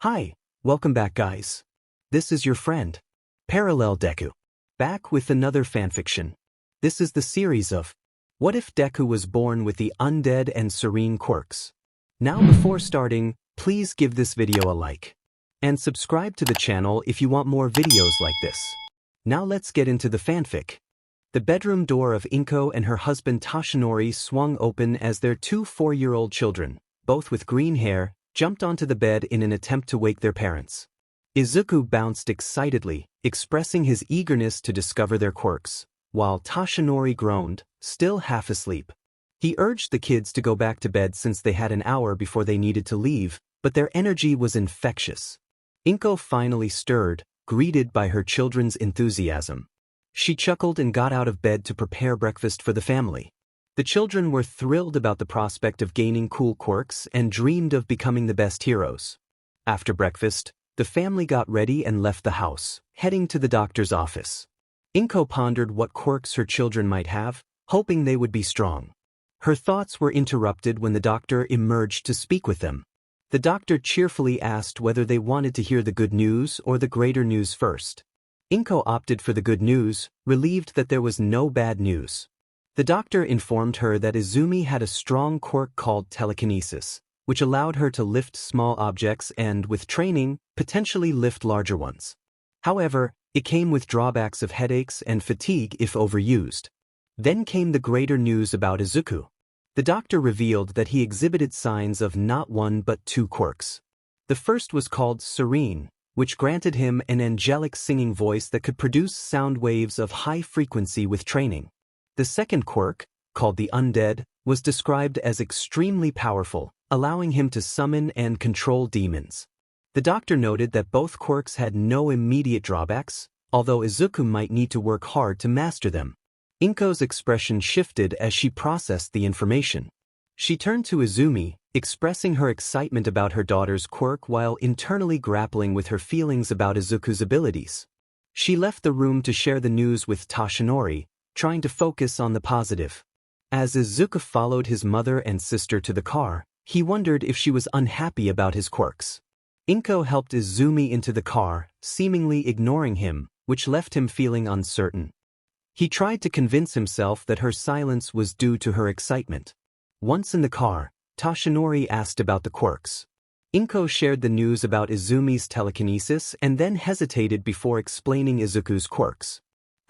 Hi, welcome back guys. This is your friend, Parallel Deku. Back with another fanfiction. This is the series of What If Deku Was Born with the Undead and Serene Quirks. Now before starting, please give this video a like. And subscribe to the channel if you want more videos like this. Now let's get into the fanfic. The bedroom door of Inko and her husband Toshinori swung open as their two 4-year-old children, both with green hair, jumped onto the bed in an attempt to wake their parents. Izuku bounced excitedly, expressing his eagerness to discover their quirks, while Toshinori groaned, still half asleep. He urged the kids to go back to bed since they had an hour before they needed to leave, but their energy was infectious. Inko finally stirred, greeted by her children's enthusiasm. She chuckled and got out of bed to prepare breakfast for the family. The children were thrilled about the prospect of gaining cool quirks and dreamed of becoming the best heroes. After breakfast, the family got ready and left the house, heading to the doctor's office. Inko pondered what quirks her children might have, hoping they would be strong. Her thoughts were interrupted when the doctor emerged to speak with them. The doctor cheerfully asked whether they wanted to hear the good news or the greater news first. Inko opted for the good news, relieved that there was no bad news. The doctor informed her that Izumi had a strong quirk called telekinesis, which allowed her to lift small objects and, with training, potentially lift larger ones. However, it came with drawbacks of headaches and fatigue if overused. Then came the greater news about Izuku. The doctor revealed that he exhibited signs of not one but two quirks. The first was called Serene, which granted him an angelic singing voice that could produce sound waves of high frequency with training. The second quirk, called the Undead, was described as extremely powerful, allowing him to summon and control demons. The doctor noted that both quirks had no immediate drawbacks, although Izuku might need to work hard to master them. Inko's expression shifted as she processed the information. She turned to Izumi, expressing her excitement about her daughter's quirk while internally grappling with her feelings about Izuku's abilities. She left the room to share the news with Toshinori, trying to focus on the positive. As Izuku followed his mother and sister to the car, he wondered if she was unhappy about his quirks. Inko helped Izumi into the car, seemingly ignoring him, which left him feeling uncertain. He tried to convince himself that her silence was due to her excitement. Once in the car, Toshinori asked about the quirks. Inko shared the news about Izumi's telekinesis and then hesitated before explaining Izuku's quirks.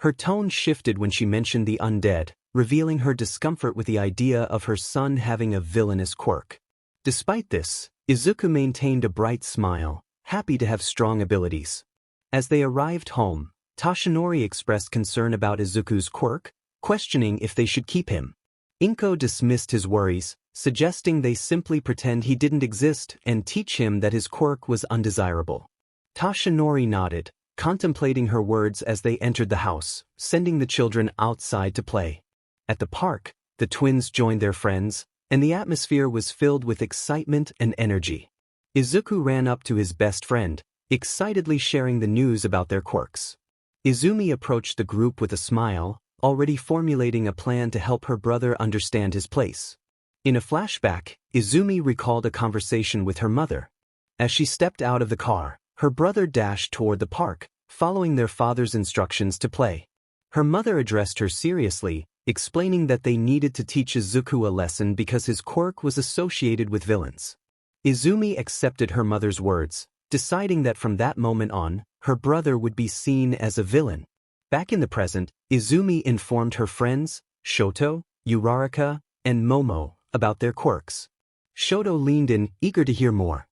Her tone shifted when she mentioned the undead, revealing her discomfort with the idea of her son having a villainous quirk. Despite this, Izuku maintained a bright smile, happy to have strong abilities. As they arrived home, Toshinori expressed concern about Izuku's quirk, questioning if they should keep him. Inko dismissed his worries, suggesting they simply pretend he didn't exist and teach him that his quirk was undesirable. Toshinori nodded, contemplating her words as they entered the house, sending the children outside to play. At the park, the twins joined their friends, and the atmosphere was filled with excitement and energy. Izuku ran up to his best friend, excitedly sharing the news about their quirks. Izumi approached the group with a smile, already formulating a plan to help her brother understand his place. In a flashback, Izumi recalled a conversation with her mother. As she stepped out of the car, her brother dashed toward the park, following their father's instructions to play. Her mother addressed her seriously, explaining that they needed to teach Izuku a lesson because his quirk was associated with villains. Izumi accepted her mother's words, deciding that from that moment on, her brother would be seen as a villain. Back in the present, Izumi informed her friends, Shoto, Uraraka, and Momo, about their quirks. Shoto leaned in, eager to hear more.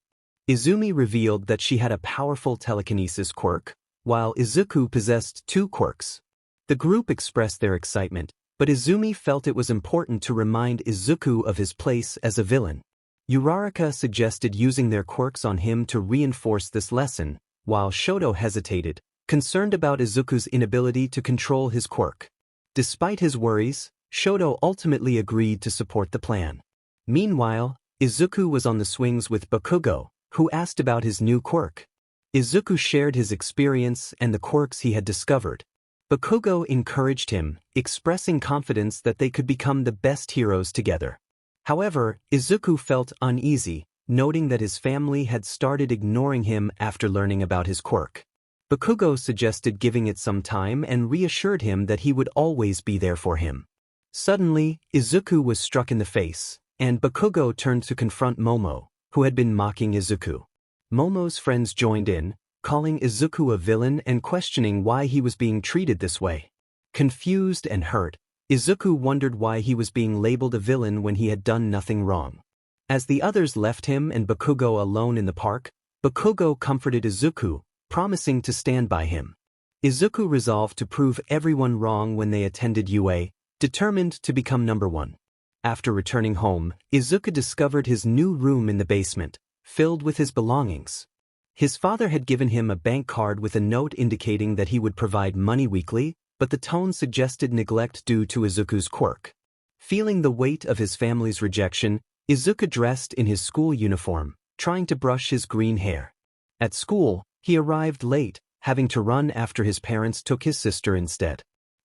Izumi revealed that she had a powerful telekinesis quirk, while Izuku possessed two quirks. The group expressed their excitement, but Izumi felt it was important to remind Izuku of his place as a villain. Uraraka suggested using their quirks on him to reinforce this lesson, while Shoto hesitated, concerned about Izuku's inability to control his quirk. Despite his worries, Shoto ultimately agreed to support the plan. Meanwhile, Izuku was on the swings with Bakugo, who asked about his new quirk. Izuku shared his experience and the quirks he had discovered. Bakugo encouraged him, expressing confidence that they could become the best heroes together. However, Izuku felt uneasy, noting that his family had started ignoring him after learning about his quirk. Bakugo suggested giving it some time and reassured him that he would always be there for him. Suddenly, Izuku was struck in the face, and Bakugo turned to confront Momo, who had been mocking Izuku. Momo's friends joined in, calling Izuku a villain and questioning why he was being treated this way. Confused and hurt, Izuku wondered why he was being labeled a villain when he had done nothing wrong. As the others left him and Bakugo alone in the park, Bakugo comforted Izuku, promising to stand by him. Izuku resolved to prove everyone wrong when they attended UA, determined to become number one. After returning home, Izuku discovered his new room in the basement, filled with his belongings. His father had given him a bank card with a note indicating that he would provide money weekly, but the tone suggested neglect due to Izuku's quirk. Feeling the weight of his family's rejection, Izuku dressed in his school uniform, trying to brush his green hair. At school, he arrived late, having to run after his parents took his sister instead.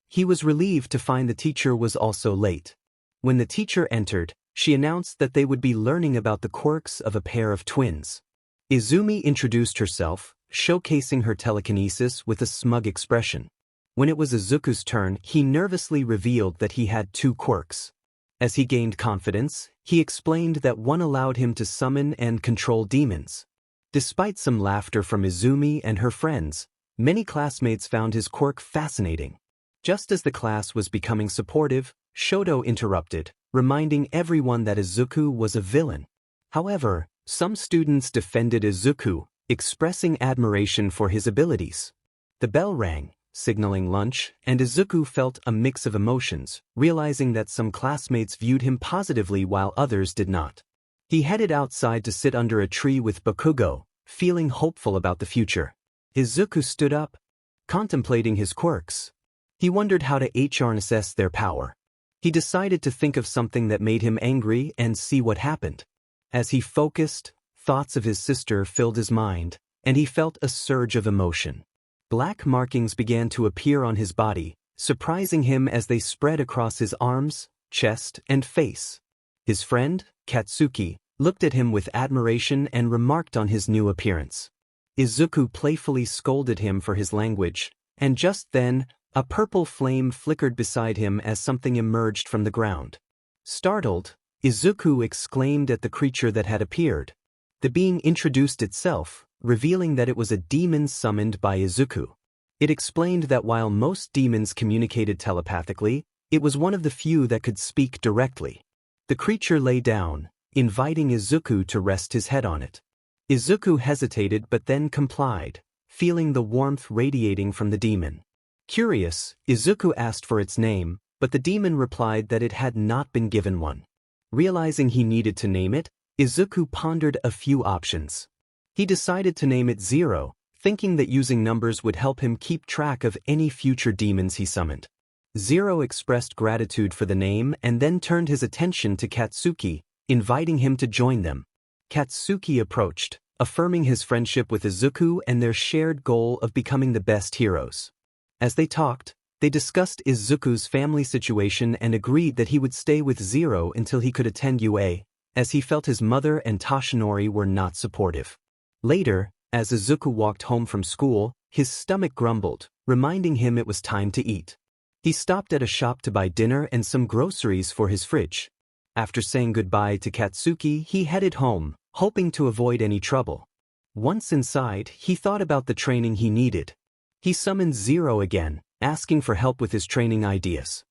He was relieved to find the teacher was also late. When the teacher entered, she announced that they would be learning about the quirks of a pair of twins. Izumi introduced herself, showcasing her telekinesis with a smug expression. When it was Izuku's turn, he nervously revealed that he had two quirks. As he gained confidence, he explained that one allowed him to summon and control demons. Despite some laughter from Izumi and her friends, many classmates found his quirk fascinating. Just as the class was becoming supportive, Shoto interrupted, reminding everyone that Izuku was a villain. However, some students defended Izuku, expressing admiration for his abilities. The bell rang, signaling lunch, and Izuku felt a mix of emotions, realizing that some classmates viewed him positively while others did not. He headed outside to sit under a tree with Bakugo, feeling hopeful about the future. Izuku stood up, contemplating his quirks. He wondered how to assess their power. He decided to think of something that made him angry and see what happened. As he focused, thoughts of his sister filled his mind, and he felt a surge of emotion. Black markings began to appear on his body, surprising him as they spread across his arms, chest, and face. His friend, Katsuki, looked at him with admiration and remarked on his new appearance. Izuku playfully scolded him for his language, and just then, a purple flame flickered beside him as something emerged from the ground. Startled, Izuku exclaimed at the creature that had appeared. The being introduced itself, revealing that it was a demon summoned by Izuku. It explained that while most demons communicated telepathically, it was one of the few that could speak directly. The creature lay down, inviting Izuku to rest his head on it. Izuku hesitated but then complied, feeling the warmth radiating from the demon. Curious, Izuku asked for its name, but the demon replied that it had not been given one. Realizing he needed to name it, Izuku pondered a few options. He decided to name it Zero, thinking that using numbers would help him keep track of any future demons he summoned. Zero expressed gratitude for the name and then turned his attention to Katsuki, inviting him to join them. Katsuki approached, affirming his friendship with Izuku and their shared goal of becoming the best heroes. As they talked, they discussed Izuku's family situation and agreed that he would stay with Zero until he could attend UA, as he felt his mother and Toshinori were not supportive. Later, as Izuku walked home from school, his stomach grumbled, reminding him it was time to eat. He stopped at a shop to buy dinner and some groceries for his fridge. After saying goodbye to Katsuki, he headed home, hoping to avoid any trouble. Once inside, he thought about the training he needed. He summoned Zero again, asking for help with his training ideas.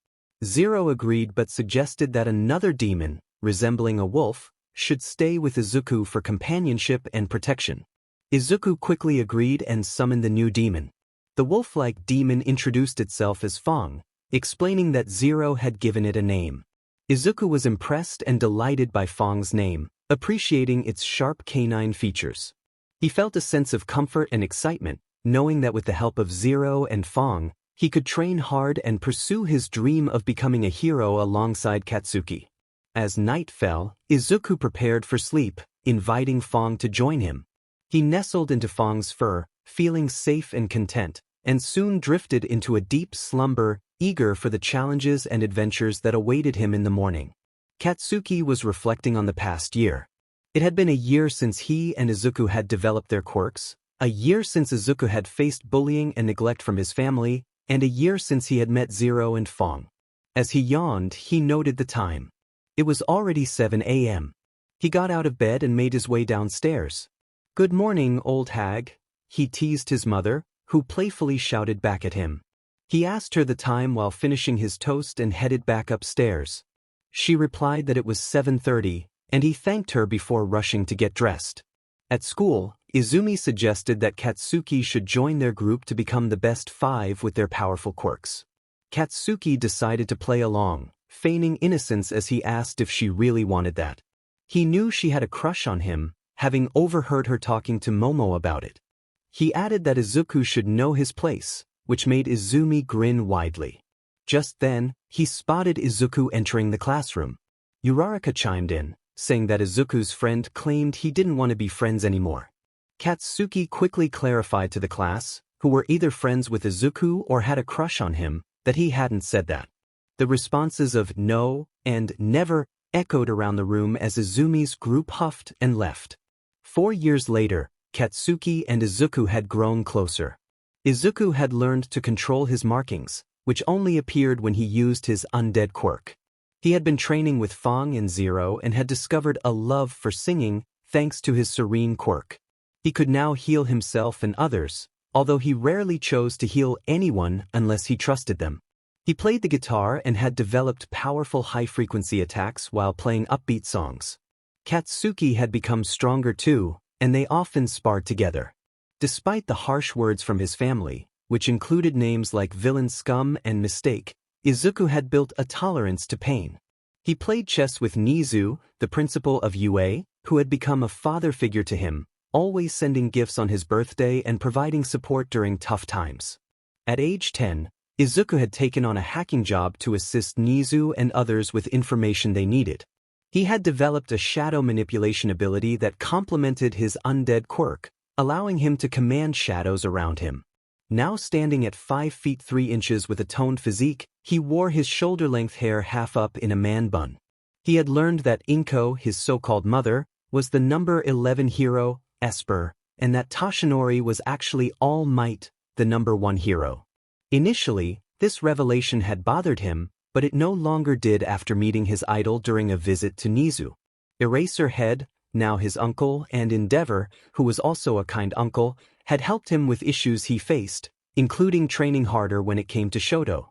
Zero agreed but suggested that another demon, resembling a wolf, should stay with Izuku for companionship and protection. Izuku quickly agreed and summoned the new demon. The wolf-like demon introduced itself as Fong, explaining that Zero had given it a name. Izuku was impressed and delighted by Fong's name, appreciating its sharp canine features. He felt a sense of comfort and excitement, knowing that with the help of Zero and Fong, he could train hard and pursue his dream of becoming a hero alongside Katsuki. As night fell, Izuku prepared for sleep, inviting Fong to join him. He nestled into Fong's fur, feeling safe and content, and soon drifted into a deep slumber, eager for the challenges and adventures that awaited him in the morning. Katsuki was reflecting on the past year. It had been a year since he and Izuku had developed their quirks, a year since Izuku had faced bullying and neglect from his family, and a year since he had met Zero and Fong. As he yawned, he noted the time. It was already 7 a.m. He got out of bed and made his way downstairs. "Good morning, old hag," he teased his mother, who playfully shouted back at him. He asked her the time while finishing his toast and headed back upstairs. She replied that it was 7:30, and he thanked her before rushing to get dressed. At school, Izumi suggested that Katsuki should join their group to become the best five with their powerful quirks. Katsuki decided to play along, feigning innocence as he asked if she really wanted that. He knew she had a crush on him, having overheard her talking to Momo about it. He added that Izuku should know his place, which made Izumi grin widely. Just then, he spotted Izuku entering the classroom. Uraraka chimed in, saying that Izuku's friend claimed he didn't want to be friends anymore. Katsuki quickly clarified to the class, who were either friends with Izuku or had a crush on him, that he hadn't said that. The responses of "no" and "never" echoed around the room as Izumi's group huffed and left. 4 years later, Katsuki and Izuku had grown closer. Izuku had learned to control his markings, which only appeared when he used his undead quirk. He had been training with Fong and Zero and had discovered a love for singing thanks to his Serene Quirk. He could now heal himself and others, although he rarely chose to heal anyone unless he trusted them. He played the guitar and had developed powerful high-frequency attacks while playing upbeat songs. Katsuki had become stronger too, and they often sparred together. Despite the harsh words from his family, which included names like villain, scum, and mistake, Izuku had built a tolerance to pain. He played chess with Nezu, the principal of UA, who had become a father figure to him, always sending gifts on his birthday and providing support during tough times. At age 10, Izuku had taken on a hacking job to assist Nezu and others with information they needed. He had developed a shadow manipulation ability that complemented his undead quirk, allowing him to command shadows around him. Now standing at 5 feet 3 inches with a toned physique, he wore his shoulder-length hair half up in a man bun. He had learned that Inko, his so-called mother, was the number 11 hero, Esper, and that Toshinori was actually All Might, the number 1 hero. Initially, this revelation had bothered him, but it no longer did after meeting his idol during a visit to Nezu. Eraserhead, now his uncle, and Endeavor, who was also a kind uncle, had helped him with issues he faced, including training harder when it came to shoto.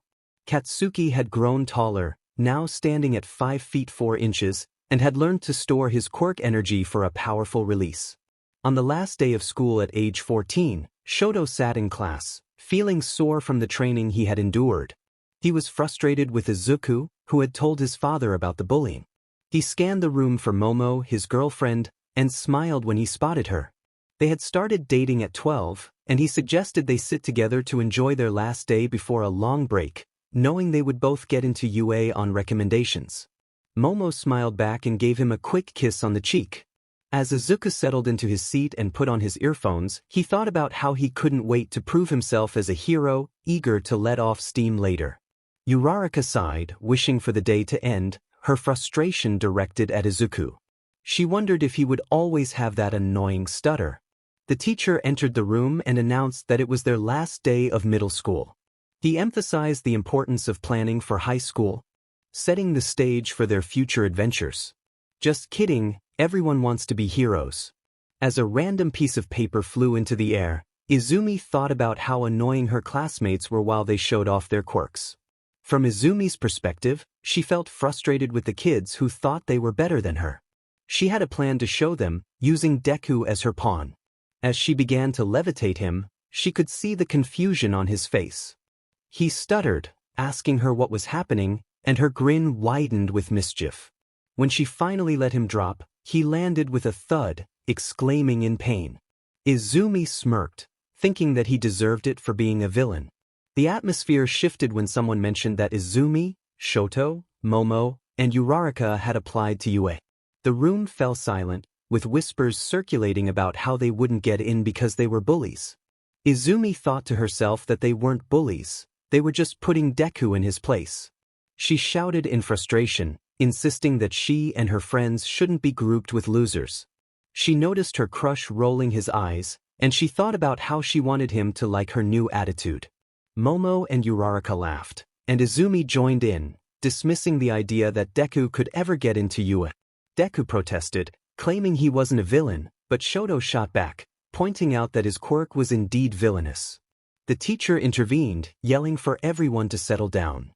Katsuki had grown taller, now standing at 5 feet 4 inches, and had learned to store his quirk energy for a powerful release. On the last day of school at age 14, Shoto sat in class, feeling sore from the training he had endured. He was frustrated with Izuku, who had told his father about the bullying. He scanned the room for Momo, his girlfriend, and smiled when he spotted her. They had started dating at 12, and he suggested they sit together to enjoy their last day before a long break, knowing they would both get into UA on recommendations. Momo smiled back and gave him a quick kiss on the cheek. As Izuku settled into his seat and put on his earphones, he thought about how he couldn't wait to prove himself as a hero, eager to let off steam later. Uraraka sighed, wishing for the day to end, her frustration directed at Izuku. She wondered if he would always have that annoying stutter. The teacher entered the room and announced that it was their last day of middle school. He emphasized the importance of planning for high school, setting the stage for their future adventures. Just kidding, everyone wants to be heroes. As a random piece of paper flew into the air, Izumi thought about how annoying her classmates were while they showed off their quirks. From Izumi's perspective, she felt frustrated with the kids who thought they were better than her. She had a plan to show them, using Deku as her pawn. As she began to levitate him, she could see the confusion on his face. He stuttered, asking her what was happening, and her grin widened with mischief. When she finally let him drop, he landed with a thud, exclaiming in pain. Izumi smirked, thinking that he deserved it for being a villain. The atmosphere shifted when someone mentioned that Izumi, Shoto, Momo, and Uraraka had applied to UA. The room fell silent, with whispers circulating about how they wouldn't get in because they were bullies. Izumi thought to herself that they weren't bullies, they were just putting Deku in his place. She shouted in frustration, insisting that she and her friends shouldn't be grouped with losers. She noticed her crush rolling his eyes, and she thought about how she wanted him to like her new attitude. Momo and Uraraka laughed, and Izumi joined in, dismissing the idea that Deku could ever get into Yua. Deku protested, claiming he wasn't a villain, but Shoto shot back, pointing out that his quirk was indeed villainous. The teacher intervened, yelling for everyone to settle down.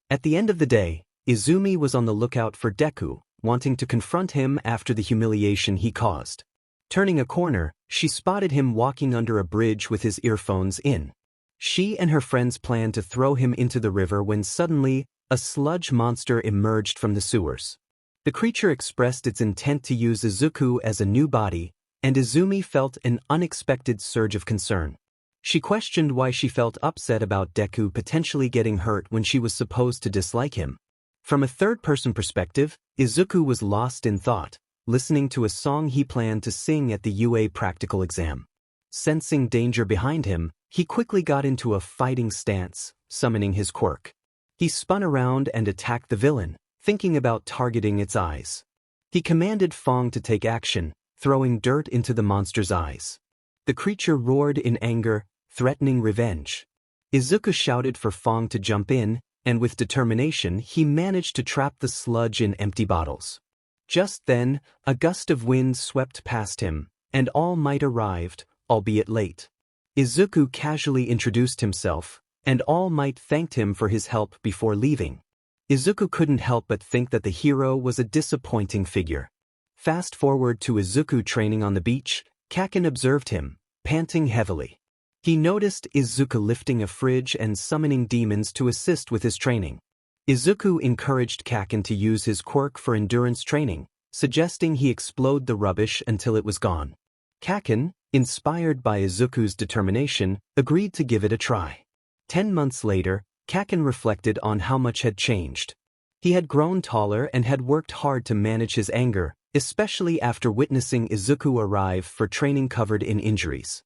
At the end of the day, Izumi was on the lookout for Deku, wanting to confront him after the humiliation he caused. Turning a corner, she spotted him walking under a bridge with his earphones in. She and her friends planned to throw him into the river when suddenly, a sludge monster emerged from the sewers. The creature expressed its intent to use Izuku as a new body, and Izumi felt an unexpected surge of concern. She questioned why she felt upset about Deku potentially getting hurt when she was supposed to dislike him. From a third-person perspective, Izuku was lost in thought, listening to a song he planned to sing at the UA practical exam. Sensing danger behind him, he quickly got into a fighting stance, summoning his quirk. He spun around and attacked the villain, thinking about targeting its eyes. He commanded Fong to take action, throwing dirt into the monster's eyes. The creature roared in anger, threatening revenge. Izuku shouted for Fong to jump in, and with determination he managed to trap the sludge in empty bottles. Just then, a gust of wind swept past him, and All Might arrived, albeit late. Izuku casually introduced himself, and All Might thanked him for his help before leaving. Izuku couldn't help but think that the hero was a disappointing figure. Fast forward to Izuku training on the beach, Kaken observed him, panting heavily. He noticed Izuku lifting a fridge and summoning demons to assist with his training. Izuku encouraged Kaken to use his quirk for endurance training, suggesting he explode the rubbish until it was gone. Kaken, inspired by Izuku's determination, agreed to give it a try. 10 months later, Kaken reflected on how much had changed. He had grown taller and had worked hard to manage his anger, especially after witnessing Izuku arrive for training covered in injuries.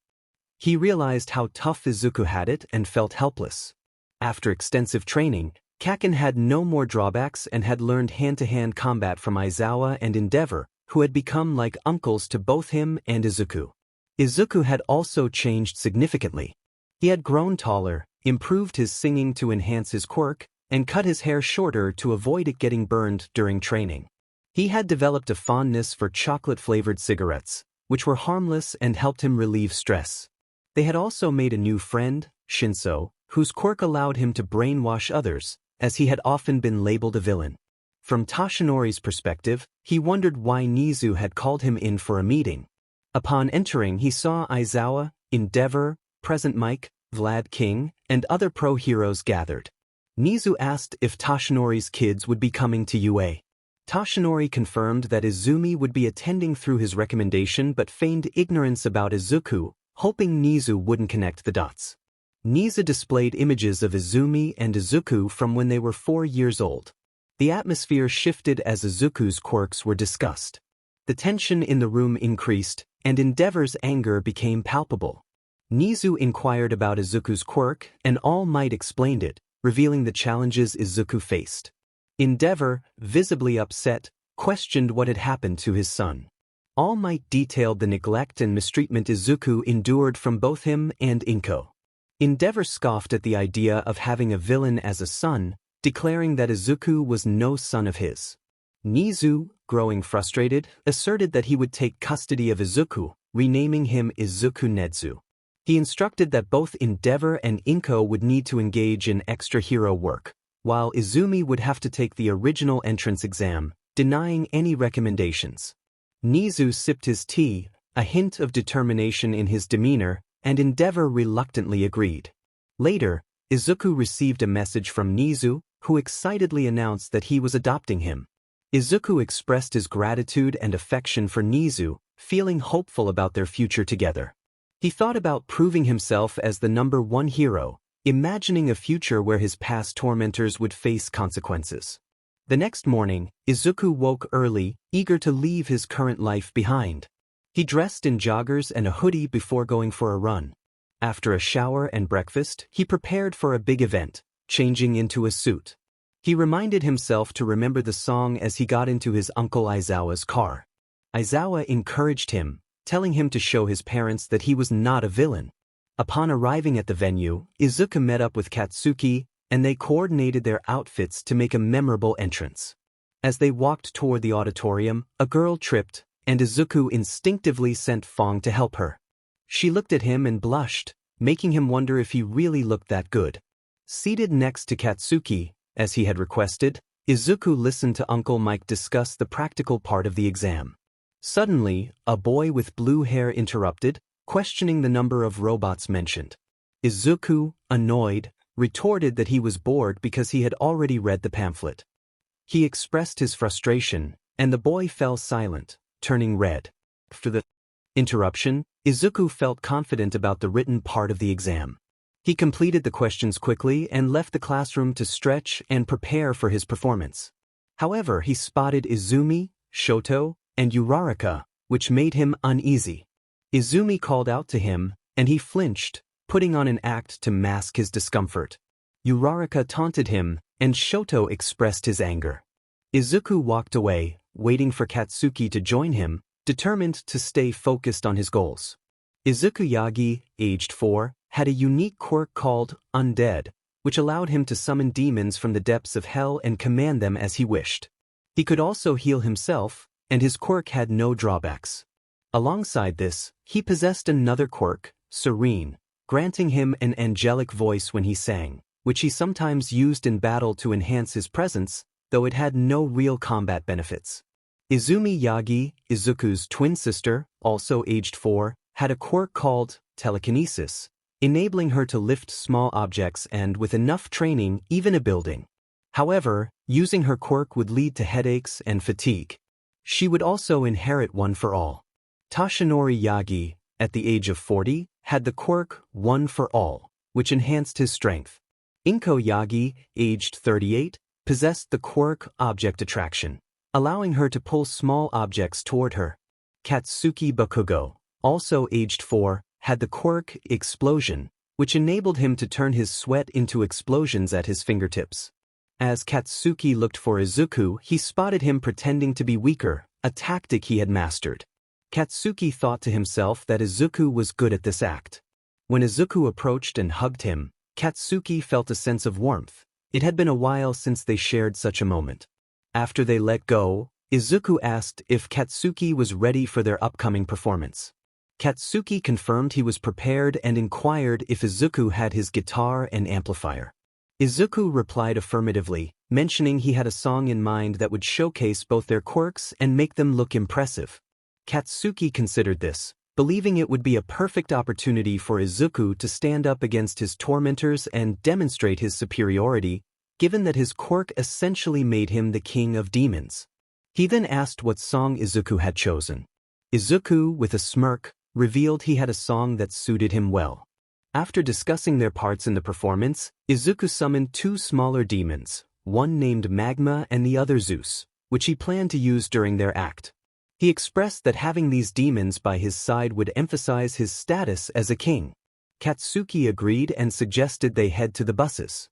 He realized how tough Izuku had it and felt helpless. After extensive training, Kaken had no more drawbacks and had learned hand-to-hand combat from Aizawa and Endeavor, who had become like uncles to both him and Izuku. Izuku had also changed significantly. He had grown taller, improved his singing to enhance his quirk, and cut his hair shorter to avoid it getting burned during training. He had developed a fondness for chocolate-flavored cigarettes, which were harmless and helped him relieve stress. They had also made a new friend, Shinso, whose quirk allowed him to brainwash others, as he had often been labeled a villain. From Toshinori's perspective, he wondered why Nezu had called him in for a meeting. Upon entering, he saw Aizawa, Endeavor, Present Mike, Vlad King, and other pro-heroes gathered. Nezu asked if Toshinori's kids would be coming to UA. Toshinori confirmed that Izumi would be attending through his recommendation but feigned ignorance about Izuku, hoping Nezu wouldn't connect the dots. Nezu displayed images of Izumi and Izuku from when they were 4 years old. The atmosphere shifted as Izuku's quirks were discussed. The tension in the room increased, and Endeavor's anger became palpable. Nezu inquired about Izuku's quirk, and All Might explained it, revealing the challenges Izuku faced. Endeavor, visibly upset, questioned what had happened to his son. All Might detailed the neglect and mistreatment Izuku endured from both him and Inko. Endeavor scoffed at the idea of having a villain as a son, declaring that Izuku was no son of his. Nezu, growing frustrated, asserted that he would take custody of Izuku, renaming him Izuku Nezu. He instructed that both Endeavor and Inko would need to engage in extra hero work, while Izumi would have to take the original entrance exam, denying any recommendations. Nezu sipped his tea, a hint of determination in his demeanor, and Endeavor reluctantly agreed. Later, Izuku received a message from Nezu, who excitedly announced that he was adopting him. Izuku expressed his gratitude and affection for Nezu, feeling hopeful about their future together. He thought about proving himself as the #1 hero, imagining a future where his past tormentors would face consequences. The next morning, Izuku woke early, eager to leave his current life behind. He dressed in joggers and a hoodie before going for a run. After a shower and breakfast, he prepared for a big event, changing into a suit. He reminded himself to remember the song as he got into his Uncle Aizawa's car. Aizawa encouraged him, telling him to show his parents that he was not a villain. Upon arriving at the venue, Izuku met up with Katsuki, and they coordinated their outfits to make a memorable entrance. As they walked toward the auditorium, a girl tripped, and Izuku instinctively sent Fong to help her. She looked at him and blushed, making him wonder if he really looked that good. Seated next to Katsuki, as he had requested, Izuku listened to Uncle Mike discuss the practical part of the exam. Suddenly, a boy with blue hair interrupted, questioning the number of robots mentioned. Izuku, annoyed, retorted that he was bored because he had already read the pamphlet. He expressed his frustration, and the boy fell silent, turning red. After the interruption, Izuku felt confident about the written part of the exam. He completed the questions quickly and left the classroom to stretch and prepare for his performance. However, he spotted Izumi, Shoto, and Uraraka, which made him uneasy. Izumi called out to him, and he flinched, putting on an act to mask his discomfort. Uraraka taunted him, and Shoto expressed his anger. Izuku walked away, waiting for Katsuki to join him, determined to stay focused on his goals. Izuku Yagi, aged 4, had a unique quirk called Undead, which allowed him to summon demons from the depths of hell and command them as he wished. He could also heal himself, and his quirk had no drawbacks. Alongside this, he possessed another quirk, Serene, granting him an angelic voice when he sang, which he sometimes used in battle to enhance his presence, though it had no real combat benefits. Izumi Yagi, Izuku's twin sister, also aged 4, had a quirk called telekinesis, enabling her to lift small objects and, with enough training, even a building. However, using her quirk would lead to headaches and fatigue. She would also inherit one for all. Toshinori Yagi, at the age of 40, had the quirk One for All, which enhanced his strength. Inko Yagi, aged 38, possessed the quirk Object Attraction, allowing her to pull small objects toward her. Katsuki Bakugo, also aged 4, had the quirk Explosion, which enabled him to turn his sweat into explosions at his fingertips. As Katsuki looked for Izuku, he spotted him pretending to be weaker, a tactic he had mastered. Katsuki thought to himself that Izuku was good at this act. When Izuku approached and hugged him, Katsuki felt a sense of warmth. It had been a while since they shared such a moment. After they let go, Izuku asked if Katsuki was ready for their upcoming performance. Katsuki confirmed he was prepared and inquired if Izuku had his guitar and amplifier. Izuku replied affirmatively, mentioning he had a song in mind that would showcase both their quirks and make them look impressive. Katsuki considered this, believing it would be a perfect opportunity for Izuku to stand up against his tormentors and demonstrate his superiority, given that his quirk essentially made him the king of demons. He then asked what song Izuku had chosen. Izuku, with a smirk, revealed he had a song that suited him well. After discussing their parts in the performance, Izuku summoned 2 smaller demons, one named Magma and the other Zeus, which he planned to use during their act. He expressed that having these demons by his side would emphasize his status as a king. Katsuki agreed and suggested they head to the buses.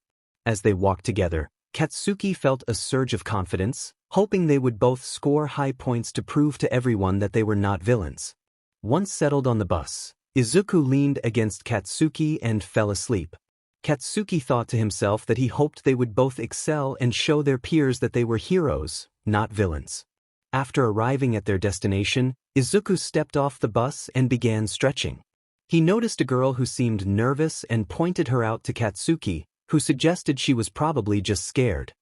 As they walked together, Katsuki felt a surge of confidence, hoping they would both score high points to prove to everyone that they were not villains. Once settled on the bus, Izuku leaned against Katsuki and fell asleep. Katsuki thought to himself that he hoped they would both excel and show their peers that they were heroes, not villains. After arriving at their destination, Izuku stepped off the bus and began stretching. He noticed a girl who seemed nervous and pointed her out to Katsuki, who suggested she was probably just scared.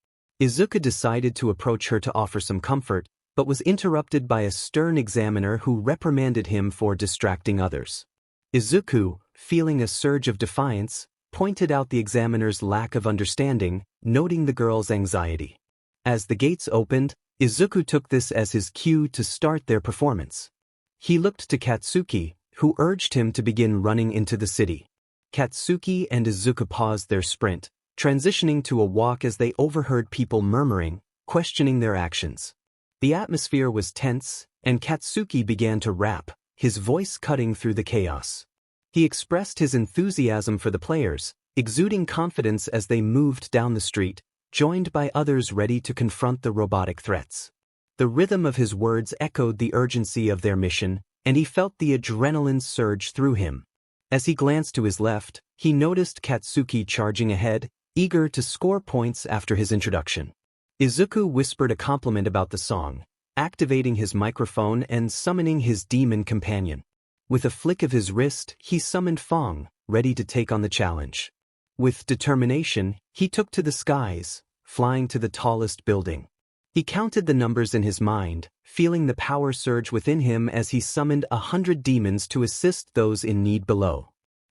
Izuku decided to approach her to offer some comfort, but was interrupted by a stern examiner who reprimanded him for distracting others. Izuku, feeling a surge of defiance, pointed out the examiner's lack of understanding, noting the girl's anxiety. As the gates opened, Izuku took this as his cue to start their performance. He looked to Katsuki, who urged him to begin running into the city. Katsuki and Izuku paused their sprint, transitioning to a walk as they overheard people murmuring, questioning their actions. The atmosphere was tense, and Katsuki began to rap, his voice cutting through the chaos. He expressed his enthusiasm for the players, exuding confidence as they moved down the street, joined by others ready to confront the robotic threats. The rhythm of his words echoed the urgency of their mission, and he felt the adrenaline surge through him. As he glanced to his left, he noticed Katsuki charging ahead, eager to score points after his introduction. Izuku whispered a compliment about the song, activating his microphone and summoning his demon companion. With a flick of his wrist, he summoned Fong, ready to take on the challenge. With determination, he took to the skies, flying to the tallest building. He counted the numbers in his mind, feeling the power surge within him as he summoned 100 demons to assist those in need below.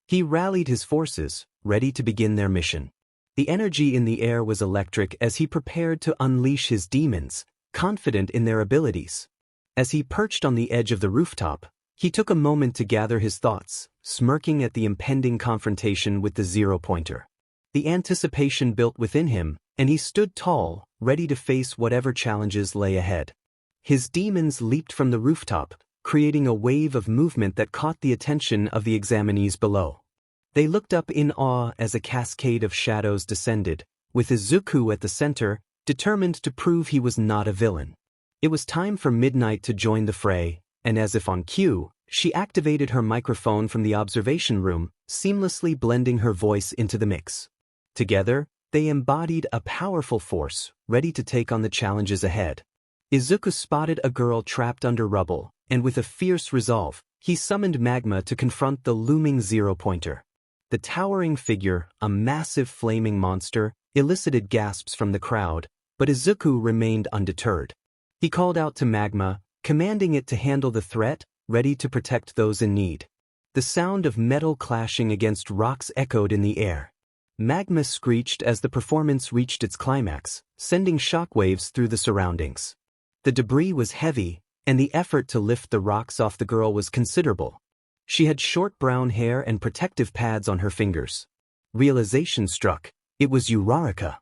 He rallied his forces, ready to begin their mission. The energy in the air was electric as he prepared to unleash his demons, confident in their abilities. As he perched on the edge of the rooftop, he took a moment to gather his thoughts, smirking at the impending confrontation with the zero-pointer. The anticipation built within him, and he stood tall, ready to face whatever challenges lay ahead. His demons leaped from the rooftop, creating a wave of movement that caught the attention of the examinees below. They looked up in awe as a cascade of shadows descended, with Izuku at the center, determined to prove he was not a villain. It was time for Midnight to join the fray, and as if on cue, she activated her microphone from the observation room, seamlessly blending her voice into the mix. Together, they embodied a powerful force, ready to take on the challenges ahead. Izuku spotted a girl trapped under rubble, and with a fierce resolve, he summoned Magma to confront the looming zero-pointer. The towering figure, a massive flaming monster, elicited gasps from the crowd, but Izuku remained undeterred. He called out to Magma, commanding it to handle the threat, ready to protect those in need. The sound of metal clashing against rocks echoed in the air. Magma screeched as the performance reached its climax, sending shockwaves through the surroundings. The debris was heavy, and the effort to lift the rocks off the girl was considerable. She had short brown hair and protective pads on her fingers. Realization struck. It was uraraka.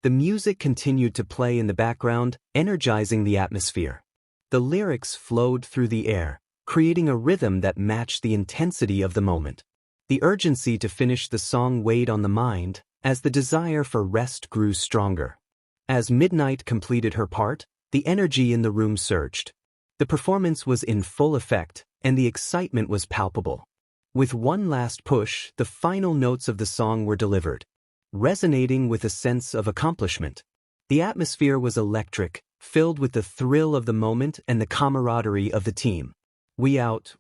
The music continued to play in the background, energizing the atmosphere. The lyrics flowed through the air, creating a rhythm that matched the intensity of the moment. The urgency to finish the song weighed on the mind, as the desire for rest grew stronger. As Midnight completed her part, the energy in the room surged. The performance was in full effect, and the excitement was palpable. With one last push, the final notes of the song were delivered, resonating with a sense of accomplishment. The atmosphere was electric, filled with the thrill of the moment and the camaraderie of the team. We out,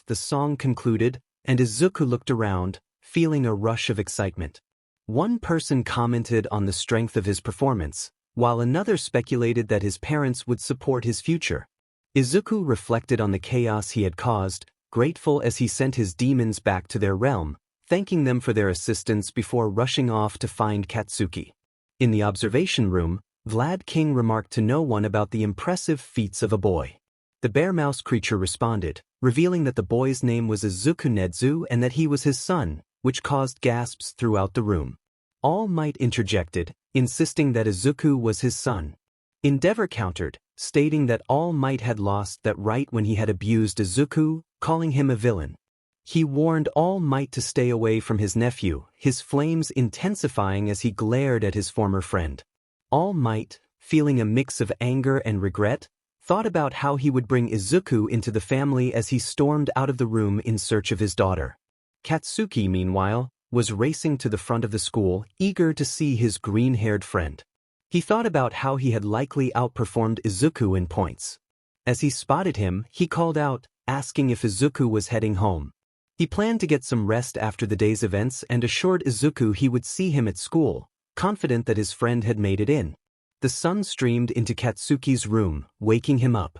the song concluded, and Izuku looked around, feeling a rush of excitement. One person commented on the strength of his performance, while another speculated that his parents would support his future. Izuku reflected on the chaos he had caused, grateful as he sent his demons back to their realm, thanking them for their assistance before rushing off to find Katsuki. In the observation room, Vlad King remarked to no one about the impressive feats of a boy. The bear mouse creature responded, revealing that the boy's name was Izuku Nezu and that he was his son, which caused gasps throughout the room. All Might interjected, insisting that Izuku was his son. Endeavor countered, stating that All Might had lost that right when he had abused Izuku, calling him a villain. He warned All Might to stay away from his nephew, his flames intensifying as he glared at his former friend. All Might, feeling a mix of anger and regret, thought about how he would bring Izuku into the family as he stormed out of the room in search of his daughter. Katsuki, meanwhile, was racing to the front of the school, eager to see his green-haired friend. He thought about how he had likely outperformed Izuku in points. As he spotted him, he called out, asking if Izuku was heading home. He planned to get some rest after the day's events and assured Izuku he would see him at school, confident that his friend had made it in. The sun streamed into Katsuki's room, waking him up.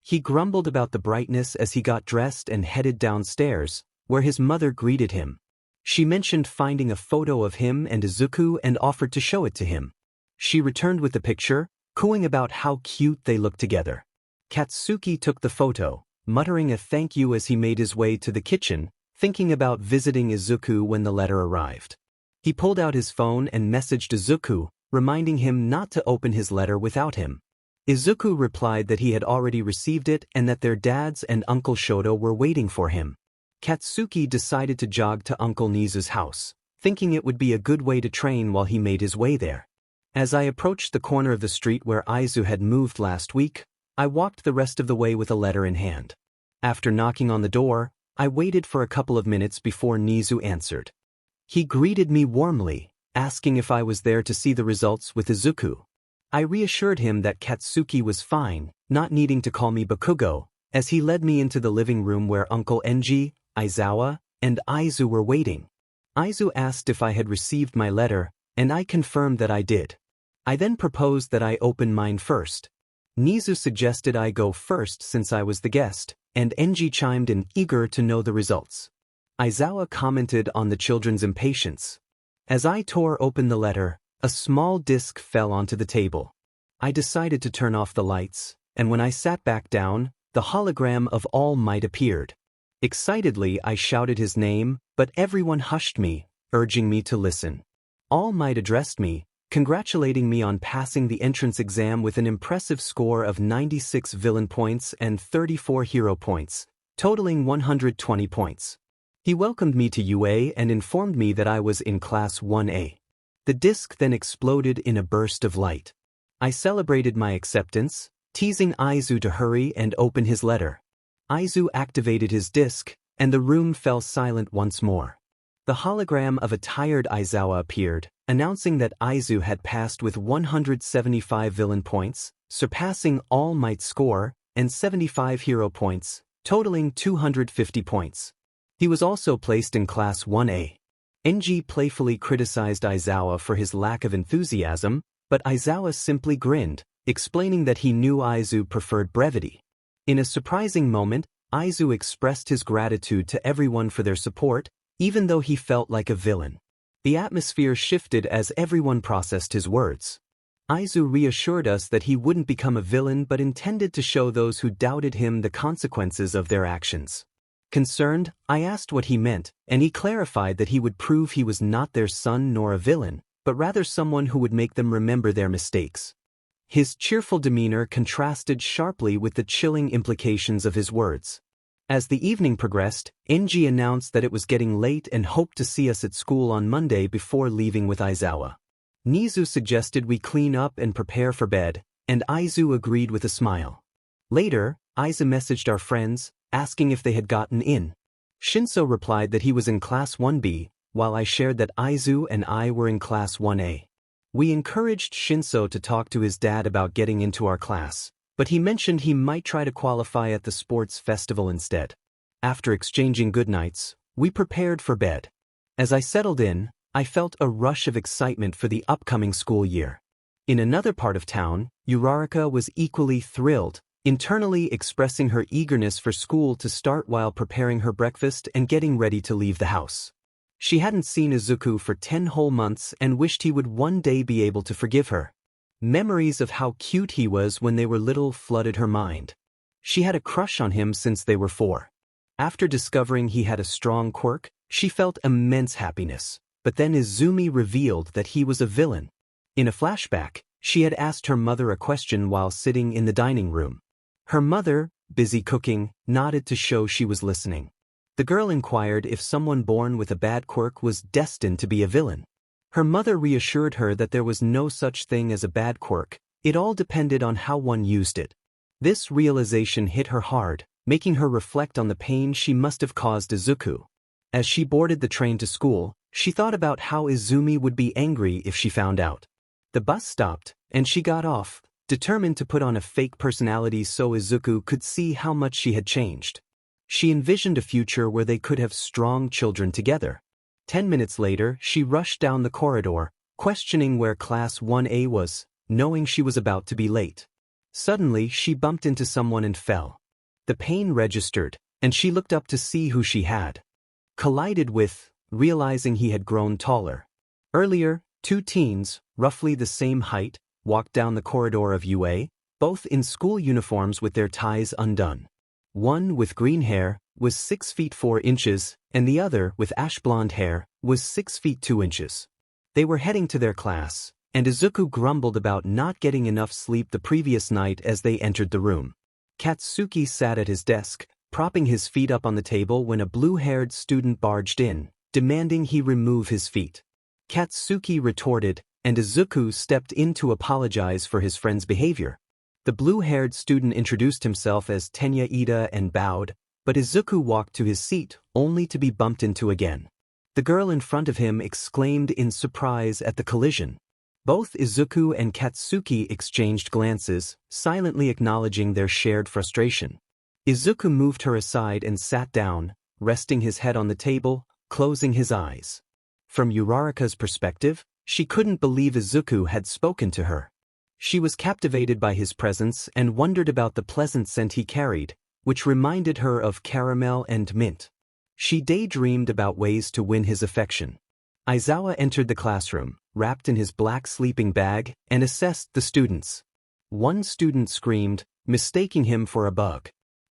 He grumbled about the brightness as he got dressed and headed downstairs, where his mother greeted him. She mentioned finding a photo of him and Izuku and offered to show it to him. She returned with the picture, cooing about how cute they looked together. Katsuki took the photo, muttering a thank you as he made his way to the kitchen, thinking about visiting Izuku when the letter arrived. He pulled out his phone and messaged Izuku, reminding him not to open his letter without him. Izuku replied that he had already received it and that their dads and Uncle Shoto were waiting for him. Katsuki decided to jog to Uncle Nezu's house, thinking it would be a good way to train while he made his way there. As I approached the corner of the street where Aizu had moved last week, I walked the rest of the way with a letter in hand. After knocking on the door, I waited for a couple of minutes before Nezu answered. He greeted me warmly, asking if I was there to see the results with Izuku. I reassured him that Katsuki was fine, not needing to call me Bakugo, as he led me into the living room where Uncle Enji, Aizawa, and Aizu were waiting. Aizu asked if I had received my letter, and I confirmed that I did. I then proposed that I open mine first. Nezu suggested I go first since I was the guest, and Enji chimed in, eager to know the results. Aizawa commented on the children's impatience. As I tore open the letter, a small disc fell onto the table. I decided to turn off the lights, and when I sat back down, the hologram of All Might appeared. Excitedly, I shouted his name, but everyone hushed me, urging me to listen. All Might addressed me, congratulating me on passing the entrance exam with an impressive score of 96 villain points and 34 hero points, totaling 120 points. He welcomed me to UA and informed me that I was in Class 1A. The disc then exploded in a burst of light. I celebrated my acceptance, teasing Aizu to hurry and open his letter. Aizu activated his disc, and the room fell silent once more. The hologram of a tired Aizawa appeared, announcing that Aizu had passed with 175 villain points, surpassing All Might's score, and 75 hero points, totaling 250 points. He was also placed in Class 1A. Enji playfully criticized Aizawa for his lack of enthusiasm, but Aizawa simply grinned, explaining that he knew Aizu preferred brevity. In a surprising moment, Aizu expressed his gratitude to everyone for their support, even though he felt like a villain. The atmosphere shifted as everyone processed his words. Aizu reassured us that he wouldn't become a villain but intended to show those who doubted him the consequences of their actions. Concerned, I asked what he meant, and he clarified that he would prove he was not their son nor a villain, but rather someone who would make them remember their mistakes. His cheerful demeanor contrasted sharply with the chilling implications of his words. As the evening progressed, Enji announced that it was getting late and hoped to see us at school on Monday before leaving with Aizawa. Nezu suggested we clean up and prepare for bed, and Aizu agreed with a smile. Later, Aizu messaged our friends, asking if they had gotten in. Shinso replied that he was in Class 1B, while I shared that Aizu and I were in Class 1A. We encouraged Shinso to talk to his dad about getting into our class, but he mentioned he might try to qualify at the sports festival instead. After exchanging goodnights, we prepared for bed. As I settled in, I felt a rush of excitement for the upcoming school year. In another part of town, Uraraka was equally thrilled, internally expressing her eagerness for school to start while preparing her breakfast and getting ready to leave the house. She hadn't seen Izuku for 10 whole months and wished he would one day be able to forgive her. Memories of how cute he was when they were little flooded her mind. She had a crush on him since they were 4. After discovering he had a strong quirk, she felt immense happiness, but then Izumi revealed that he was a villain. In a flashback, she had asked her mother a question while sitting in the dining room. Her mother, busy cooking, nodded to show she was listening. The girl inquired if someone born with a bad quirk was destined to be a villain. Her mother reassured her that there was no such thing as a bad quirk, it all depended on how one used it. This realization hit her hard, making her reflect on the pain she must have caused Izuku. As she boarded the train to school, she thought about how Izumi would be angry if she found out. The bus stopped, and she got off, determined to put on a fake personality so Izuku could see how much she had changed. She envisioned a future where they could have strong children together. 10 minutes later, she rushed down the corridor, questioning where Class 1A was, knowing she was about to be late. Suddenly, she bumped into someone and fell. The pain registered, and she looked up to see who she had collided with, realizing he had grown taller. Earlier, 2 teens, roughly the same height, walked down the corridor of UA, both in school uniforms with their ties undone. One, with green hair, was 6 feet 4 inches, and the other, with ash blonde hair, was 6 feet 2 inches. They were heading to their class, and Izuku grumbled about not getting enough sleep the previous night as they entered the room. Katsuki sat at his desk, propping his feet up on the table when a blue-haired student barged in, demanding he remove his feet. Katsuki retorted, and Izuku stepped in to apologize for his friend's behavior. The blue-haired student introduced himself as Tenya Ida and bowed, but Izuku walked to his seat, only to be bumped into again. The girl in front of him exclaimed in surprise at the collision. Both Izuku and Katsuki exchanged glances, silently acknowledging their shared frustration. Izuku moved her aside and sat down, resting his head on the table, closing his eyes. From Uraraka's perspective, she couldn't believe Izuku had spoken to her. She was captivated by his presence and wondered about the pleasant scent he carried, which reminded her of caramel and mint. She daydreamed about ways to win his affection. Aizawa entered the classroom, wrapped in his black sleeping bag, and assessed the students. One student screamed, mistaking him for a bug.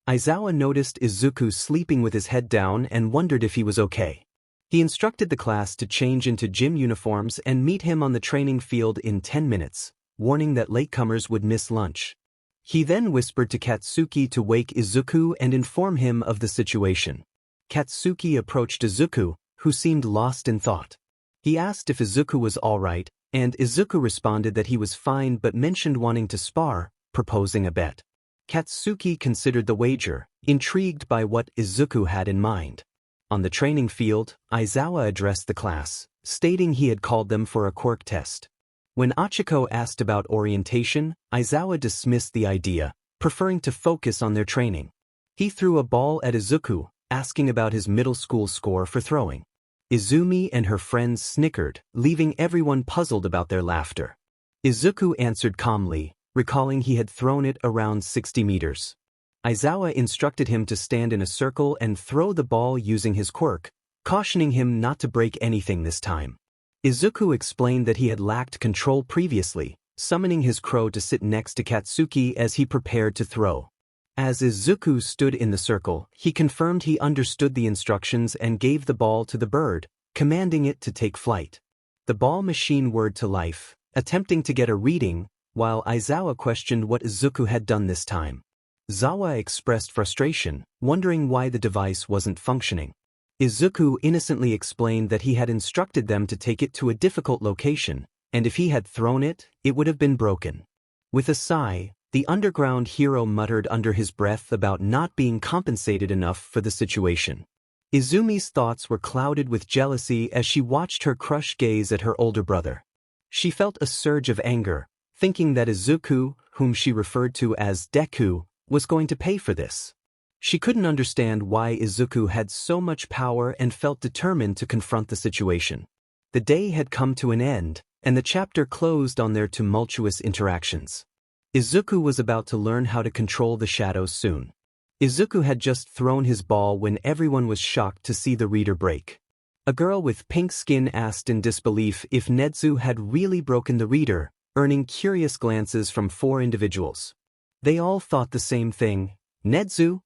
Aizawa noticed Izuku sleeping with his head down and wondered if he was okay. He instructed the class to change into gym uniforms and meet him on the training field in 10 minutes, warning that latecomers would miss lunch. He then whispered to Katsuki to wake Izuku and inform him of the situation. Katsuki approached Izuku, who seemed lost in thought. He asked if Izuku was alright, and Izuku responded that he was fine but mentioned wanting to spar, proposing a bet. Katsuki considered the wager, intrigued by what Izuku had in mind. On the training field, Aizawa addressed the class, stating he had called them for a quirk test. When Achiko asked about orientation, Aizawa dismissed the idea, preferring to focus on their training. He threw a ball at Izuku, asking about his middle school score for throwing. Izumi and her friends snickered, leaving everyone puzzled about their laughter. Izuku answered calmly, recalling he had thrown it around 60 meters. Aizawa instructed him to stand in a circle and throw the ball using his quirk, cautioning him not to break anything this time. Izuku explained that he had lacked control previously, summoning his crow to sit next to Katsuki as he prepared to throw. As Izuku stood in the circle, he confirmed he understood the instructions and gave the ball to the bird, commanding it to take flight. The ball machine whirred to life, attempting to get a reading, while Aizawa questioned what Izuku had done this time. Zawa expressed frustration, wondering why the device wasn't functioning. Izuku innocently explained that he had instructed them to take it to a difficult location, and if he had thrown it, it would have been broken. With a sigh, the underground hero muttered under his breath about not being compensated enough for the situation. Izumi's thoughts were clouded with jealousy as she watched her crush gaze at her older brother. She felt a surge of anger, thinking that Izuku, whom she referred to as Deku, was going to pay for this. She couldn't understand why Izuku had so much power and felt determined to confront the situation. The day had come to an end, and the chapter closed on their tumultuous interactions. Izuku was about to learn how to control the shadows soon. Izuku had just thrown his ball when everyone was shocked to see the reader break. A girl with pink skin asked in disbelief if Nezu had really broken the reader, earning curious glances from 4 individuals. They all thought the same thing. Nezu?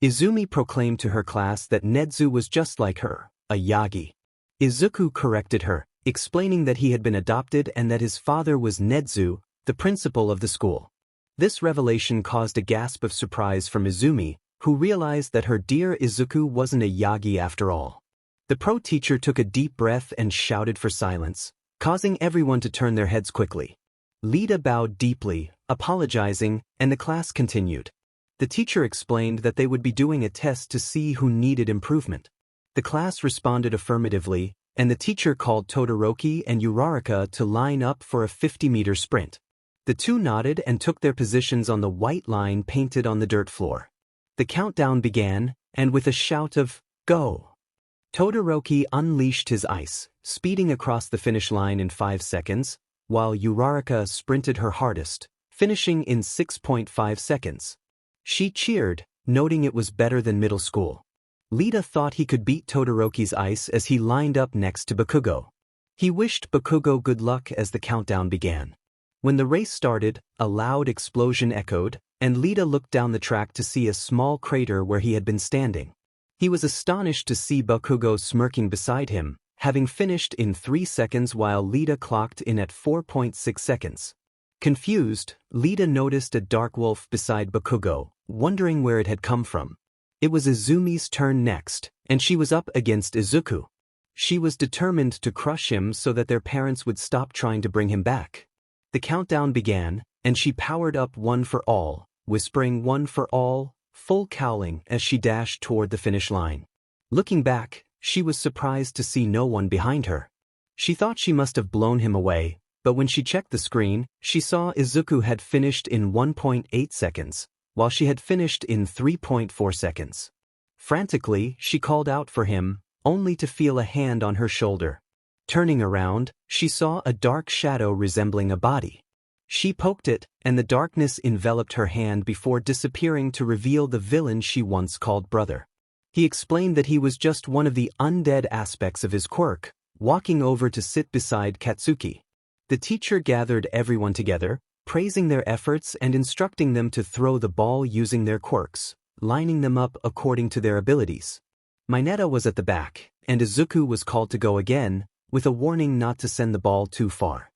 Izumi proclaimed to her class that Nezu was just like her, a yagi. Izuku corrected her, explaining that he had been adopted and that his father was Nezu, the principal of the school. This revelation caused a gasp of surprise from Izumi, who realized that her dear Izuku wasn't a yagi after all. The pro teacher took a deep breath and shouted for silence, causing everyone to turn their heads quickly. Lida bowed deeply, apologizing, and the class continued. The teacher explained that they would be doing a test to see who needed improvement. The class responded affirmatively, and the teacher called Todoroki and Uraraka to line up for a 50-meter sprint. The two nodded and took their positions on the white line painted on the dirt floor. The countdown began, and with a shout of, "Go!" Todoroki unleashed his ice, speeding across the finish line in 5 seconds, while Uraraka sprinted her hardest, finishing in 6.5 seconds. She cheered, noting it was better than middle school. Lida thought he could beat Todoroki's ice as he lined up next to Bakugo. He wished Bakugo good luck as the countdown began. When the race started, a loud explosion echoed, and Lida looked down the track to see a small crater where he had been standing. He was astonished to see Bakugo smirking beside him, having finished in 3 seconds while Lida clocked in at 4.6 seconds. Confused, Lida noticed a dark wolf beside Bakugo, wondering where it had come from. It was Izumi's turn next, and she was up against Izuku. She was determined to crush him so that their parents would stop trying to bring him back. The countdown began, and she powered up one for all, whispering one for all, full cowling as she dashed toward the finish line. Looking back, she was surprised to see no one behind her. She thought she must have blown him away, but when she checked the screen, she saw Izuku had finished in 1.8 seconds, while she had finished in 3.4 seconds. Frantically, she called out for him, only to feel a hand on her shoulder. Turning around, she saw a dark shadow resembling a body. She poked it, and the darkness enveloped her hand before disappearing to reveal the villain she once called brother. He explained that he was just one of the undead aspects of his quirk, walking over to sit beside Katsuki. The teacher gathered everyone together, praising their efforts and instructing them to throw the ball using their quirks, lining them up according to their abilities. Mineta was at the back, and Izuku was called to go again, with a warning not to send the ball too far.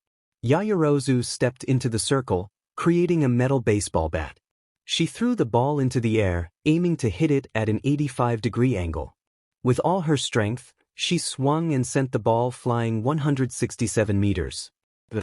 Yaoyorozu stepped into the circle, creating a metal baseball bat. She threw the ball into the air, aiming to hit it at an 85-degree angle. With all her strength, she swung and sent the ball flying 167 meters. The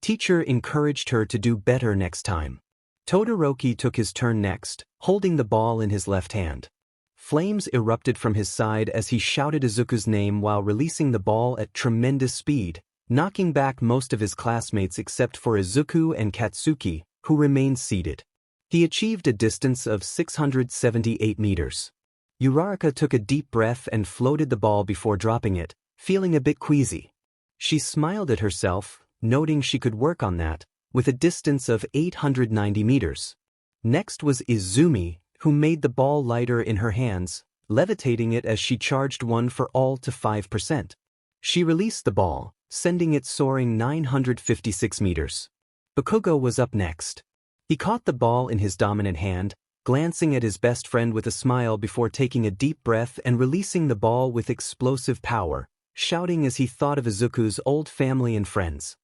teacher encouraged her to do better next time. Todoroki took his turn next, holding the ball in his left hand. Flames erupted from his side as he shouted Izuku's name while releasing the ball at tremendous speed, knocking back most of his classmates except for Izuku and Katsuki, who remained seated. He achieved a distance of 678 meters. Uraraka took a deep breath and floated the ball before dropping it, feeling a bit queasy. She smiled at herself, noting she could work on that, with a distance of 890 meters. Next was Izumi, who made the ball lighter in her hands, levitating it as she charged one for all to 5%. She released the ball, sending it soaring 956 meters. Bakugo was up next. He caught the ball in his dominant hand, glancing at his best friend with a smile before taking a deep breath and releasing the ball with explosive power, shouting as he thought of Izuku's old family and friends.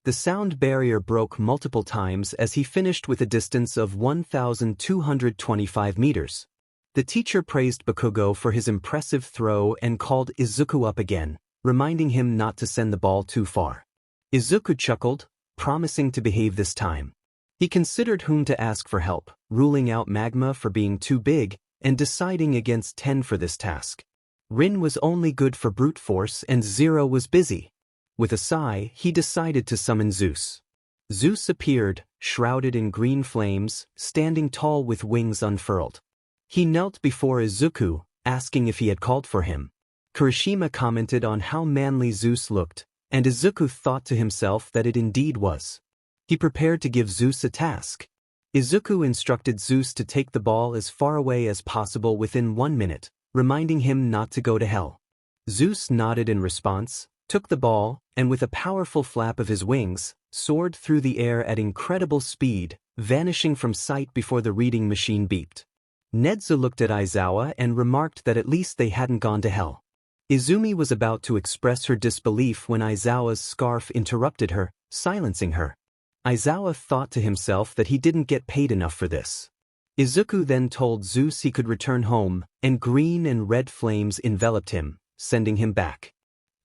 The sound barrier broke multiple times as he finished with a distance of 1,225 meters. The teacher praised Bakugo for his impressive throw and called Izuku up again, reminding him not to send the ball too far. Izuku chuckled, promising to behave this time. He considered whom to ask for help, ruling out Magma for being too big, and deciding against 10 for this task. Rin was only good for brute force and Zero was busy. With a sigh, he decided to summon Zeus. Zeus appeared, shrouded in green flames, standing tall with wings unfurled. He knelt before Izuku, asking if he had called for him. Kirishima commented on how manly Zeus looked, and Izuku thought to himself that it indeed was. He prepared to give Zeus a task. Izuku instructed Zeus to take the ball as far away as possible within 1 minute, reminding him not to go to hell. Zeus nodded in response, took the ball, and with a powerful flap of his wings, soared through the air at incredible speed, vanishing from sight before the reading machine beeped. Nezu looked at Aizawa and remarked that at least they hadn't gone to hell. Izumi was about to express her disbelief when Aizawa's scarf interrupted her, silencing her. Aizawa thought to himself that he didn't get paid enough for this. Izuku then told Zeus he could return home, and green and red flames enveloped him, sending him back.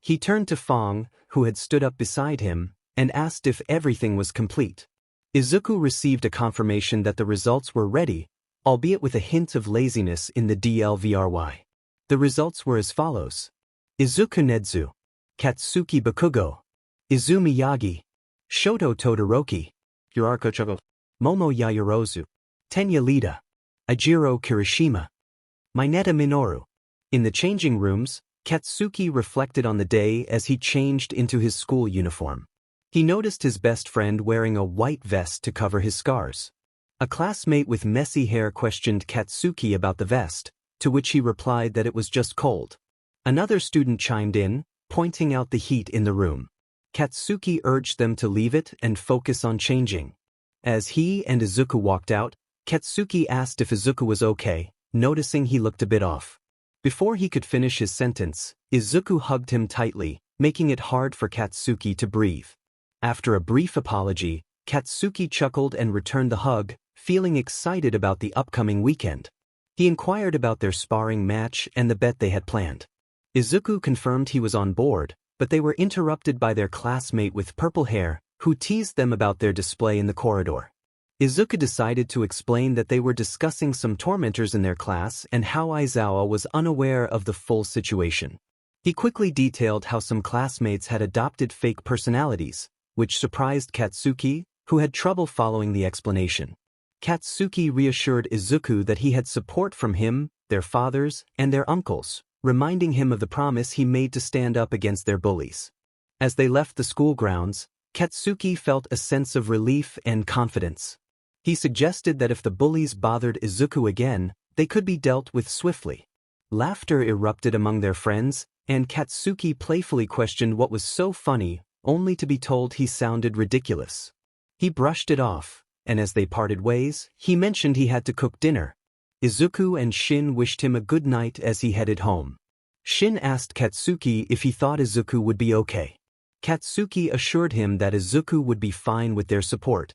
He turned to Fong, who had stood up beside him, and asked if everything was complete. Izuku received a confirmation that the results were ready, albeit with a hint of laziness in the DLVRY. The results were as follows. Izuku Nezu, Katsuki Bakugo, Izumi Yagi, Shoto Todoroki, Uraraka Chogo, Momo Yaoyorozu, Tenya Lida, Ijiro Kirishima, Mineta Minoru. In the changing rooms, Katsuki reflected on the day as he changed into his school uniform. He noticed his best friend wearing a white vest to cover his scars. A classmate with messy hair questioned Katsuki about the vest, to which he replied that it was just cold. Another student chimed in, pointing out the heat in the room. Katsuki urged them to leave it and focus on changing. As he and Izuku walked out, Katsuki asked if Izuku was okay, noticing he looked a bit off. Before he could finish his sentence, Izuku hugged him tightly, making it hard for Katsuki to breathe. After a brief apology, Katsuki chuckled and returned the hug, feeling excited about the upcoming weekend. He inquired about their sparring match and the bet they had planned. Izuku confirmed he was on board, but they were interrupted by their classmate with purple hair, who teased them about their display in the corridor. Izuku decided to explain that they were discussing some tormentors in their class and how Aizawa was unaware of the full situation. He quickly detailed how some classmates had adopted fake personalities, which surprised Katsuki, who had trouble following the explanation. Katsuki reassured Izuku that he had support from him, their fathers, and their uncles, reminding him of the promise he made to stand up against their bullies. As they left the school grounds, Katsuki felt a sense of relief and confidence. He suggested that if the bullies bothered Izuku again, they could be dealt with swiftly. Laughter erupted among their friends, and Katsuki playfully questioned what was so funny, only to be told he sounded ridiculous. He brushed it off, and as they parted ways, he mentioned he had to cook dinner. Izuku and Shin wished him a good night as he headed home. Shin asked Katsuki if he thought Izuku would be okay. Katsuki assured him that Izuku would be fine with their support.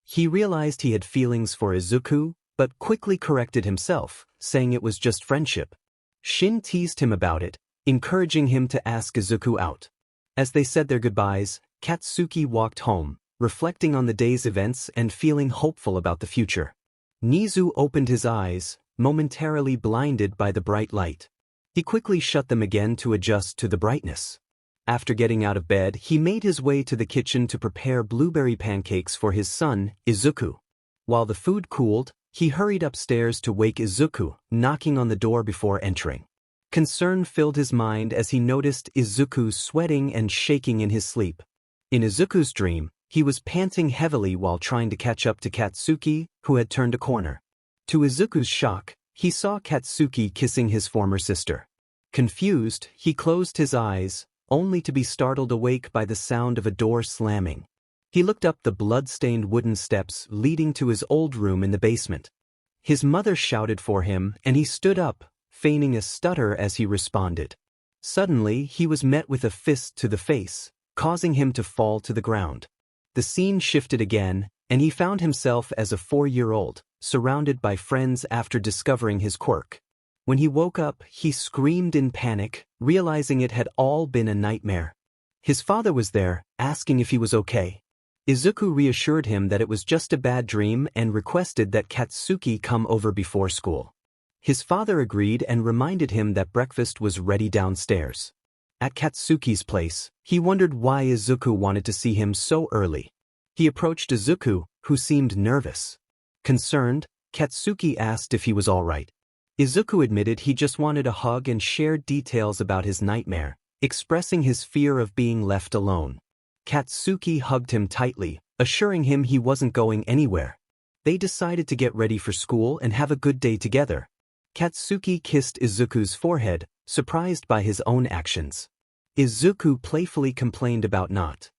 He realized he had feelings for Izuku, but quickly corrected himself, saying it was just friendship. Shin teased him about it, encouraging him to ask Izuku out. As they said their goodbyes, Katsuki walked home, reflecting on the day's events and feeling hopeful about the future. Nezu opened his eyes, momentarily blinded by the bright light. He quickly shut them again to adjust to the brightness. After getting out of bed, he made his way to the kitchen to prepare blueberry pancakes for his son, Izuku. While the food cooled, he hurried upstairs to wake Izuku, knocking on the door before entering. Concern filled his mind as he noticed Izuku sweating and shaking in his sleep. In Izuku's dream, he was panting heavily while trying to catch up to Katsuki, who had turned a corner. To Izuku's shock, he saw Katsuki kissing his former sister. Confused, he closed his eyes, only to be startled awake by the sound of a door slamming. He looked up the blood-stained wooden steps leading to his old room in the basement. His mother shouted for him, and he stood up, feigning a stutter as he responded. Suddenly, he was met with a fist to the face, causing him to fall to the ground. The scene shifted again, and he found himself as a 4-year-old, surrounded by friends after discovering his quirk. When he woke up, he screamed in panic, realizing it had all been a nightmare. His father was there, asking if he was okay. Izuku reassured him that it was just a bad dream and requested that Katsuki come over before school. His father agreed and reminded him that breakfast was ready downstairs. At Katsuki's place, he wondered why Izuku wanted to see him so early. He approached Izuku, who seemed nervous. Concerned, Katsuki asked if he was all right. Izuku admitted he just wanted a hug and shared details about his nightmare, expressing his fear of being left alone. Katsuki hugged him tightly, assuring him he wasn't going anywhere. They decided to get ready for school and have a good day together. Katsuki kissed Izuku's forehead, surprised by his own actions. Izuku playfully complained about not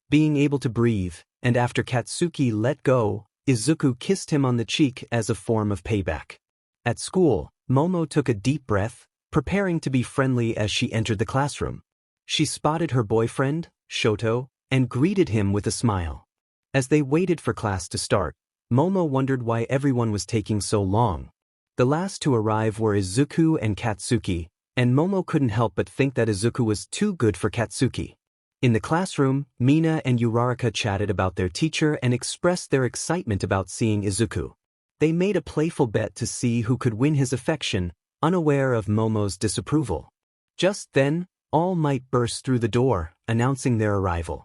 being able to breathe, and after Katsuki let go, Izuku kissed him on the cheek as a form of payback. At school, Momo took a deep breath, preparing to be friendly as she entered the classroom. She spotted her boyfriend, Shoto, and greeted him with a smile. As they waited for class to start, Momo wondered why everyone was taking so long. The last to arrive were Izuku and Katsuki, and Momo couldn't help but think that Izuku was too good for Katsuki. In the classroom, Mina and Uraraka chatted about their teacher and expressed their excitement about seeing Izuku. They made a playful bet to see who could win his affection, unaware of Momo's disapproval. Just then, All Might burst through the door, announcing their arrival.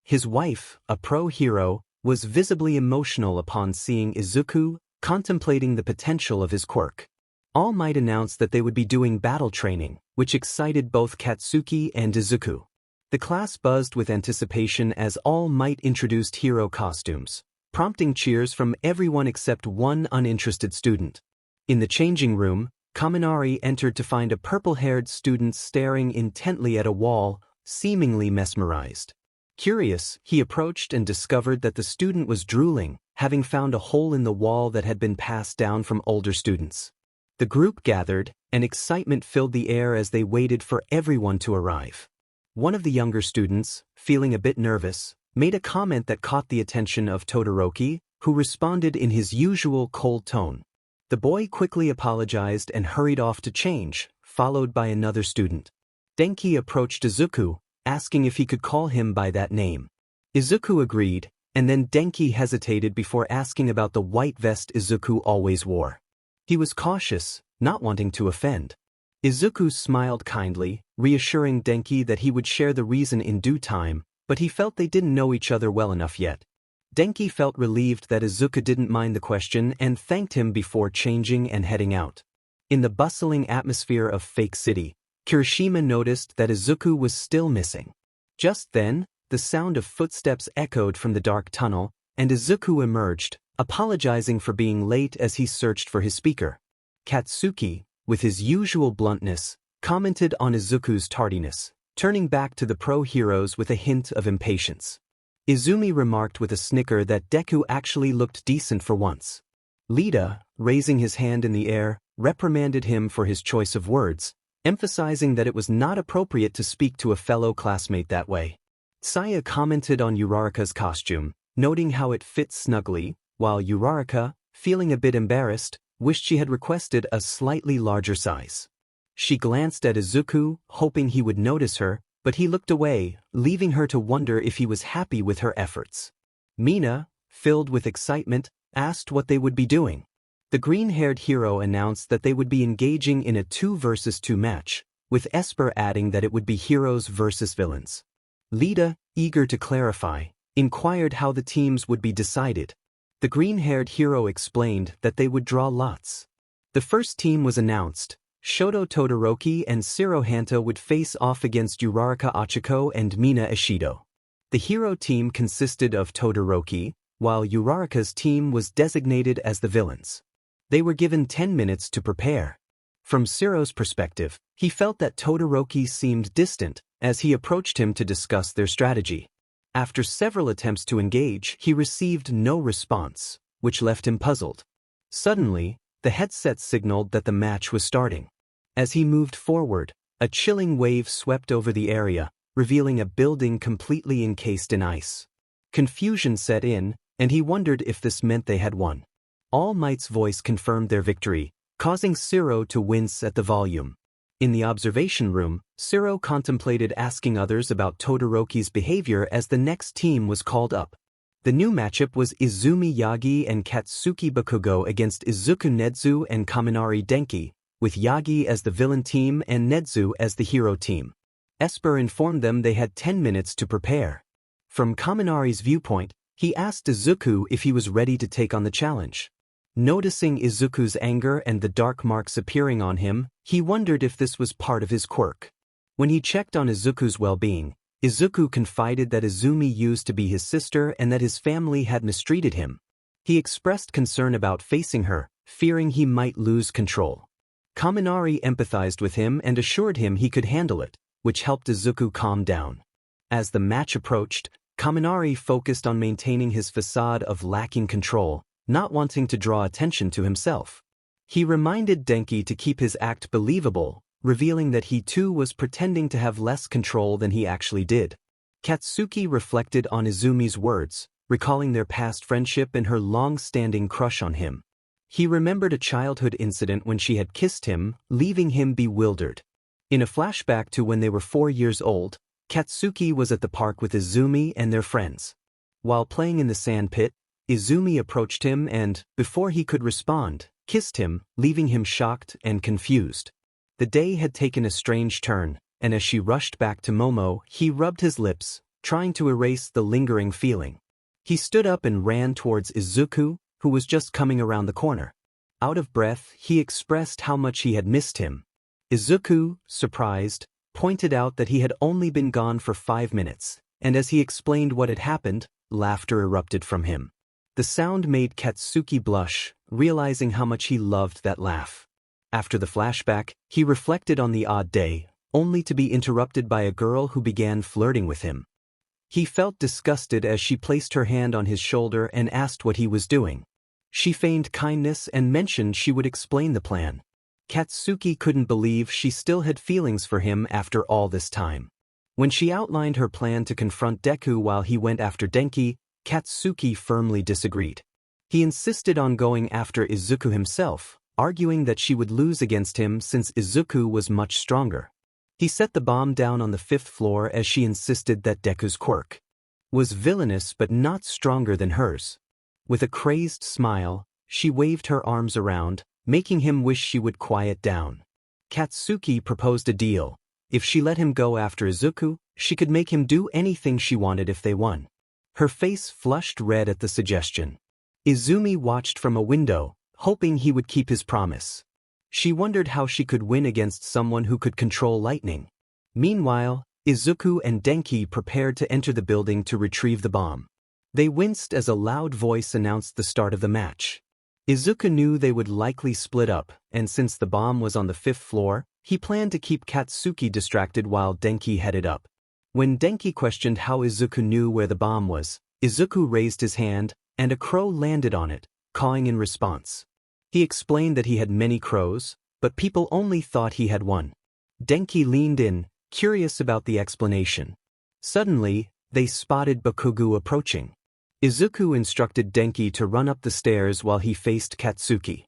His wife, a pro-hero, was visibly emotional upon seeing Izuku, contemplating the potential of his quirk. All Might announced that they would be doing battle training, which excited both Katsuki and Izuku. The class buzzed with anticipation as All Might introduced hero costumes, prompting cheers from everyone except one uninterested student. In the changing room, Kaminari entered to find a purple-haired student staring intently at a wall, seemingly mesmerized. Curious, he approached and discovered that the student was drooling, having found a hole in the wall that had been passed down from older students. The group gathered, and excitement filled the air as they waited for everyone to arrive. One of the younger students, feeling a bit nervous, made a comment that caught the attention of Todoroki, who responded in his usual cold tone. The boy quickly apologized and hurried off to change, followed by another student. Denki approached Izuku, asking if he could call him by that name. Izuku agreed, And then Denki hesitated before asking about the white vest Izuku always wore. He was cautious, not wanting to offend. Izuku smiled kindly, reassuring Denki that he would share the reason in due time, but he felt they didn't know each other well enough yet. Denki felt relieved that Izuku didn't mind the question and thanked him before changing and heading out. In the bustling atmosphere of Fake City, Kirishima noticed that Izuku was still missing. Just then, the sound of footsteps echoed from the dark tunnel, and Izuku emerged, apologizing for being late as he searched for his speaker. Katsuki, with his usual bluntness, commented on Izuku's tardiness, turning back to the pro-heroes with a hint of impatience. Izumi remarked with a snicker that Deku actually looked decent for once. Lida, raising his hand in the air, reprimanded him for his choice of words, emphasizing that it was not appropriate to speak to a fellow classmate that way. Saya commented on Uraraka's costume, noting how it fit snugly, while Uraraka, feeling a bit embarrassed, wished she had requested a slightly larger size. She glanced at Izuku, hoping he would notice her, but he looked away, leaving her to wonder if he was happy with her efforts. Mina, filled with excitement, asked what they would be doing. The green-haired hero announced that they would be engaging in a 2 versus 2 match, with Esper adding that it would be heroes versus villains. Lida, eager to clarify, inquired how the teams would be decided. The green-haired hero explained that they would draw lots. The first team was announced. Shoto Todoroki and Shirohanta would face off against Uraraka Achiko and Mina Ishido. The hero team consisted of Todoroki, while Uraraka's team was designated as the villains. They were given 10 minutes to prepare. From Shiro's perspective, he felt that Todoroki seemed distant as he approached him to discuss their strategy. After several attempts to engage, he received no response, which left him puzzled. Suddenly, the headset signaled that the match was starting. As he moved forward, a chilling wave swept over the area, revealing a building completely encased in ice. Confusion set in, and he wondered if this meant they had won. All Might's voice confirmed their victory, causing Shiro to wince at the volume. In the observation room, Shiro contemplated asking others about Todoroki's behavior as the next team was called up. The new matchup was Izumi Yagi and Katsuki Bakugo against Izuku Nezu and Kaminari Denki, with Yagi as the villain team and Nezu as the hero team. Esper informed them they had 10 minutes to prepare. From Kaminari's viewpoint, he asked Izuku if he was ready to take on the challenge. Noticing Izuku's anger and the dark marks appearing on him, he wondered if this was part of his quirk. When he checked on Izuku's well-being, Izuku confided that Izumi used to be his sister and that his family had mistreated him. He expressed concern about facing her, fearing he might lose control. Kaminari empathized with him and assured him he could handle it, which helped Izuku calm down. As the match approached, Kaminari focused on maintaining his facade of lacking control, not wanting to draw attention to himself. He reminded Denki to keep his act believable, revealing that he too was pretending to have less control than he actually did. Katsuki reflected on Izumi's words, recalling their past friendship and her long-standing crush on him. He remembered a childhood incident when she had kissed him, leaving him bewildered. In a flashback to when they were 4 years old, Katsuki was at the park with Izumi and their friends. While playing in the sand pit, Izumi approached him and, before he could respond, kissed him, leaving him shocked and confused. The day had taken a strange turn, and as she rushed back to Momo, he rubbed his lips, trying to erase the lingering feeling. He stood up and ran towards Izuku, who was just coming around the corner. Out of breath, he expressed how much he had missed him. Izuku, surprised, pointed out that he had only been gone for 5 minutes, and as he explained what had happened, laughter erupted from him. The sound made Katsuki blush, realizing how much he loved that laugh. After the flashback, he reflected on the odd day, only to be interrupted by a girl who began flirting with him. He felt disgusted as she placed her hand on his shoulder and asked what he was doing. She feigned kindness and mentioned she would explain the plan. Katsuki couldn't believe she still had feelings for him after all this time. When she outlined her plan to confront Deku while he went after Denki, Katsuki firmly disagreed. He insisted on going after Izuku himself, arguing that she would lose against him since Izuku was much stronger. He set the bomb down on the 5th floor as she insisted that Deku's quirk. was villainous but not stronger than hers. With a crazed smile, she waved her arms around, making him wish she would quiet down. Katsuki proposed a deal. If she let him go after Izuku, she could make him do anything she wanted if they won. Her face flushed red at the suggestion. Izumi watched from a window, hoping he would keep his promise. She wondered how she could win against someone who could control lightning. Meanwhile, Izuku and Denki prepared to enter the building to retrieve the bomb. They winced as a loud voice announced the start of the match. Izuku knew they would likely split up, and since the bomb was on the 5th floor, he planned to keep Katsuki distracted while Denki headed up. When Denki questioned how Izuku knew where the bomb was, Izuku raised his hand, and a crow landed on it, cawing in response. He explained that he had many crows, but people only thought he had one. Denki leaned in, curious about the explanation. Suddenly, they spotted Bakugo approaching. Izuku instructed Denki to run up the stairs while he faced Katsuki.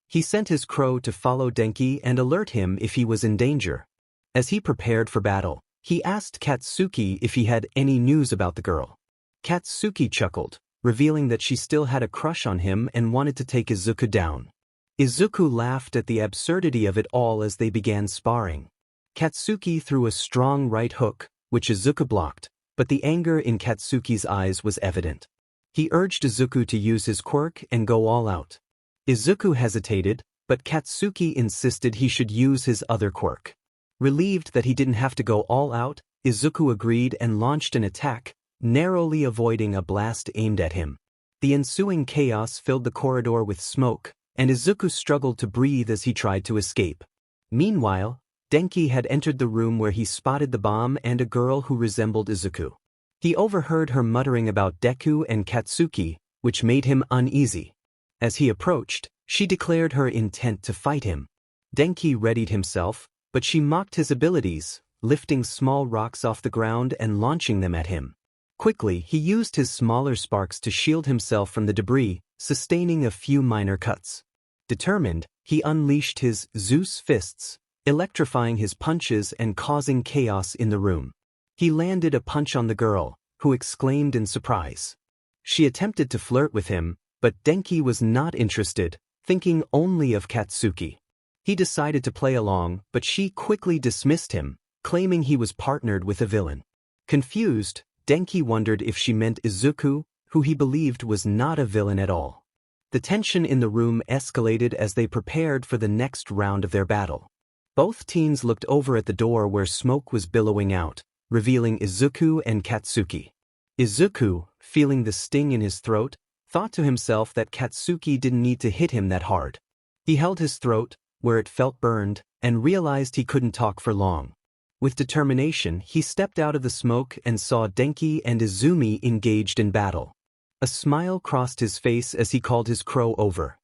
He sent his crow to follow Denki and alert him if he was in danger. As he prepared for battle, he asked Katsuki if he had any news about the girl. Katsuki chuckled, revealing that she still had a crush on him and wanted to take Izuku down. Izuku laughed at the absurdity of it all as they began sparring. Katsuki threw a strong right hook, which Izuku blocked, but the anger in Katsuki's eyes was evident. He urged Izuku to use his quirk and go all out. Izuku hesitated, but Katsuki insisted he should use his other quirk. Relieved that he didn't have to go all out, Izuku agreed and launched an attack, narrowly avoiding a blast aimed at him. The ensuing chaos filled the corridor with smoke, and Izuku struggled to breathe as he tried to escape. Meanwhile, Denki had entered the room where he spotted the bomb and a girl who resembled Izuku. He overheard her muttering about Deku and Katsuki, which made him uneasy. As he approached, she declared her intent to fight him. Denki readied himself, but she mocked his abilities, lifting small rocks off the ground and launching them at him. Quickly, he used his smaller sparks to shield himself from the debris, sustaining a few minor cuts. Determined, he unleashed his Zeus fists, electrifying his punches and causing chaos in the room. He landed a punch on the girl, who exclaimed in surprise. She attempted to flirt with him, but Denki was not interested, thinking only of Katsuki. He decided to play along, but she quickly dismissed him, claiming he was partnered with a villain. Confused, Denki wondered if she meant Izuku, who he believed was not a villain at all. The tension in the room escalated as they prepared for the next round of their battle. Both teens looked over at the door where smoke was billowing out, revealing Izuku and Katsuki. Izuku, feeling the sting in his throat, thought to himself that Katsuki didn't need to hit him that hard. He held his throat, where it felt burned, and realized he couldn't talk for long. With determination, he stepped out of the smoke and saw Denki and Izumi engaged in battle. A smile crossed his face as he called his crow over.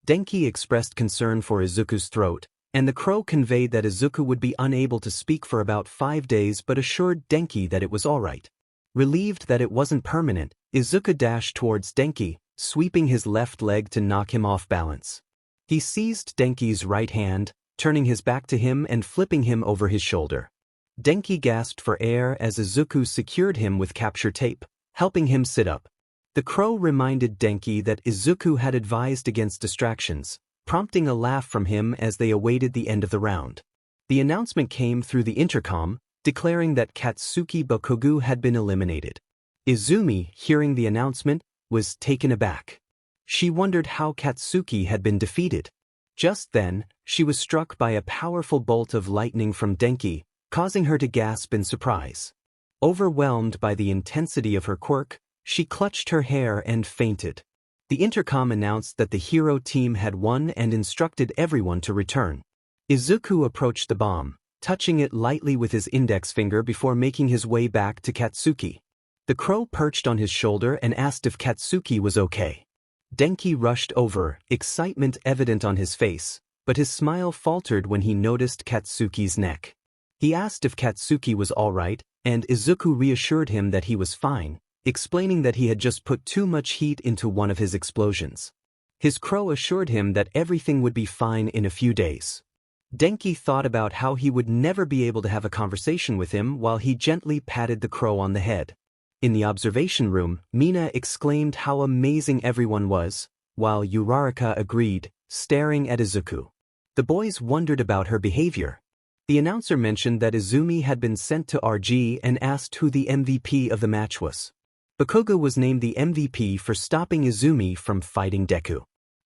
Denki expressed concern for Izuku's throat, and the crow conveyed that Izuku would be unable to speak for about 5 days but assured Denki that it was alright. Relieved that it wasn't permanent, Izuku dashed towards Denki, sweeping his left leg to knock him off balance. He seized Denki's right hand, turning his back to him and flipping him over his shoulder. Denki gasped for air as Izuku secured him with capture tape, helping him sit up. The crow reminded Denki that Izuku had advised against distractions, prompting a laugh from him as they awaited the end of the round. The announcement came through the intercom, declaring that Katsuki Bakugo had been eliminated. Izumi, hearing the announcement, was taken aback. She wondered how Katsuki had been defeated. Just then, she was struck by a powerful bolt of lightning from Denki, causing her to gasp in surprise. Overwhelmed by the intensity of her quirk, she clutched her hair and fainted. The intercom announced that the hero team had won and instructed everyone to return. Izuku approached the bomb, touching it lightly with his index finger before making his way back to Katsuki. The crow perched on his shoulder and asked if Katsuki was okay. Denki rushed over, excitement evident on his face, but his smile faltered when he noticed Katsuki's neck. He asked if Katsuki was alright, and Izuku reassured him that he was fine, explaining that he had just put too much heat into one of his explosions. His crow assured him that everything would be fine in a few days. Denki thought about how he would never be able to have a conversation with him while he gently patted the crow on the head. In the observation room, Mina exclaimed how amazing everyone was, while Uraraka agreed, staring at Izuku. The boys wondered about her behavior. The announcer mentioned that Izumi had been sent to RG and asked who the MVP of the match was. Bakugo was named the MVP for stopping Izumi from fighting Deku.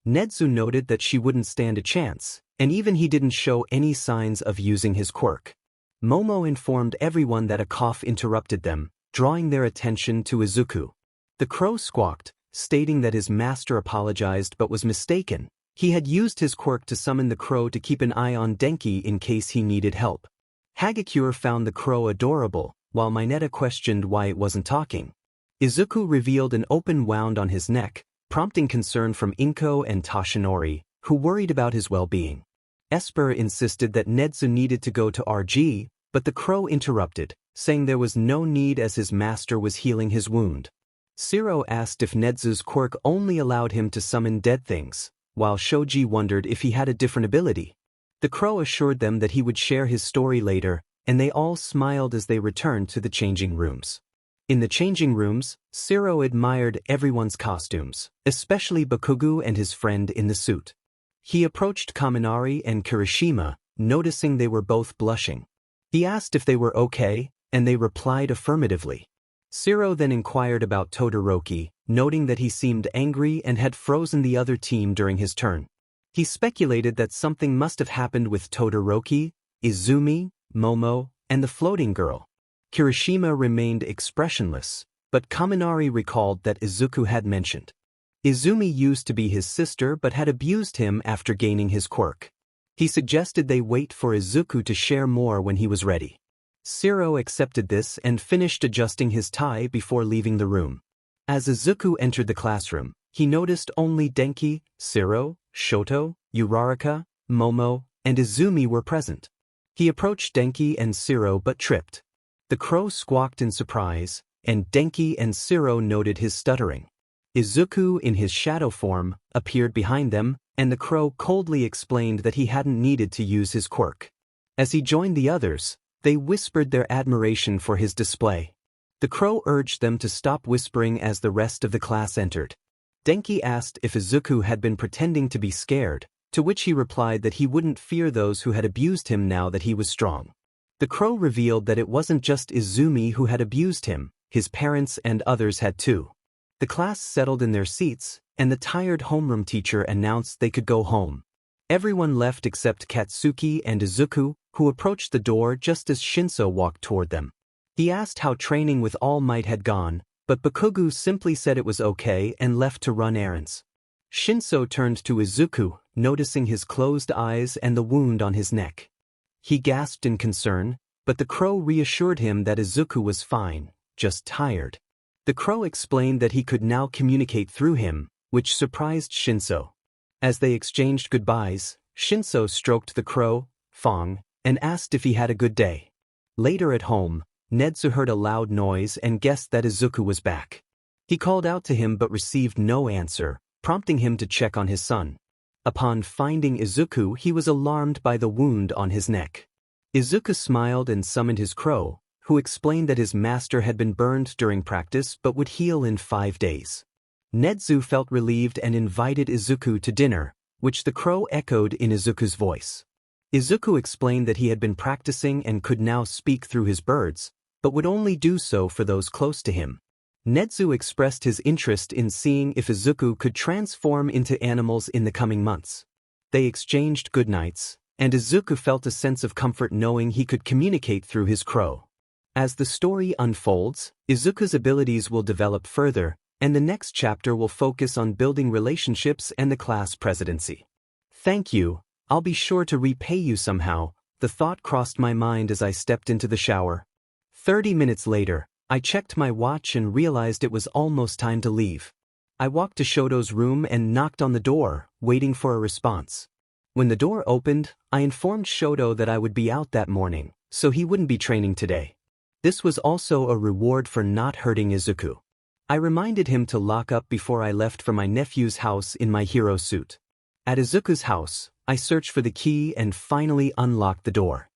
Nezu noted that she wouldn't stand a chance, and even he didn't show any signs of using his quirk. Momo informed everyone that a cough interrupted them, drawing their attention to Izuku. The crow squawked, stating that his master apologized but was mistaken. He had used his quirk to summon the crow to keep an eye on Denki in case he needed help. Hagakure found the crow adorable, while Mineta questioned why it wasn't talking. Izuku revealed an open wound on his neck, prompting concern from Inko and Toshinori, who worried about his well-being. Esper insisted that Nezu needed to go to RG, but the crow interrupted, saying there was no need as his master was healing his wound. Shiro asked if Nezu's quirk only allowed him to summon dead things, while Shoji wondered if he had a different ability. The crow assured them that he would share his story later, and they all smiled as they returned to the changing rooms. In the changing rooms, Shiro admired everyone's costumes, especially Bakugo and his friend in the suit. He approached Kaminari and Kirishima, noticing they were both blushing. He asked if they were okay, and they replied affirmatively. Shiro then inquired about Todoroki, noting that he seemed angry and had frozen the other team during his turn. He speculated that something must have happened with Todoroki, Izumi, Momo, and the floating girl. Kirishima remained expressionless, but Kaminari recalled that Izuku had mentioned. Izumi used to be his sister but had abused him after gaining his quirk. He suggested they wait for Izuku to share more when he was ready. Shiro accepted this and finished adjusting his tie before leaving the room. As Izuku entered the classroom, he noticed only Denki, Shiro, Shoto, Uraraka, Momo, and Izumi were present. He approached Denki and Shiro but tripped. The crow squawked in surprise, and Denki and Shiro noted his stuttering. Izuku, in his shadow form, appeared behind them, and the crow coldly explained that he hadn't needed to use his quirk. As he joined the others, they whispered their admiration for his display. The crow urged them to stop whispering as the rest of the class entered. Denki asked if Izuku had been pretending to be scared, to which he replied that he wouldn't fear those who had abused him now that he was strong. The crow revealed that it wasn't just Izumi who had abused him, his parents and others had too. The class settled in their seats, and the tired homeroom teacher announced they could go home. Everyone left except Katsuki and Izuku, who approached the door just as Shinso walked toward them. He asked how training with All Might had gone, but Bakugo simply said it was okay and left to run errands. Shinso turned to Izuku, noticing his closed eyes and the wound on his neck. He gasped in concern, but the crow reassured him that Izuku was fine, just tired. The crow explained that he could now communicate through him, which surprised Shinso. As they exchanged goodbyes, Shinso stroked the crow, Fong, and asked if he had a good day. Later at home, Nezu heard a loud noise and guessed that Izuku was back. He called out to him but received no answer, prompting him to check on his son. Upon finding Izuku, he was alarmed by the wound on his neck. Izuku smiled and summoned his crow, who explained that his master had been burned during practice but would heal in 5 days. Nezu felt relieved and invited Izuku to dinner, which the crow echoed in Izuku's voice. Izuku explained that he had been practicing and could now speak through his birds, but would only do so for those close to him. Nezu expressed his interest in seeing if Izuku could transform into animals in the coming months. They exchanged goodnights, and Izuku felt a sense of comfort knowing he could communicate through his crow. As the story unfolds, Izuku's abilities will develop further, and the next chapter will focus on building relationships and the class presidency. Thank you, I'll be sure to repay you somehow, the thought crossed my mind as I stepped into the shower. 30 minutes later, I checked my watch and realized it was almost time to leave. I walked to Shoto's room and knocked on the door, waiting for a response. When the door opened, I informed Shoto that I would be out that morning, so he wouldn't be training today. This was also a reward for not hurting Izuku. I reminded him to lock up before I left for my nephew's house in my hero suit. At Izuku's house, I searched for the key and finally unlocked the door.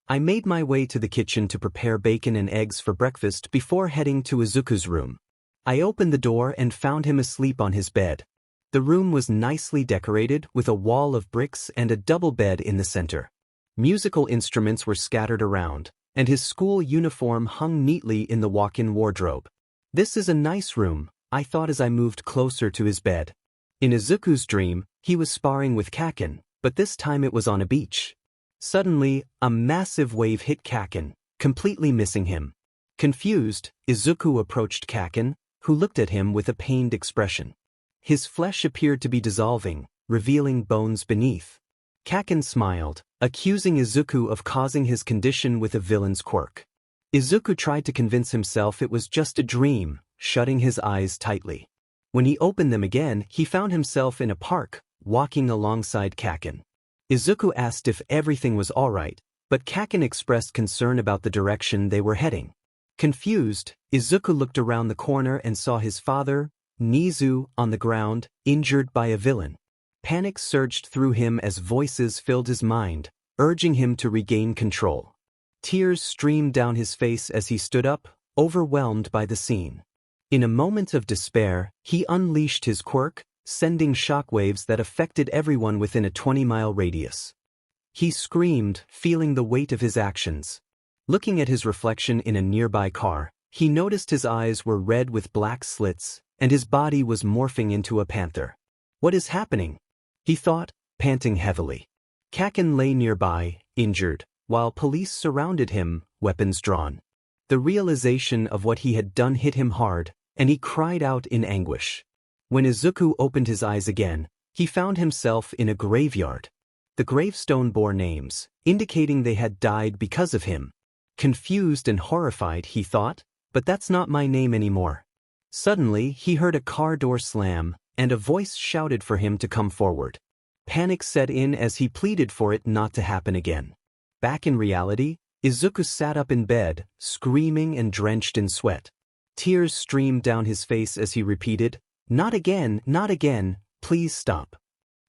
I made my way to the kitchen to prepare bacon and eggs for breakfast before heading to Izuku's room. I opened the door and found him asleep on his bed. The room was nicely decorated with a wall of bricks and a double bed in the center. Musical instruments were scattered around, and his school uniform hung neatly in the walk-in wardrobe. This is a nice room, I thought as I moved closer to his bed. In Izuku's dream, he was sparring with Kaken, but this time it was on a beach. Suddenly, a massive wave hit Kaken, completely missing him. Confused, Izuku approached Kaken, who looked at him with a pained expression. His flesh appeared to be dissolving, revealing bones beneath. Kaken smiled, accusing Izuku of causing his condition with a villain's quirk. Izuku tried to convince himself it was just a dream, shutting his eyes tightly. When he opened them again, he found himself in a park, walking alongside Kaken. Izuku asked if everything was alright, but Kaken expressed concern about the direction they were heading. Confused, Izuku looked around the corner and saw his father, Nezu, on the ground, injured by a villain. Panic surged through him as voices filled his mind, urging him to regain control. Tears streamed down his face as he stood up, overwhelmed by the scene. In a moment of despair, he unleashed his quirk, sending shockwaves that affected everyone within a 20-mile radius. He screamed, feeling the weight of his actions. Looking at his reflection in a nearby car, he noticed his eyes were red with black slits, and his body was morphing into a panther. What is happening? He thought, panting heavily. Kaken lay nearby, injured, while police surrounded him, weapons drawn. The realization of what he had done hit him hard, and he cried out in anguish. When Izuku opened his eyes again, he found himself in a graveyard. The gravestone bore names, indicating they had died because of him. Confused and horrified, he thought, but that's not my name anymore. Suddenly, he heard a car door slam, and a voice shouted for him to come forward. Panic set in as he pleaded for it not to happen again. Back in reality, Izuku sat up in bed, screaming and drenched in sweat. Tears streamed down his face as he repeated, "Not again, not again, please stop."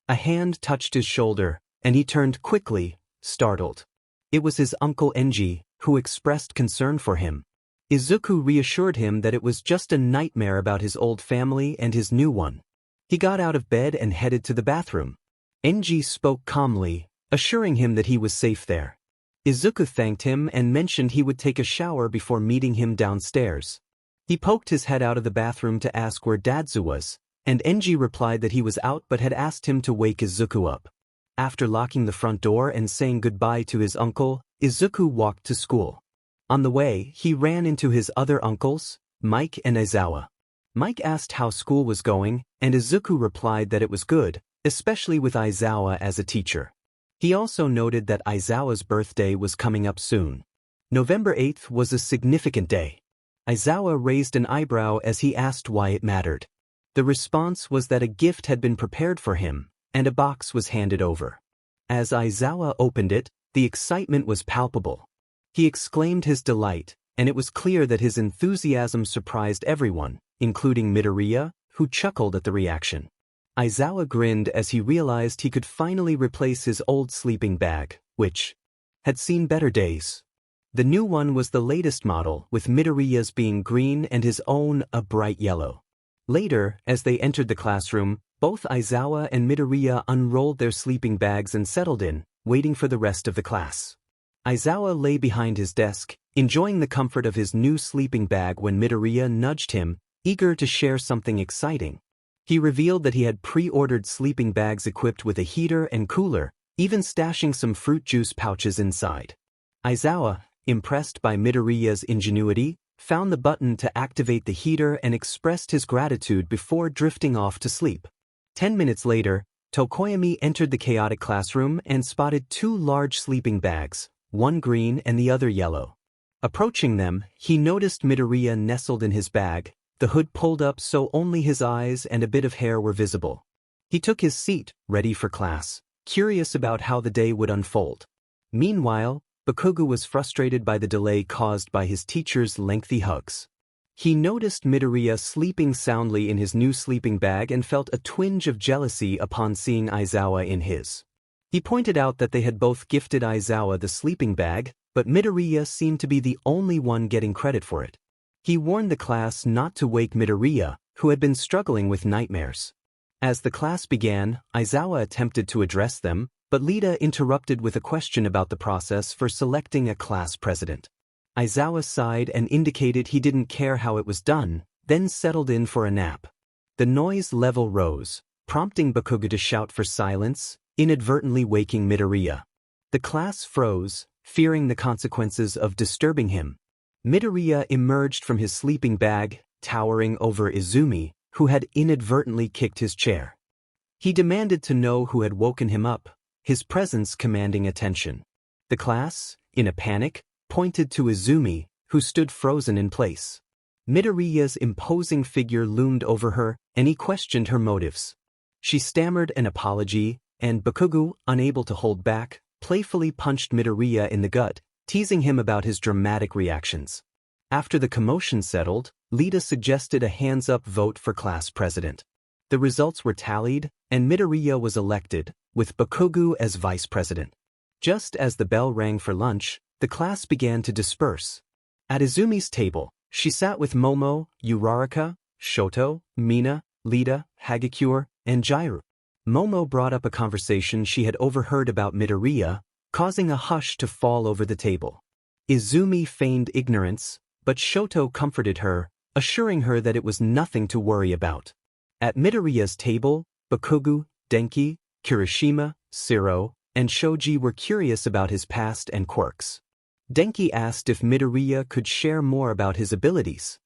A hand touched his shoulder, and he turned quickly, startled. It was his uncle Enji, who expressed concern for him. Izuku reassured him that it was just a nightmare about his old family and his new one. He got out of bed and headed to the bathroom. Enji spoke calmly, assuring him that he was safe there. Izuku thanked him and mentioned he would take a shower before meeting him downstairs. He poked his head out of the bathroom to ask where Dadzu was, and Enji replied that he was out but had asked him to wake Izuku up. After locking the front door and saying goodbye to his uncle, Izuku walked to school. On the way, he ran into his other uncles, Mike and Aizawa. Mike asked how school was going, and Izuku replied that it was good, especially with Aizawa as a teacher. He also noted that Aizawa's birthday was coming up soon. November 8th was a significant day. Aizawa raised an eyebrow as he asked why it mattered. The response was that a gift had been prepared for him, and a box was handed over. As Aizawa opened it, the excitement was palpable. He exclaimed his delight, and it was clear that his enthusiasm surprised everyone, including Midoriya, who chuckled at the reaction. Aizawa grinned as he realized he could finally replace his old sleeping bag, which had seen better days. The new one was the latest model, with Midoriya's being green and his own a bright yellow. Later, as they entered the classroom, both Aizawa and Midoriya unrolled their sleeping bags and settled in, waiting for the rest of the class. Aizawa lay behind his desk, enjoying the comfort of his new sleeping bag when Midoriya nudged him, eager to share something exciting. He revealed that he had pre-ordered sleeping bags equipped with a heater and cooler, even stashing some fruit juice pouches inside. Aizawa, impressed by Midoriya's ingenuity, found the button to activate the heater and expressed his gratitude before drifting off to sleep. 10 minutes later, Tokoyami entered the chaotic classroom and spotted two large sleeping bags, one green and the other yellow. Approaching them, he noticed Midoriya nestled in his bag, the hood pulled up so only his eyes and a bit of hair were visible. He took his seat, ready for class, curious about how the day would unfold. Meanwhile, Bakugo was frustrated by the delay caused by his teacher's lengthy hugs. He noticed Midoriya sleeping soundly in his new sleeping bag and felt a twinge of jealousy upon seeing Aizawa in his. He pointed out that they had both gifted Aizawa the sleeping bag, but Midoriya seemed to be the only one getting credit for it. He warned the class not to wake Midoriya, who had been struggling with nightmares. As the class began, Aizawa attempted to address them, but Lita interrupted with a question about the process for selecting a class president. Aizawa sighed and indicated he didn't care how it was done, then settled in for a nap. The noise level rose, prompting Bakugo to shout for silence, inadvertently waking Midoriya. The class froze, fearing the consequences of disturbing him. Midoriya emerged from his sleeping bag, towering over Izumi, who had inadvertently kicked his chair. He demanded to know who had woken him up, his presence commanding attention. The class, in a panic, pointed to Izumi, who stood frozen in place. Midoriya's imposing figure loomed over her, and he questioned her motives. She stammered an apology, and Bakugo, unable to hold back, playfully punched Midoriya in the gut, teasing him about his dramatic reactions. After the commotion settled, Lita suggested a hands-up vote for class president. The results were tallied, and Midoriya was elected, with Bakugo as vice president. Just as the bell rang for lunch, the class began to disperse. At Izumi's table, she sat with Momo, Uraraka, Shoto, Mina, Lita, Hagakure, and Jiru. Momo brought up a conversation she had overheard about Midoriya, causing a hush to fall over the table. Izumi feigned ignorance, but Shoto comforted her, assuring her that it was nothing to worry about. At Midoriya's table, Bakugo, Denki, Kirishima, Siro, and Shoji were curious about his past and quirks. Denki asked if Midoriya could share more about his abilities.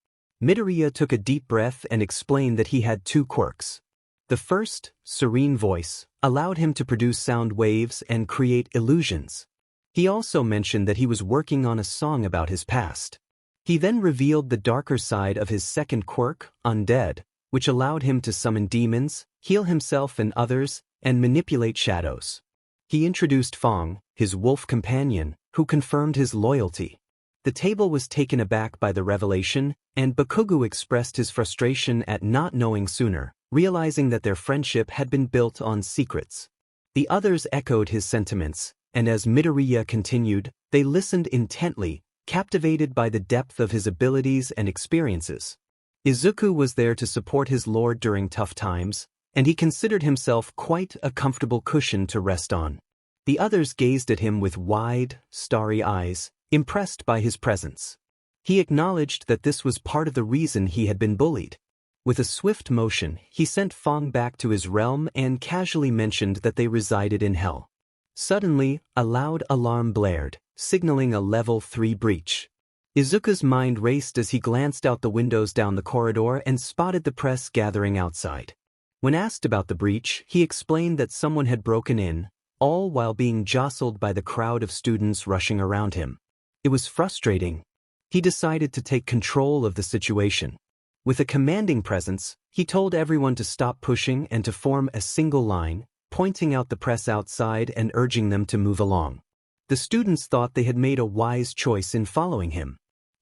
Midoriya took a deep breath and explained that he had two quirks. The first, Serene Voice, allowed him to produce sound waves and create illusions. He also mentioned that he was working on a song about his past. He then revealed the darker side of his second quirk, Undead, which allowed him to summon demons, heal himself and others, and manipulate shadows. He introduced Fong, his wolf companion, who confirmed his loyalty. The table was taken aback by the revelation, and Bakugo expressed his frustration at not knowing sooner, realizing that their friendship had been built on secrets. The others echoed his sentiments, and as Midoriya continued, they listened intently, captivated by the depth of his abilities and experiences. Izuku was there to support his lord during tough times, and he considered himself quite a comfortable cushion to rest on. The others gazed at him with wide, starry eyes, impressed by his presence. He acknowledged that this was part of the reason he had been bullied. With a swift motion, he sent Fong back to his realm and casually mentioned that they resided in hell. Suddenly, a loud alarm blared, signaling a level 3 breach. Izuku's mind raced as he glanced out the windows down the corridor and spotted the press gathering outside. When asked about the breach, he explained that someone had broken in, all while being jostled by the crowd of students rushing around him. It was frustrating. He decided to take control of the situation. With a commanding presence, he told everyone to stop pushing and to form a single line, pointing out the press outside and urging them to move along. The students thought they had made a wise choice in following him.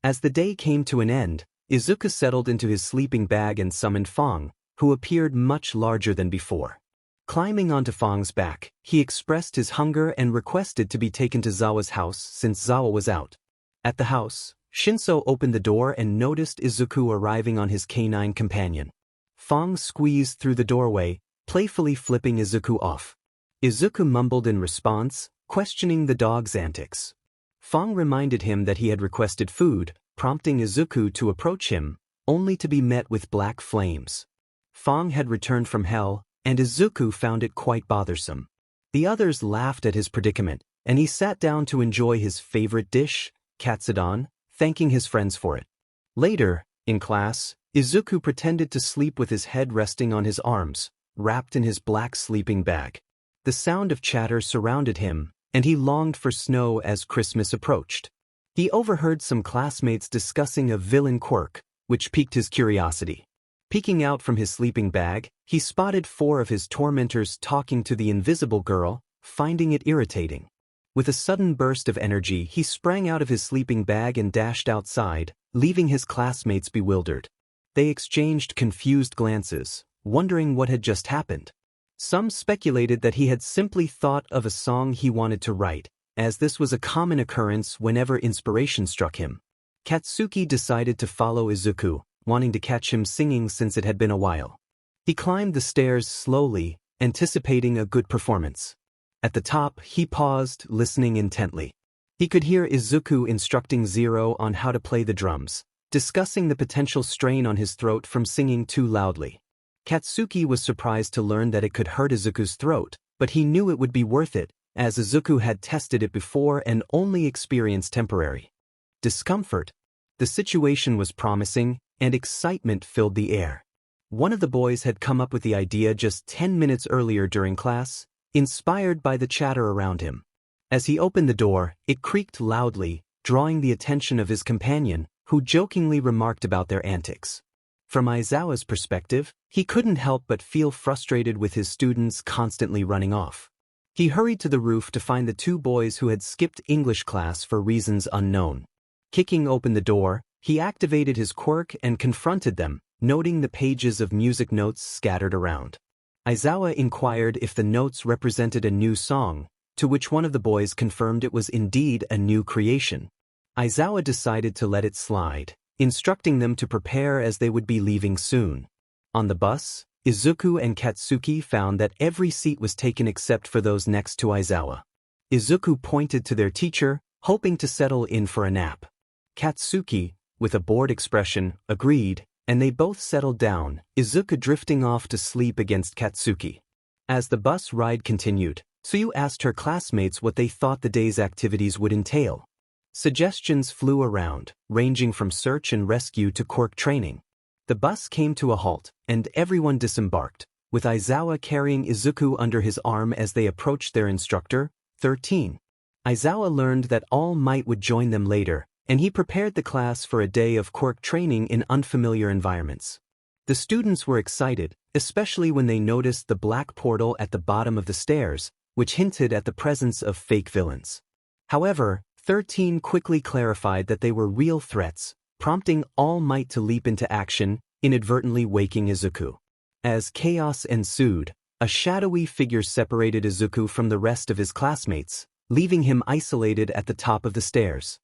As the day came to an end, Izuku settled into his sleeping bag and summoned Fong, who appeared much larger than before. Climbing onto Fong's back, he expressed his hunger and requested to be taken to Zawa's house since Zawa was out. At the house, Shinso opened the door and noticed Izuku arriving on his canine companion. Fong squeezed through the doorway, playfully flipping Izuku off. Izuku mumbled in response, questioning the dog's antics. Fong reminded him that he had requested food, prompting Izuku to approach him, only to be met with black flames. Fong had returned from hell, and Izuku found it quite bothersome. The others laughed at his predicament, and he sat down to enjoy his favorite dish, katsudon, thanking his friends for it. Later, in class, Izuku pretended to sleep with his head resting on his arms, wrapped in his black sleeping bag. The sound of chatter surrounded him, and he longed for snow as Christmas approached. He overheard some classmates discussing a villain quirk, which piqued his curiosity. Peeking out from his sleeping bag, he spotted 4 of his tormentors talking to the invisible girl, finding it irritating. With a sudden burst of energy, he sprang out of his sleeping bag and dashed outside, leaving his classmates bewildered. They exchanged confused glances, wondering what had just happened. Some speculated that he had simply thought of a song he wanted to write, as this was a common occurrence whenever inspiration struck him. Katsuki decided to follow Izuku, wanting to catch him singing since it had been a while. He climbed the stairs slowly, anticipating a good performance. At the top, he paused, listening intently. He could hear Izuku instructing Zero on how to play the drums, discussing the potential strain on his throat from singing too loudly. Katsuki was surprised to learn that it could hurt Izuku's throat, but he knew it would be worth it, as Izuku had tested it before and only experienced temporary discomfort. The situation was promising, and excitement filled the air. One of the boys had come up with the idea just 10 minutes earlier during class, inspired by the chatter around him. As he opened the door, it creaked loudly, drawing the attention of his companion, who jokingly remarked about their antics. From Aizawa's perspective, he couldn't help but feel frustrated with his students constantly running off. He hurried to the roof to find the two boys who had skipped English class for reasons unknown. Kicking open the door, he activated his quirk and confronted them, noting the pages of music notes scattered around. Aizawa inquired if the notes represented a new song, to which one of the boys confirmed it was indeed a new creation. Aizawa decided to let it slide, instructing them to prepare as they would be leaving soon. On the bus, Izuku and Katsuki found that every seat was taken except for those next to Aizawa. Izuku pointed to their teacher, hoping to settle in for a nap. Katsuki, with a bored expression, agreed, and they both settled down, Izuku drifting off to sleep against Katsuki. As the bus ride continued, Tsuyu asked her classmates what they thought the day's activities would entail. Suggestions flew around, ranging from search and rescue to quirk training. The bus came to a halt, and everyone disembarked, with Aizawa carrying Izuku under his arm as they approached their instructor, 13. Aizawa learned that All Might would join them later, and he prepared the class for a day of quirk training in unfamiliar environments. The students were excited, especially when they noticed the black portal at the bottom of the stairs, which hinted at the presence of fake villains. However, 13 quickly clarified that they were real threats, prompting All Might to leap into action, inadvertently waking Izuku. As chaos ensued, a shadowy figure separated Izuku from the rest of his classmates, leaving him isolated at the top of the stairs.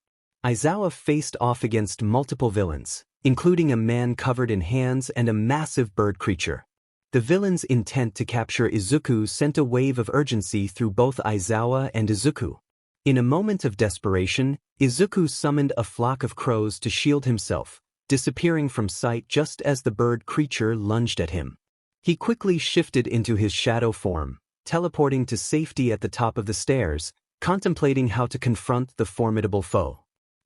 Aizawa faced off against multiple villains, including a man covered in hands and a massive bird creature. The villain's intent to capture Izuku sent a wave of urgency through both Aizawa and Izuku. In a moment of desperation, Izuku summoned a flock of crows to shield himself, disappearing from sight just as the bird creature lunged at him. He quickly shifted into his shadow form, teleporting to safety at the top of the stairs, contemplating how to confront the formidable foe.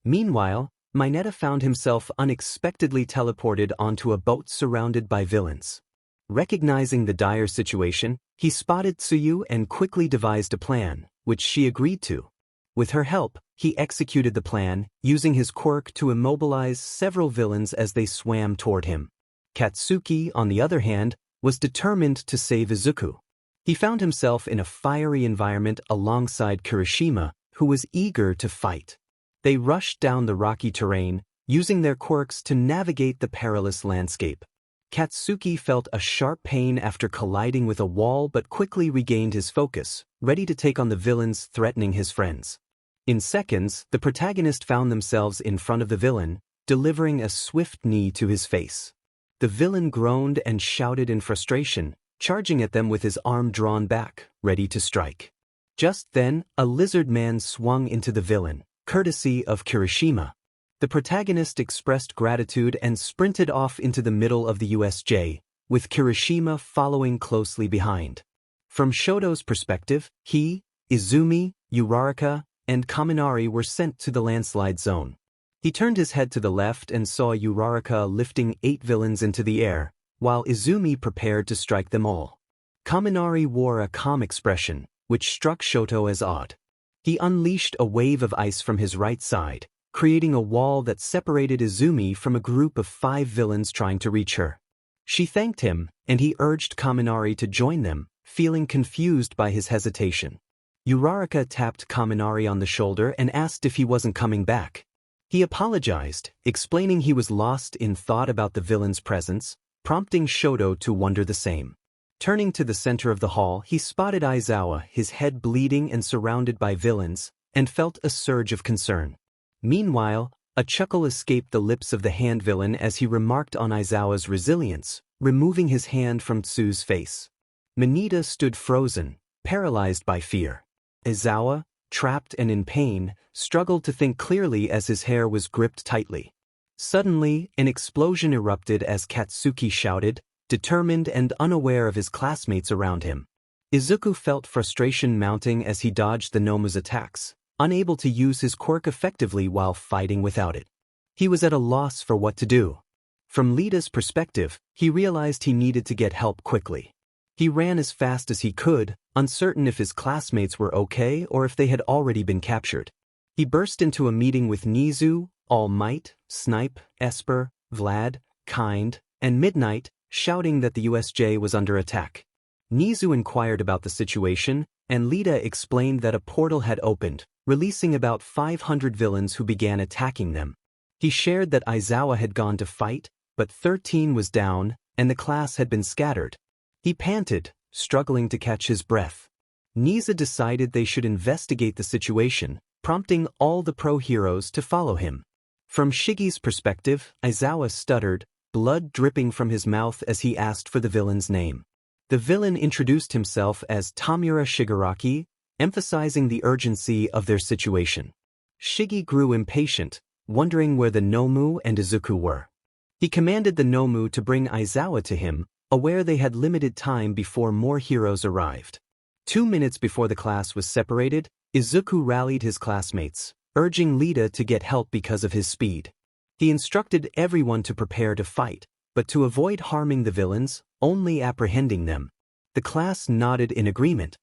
Meanwhile, Mineta found himself unexpectedly teleported onto a boat surrounded by villains. Recognizing the dire situation, he spotted Tsuyu and quickly devised a plan, which she agreed to. With her help, he executed the plan, using his quirk to immobilize several villains as they swam toward him. Katsuki, on the other hand, was determined to save Izuku. He found himself in a fiery environment alongside Kirishima, who was eager to fight. They rushed down the rocky terrain, using their quirks to navigate the perilous landscape. Katsuki felt a sharp pain after colliding with a wall but quickly regained his focus, ready to take on the villains threatening his friends. In seconds, the protagonist found themselves in front of the villain, delivering a swift knee to his face. The villain groaned and shouted in frustration, charging at them with his arm drawn back, ready to strike. Just then, a lizard man swung into the villain, courtesy of Kirishima. The protagonist expressed gratitude and sprinted off into the middle of the USJ, with Kirishima following closely behind. From Shoto's perspective, he, Izumi, Uraraka, and Kaminari were sent to the landslide zone. He turned his head to the left and saw Uraraka lifting 8 villains into the air, while Izumi prepared to strike them all. Kaminari wore a calm expression, which struck Shoto as odd. He unleashed a wave of ice from his right side, creating a wall that separated Izumi from a group of 5 villains trying to reach her. She thanked him, and he urged Kaminari to join them, feeling confused by his hesitation. Uraraka tapped Kaminari on the shoulder and asked if he wasn't coming back. He apologized, explaining he was lost in thought about the villain's presence, prompting Shoto to wonder the same. Turning to the center of the hall, he spotted Aizawa, his head bleeding and surrounded by villains, and felt a surge of concern. Meanwhile, a chuckle escaped the lips of the hand villain as he remarked on Aizawa's resilience, removing his hand from Tsu's face. Mineta stood frozen, paralyzed by fear. Aizawa, trapped and in pain, struggled to think clearly as his hair was gripped tightly. Suddenly, an explosion erupted as Katsuki shouted, determined and unaware of his classmates around him. Izuku felt frustration mounting as he dodged the Nomu's attacks, unable to use his quirk effectively while fighting without it. He was at a loss for what to do. From Lita's perspective, he realized he needed to get help quickly. He ran as fast as he could, uncertain if his classmates were okay or if they had already been captured. He burst into a meeting with Nezu, All Might, Snipe, Esper, Vlad, Kind, and Midnight, shouting that the USJ was under attack. Nezu inquired about the situation, and Lita explained that a portal had opened, releasing about 500 villains who began attacking them. He shared that Aizawa had gone to fight, but 13 was down, and the class had been scattered. He panted, struggling to catch his breath. Nezu decided they should investigate the situation, prompting all the pro-heroes to follow him. From Shigi's perspective, Aizawa stuttered, blood dripping from his mouth as he asked for the villain's name. The villain introduced himself as Tamura Shigaraki, emphasizing the urgency of their situation. Shigi grew impatient, wondering where the Nomu and Izuku were. He commanded the Nomu to bring Aizawa to him, aware they had limited time before more heroes arrived. 2 minutes before the class was separated, Izuku rallied his classmates, urging Lita to get help because of his speed. He instructed everyone to prepare to fight, but to avoid harming the villains, only apprehending them. The class nodded in agreement.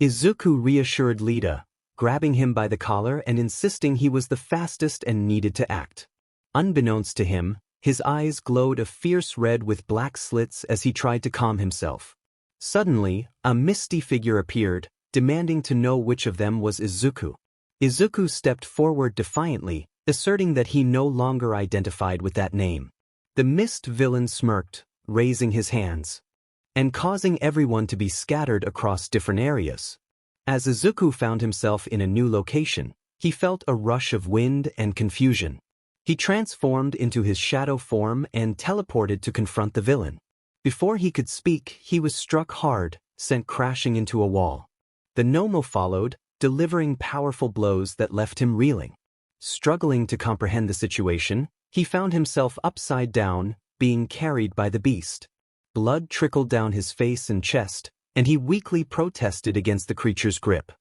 Izuku reassured Lita, grabbing him by the collar and insisting he was the fastest and needed to act. Unbeknownst to him, his eyes glowed a fierce red with black slits as he tried to calm himself. Suddenly, a misty figure appeared, demanding to know which of them was Izuku. Izuku stepped forward defiantly, asserting that he no longer identified with that name. The mist villain smirked, raising his hands, and causing everyone to be scattered across different areas. As Izuku found himself in a new location, he felt a rush of wind and confusion. He transformed into his shadow form and teleported to confront the villain. Before he could speak, he was struck hard, sent crashing into a wall. The Nomu followed, delivering powerful blows that left him reeling. Struggling to comprehend the situation, he found himself upside down, being carried by the beast. Blood trickled down his face and chest, and he weakly protested against the creature's grip.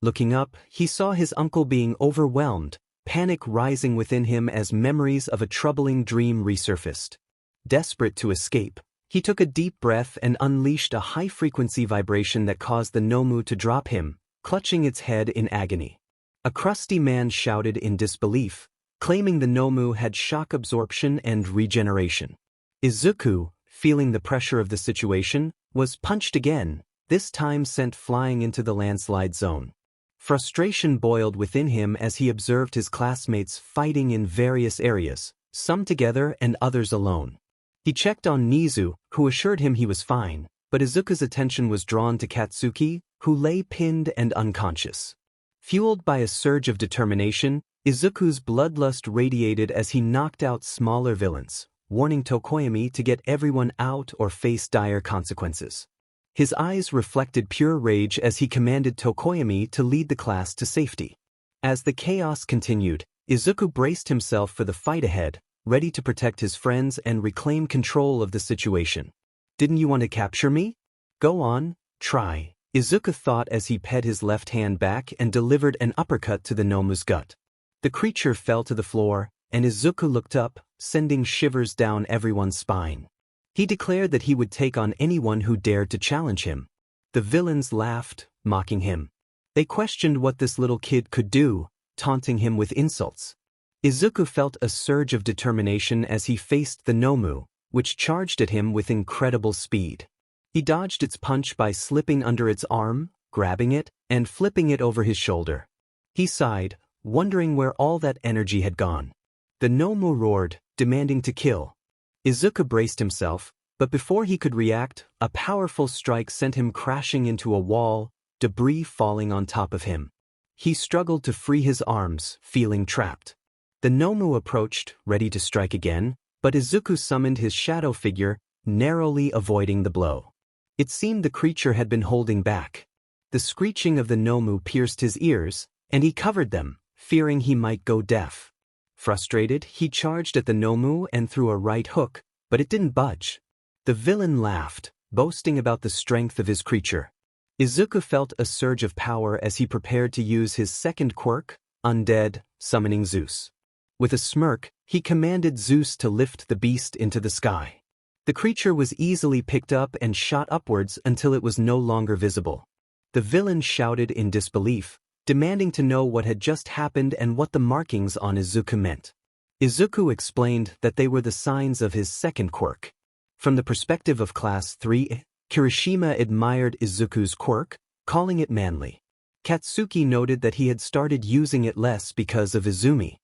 Looking up, he saw his uncle being overwhelmed, panic rising within him as memories of a troubling dream resurfaced. Desperate to escape, he took a deep breath and unleashed a high-frequency vibration that caused the Nomu to drop him, clutching its head in agony. A crusty man shouted in disbelief, claiming the Nomu had shock absorption and regeneration. Izuku, feeling the pressure of the situation, was punched again, this time sent flying into the landslide zone. Frustration boiled within him as he observed his classmates fighting in various areas, some together and others alone. He checked on Nezu, who assured him he was fine, but Izuku's attention was drawn to Katsuki, who lay pinned and unconscious. Fueled by a surge of determination, Izuku's bloodlust radiated as he knocked out smaller villains, warning Tokoyami to get everyone out or face dire consequences. His eyes reflected pure rage as he commanded Tokoyami to lead the class to safety. As the chaos continued, Izuku braced himself for the fight ahead, ready to protect his friends and reclaim control of the situation. "Didn't you want to capture me? Go on, try," Izuku thought as he pet his left hand back and delivered an uppercut to the Nomu's gut. The creature fell to the floor, and Izuku looked up, sending shivers down everyone's spine. He declared that he would take on anyone who dared to challenge him. The villains laughed, mocking him. They questioned what this little kid could do, taunting him with insults. Izuku felt a surge of determination as he faced the Nomu, which charged at him with incredible speed. He dodged its punch by slipping under its arm, grabbing it, and flipping it over his shoulder. He sighed, wondering where all that energy had gone. The Nomu roared, demanding to kill. Izuku braced himself, but before he could react, a powerful strike sent him crashing into a wall, debris falling on top of him. he struggled to free his arms, feeling trapped. The Nomu approached, ready to strike again, but Izuku summoned his shadow figure, narrowly avoiding the blow. It seemed the creature had been holding back. The screeching of the Nomu pierced his ears, and he covered them, fearing he might go deaf. Frustrated, he charged at the Nomu and threw a right hook, but it didn't budge. The villain laughed, boasting about the strength of his creature. Izuku felt a surge of power as he prepared to use his second quirk, Undead, summoning Zeus. With a smirk, he commanded Zeus to lift the beast into the sky. The creature was easily picked up and shot upwards until it was no longer visible. The villain shouted in disbelief, demanding to know what had just happened and what the markings on Izuku meant. Izuku explained that they were the signs of his second quirk. From the perspective of Class 3, Kirishima admired Izuku's quirk, calling it manly. Katsuki noted that he had started using it less because of Izumi.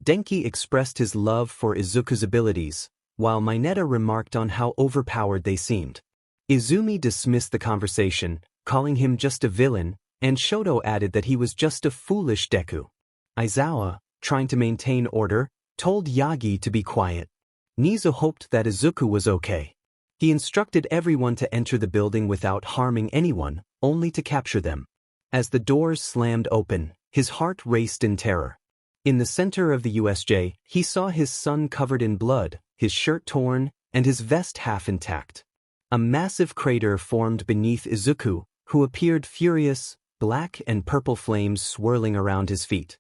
Denki expressed his love for Izuku's abilities, while Mineta remarked on how overpowered they seemed. Izumi dismissed the conversation, calling him just a villain, and Shoto added that he was just a foolish Deku. Aizawa, trying to maintain order, told Yagi to be quiet. Nezu hoped that Izuku was okay. He instructed everyone to enter the building without harming anyone, only to capture them. As the doors slammed open, his heart raced in terror. In the center of the USJ, he saw his son covered in blood, his shirt torn, and his vest half intact. A massive crater formed beneath Izuku, who appeared furious, black and purple flames swirling around his feet.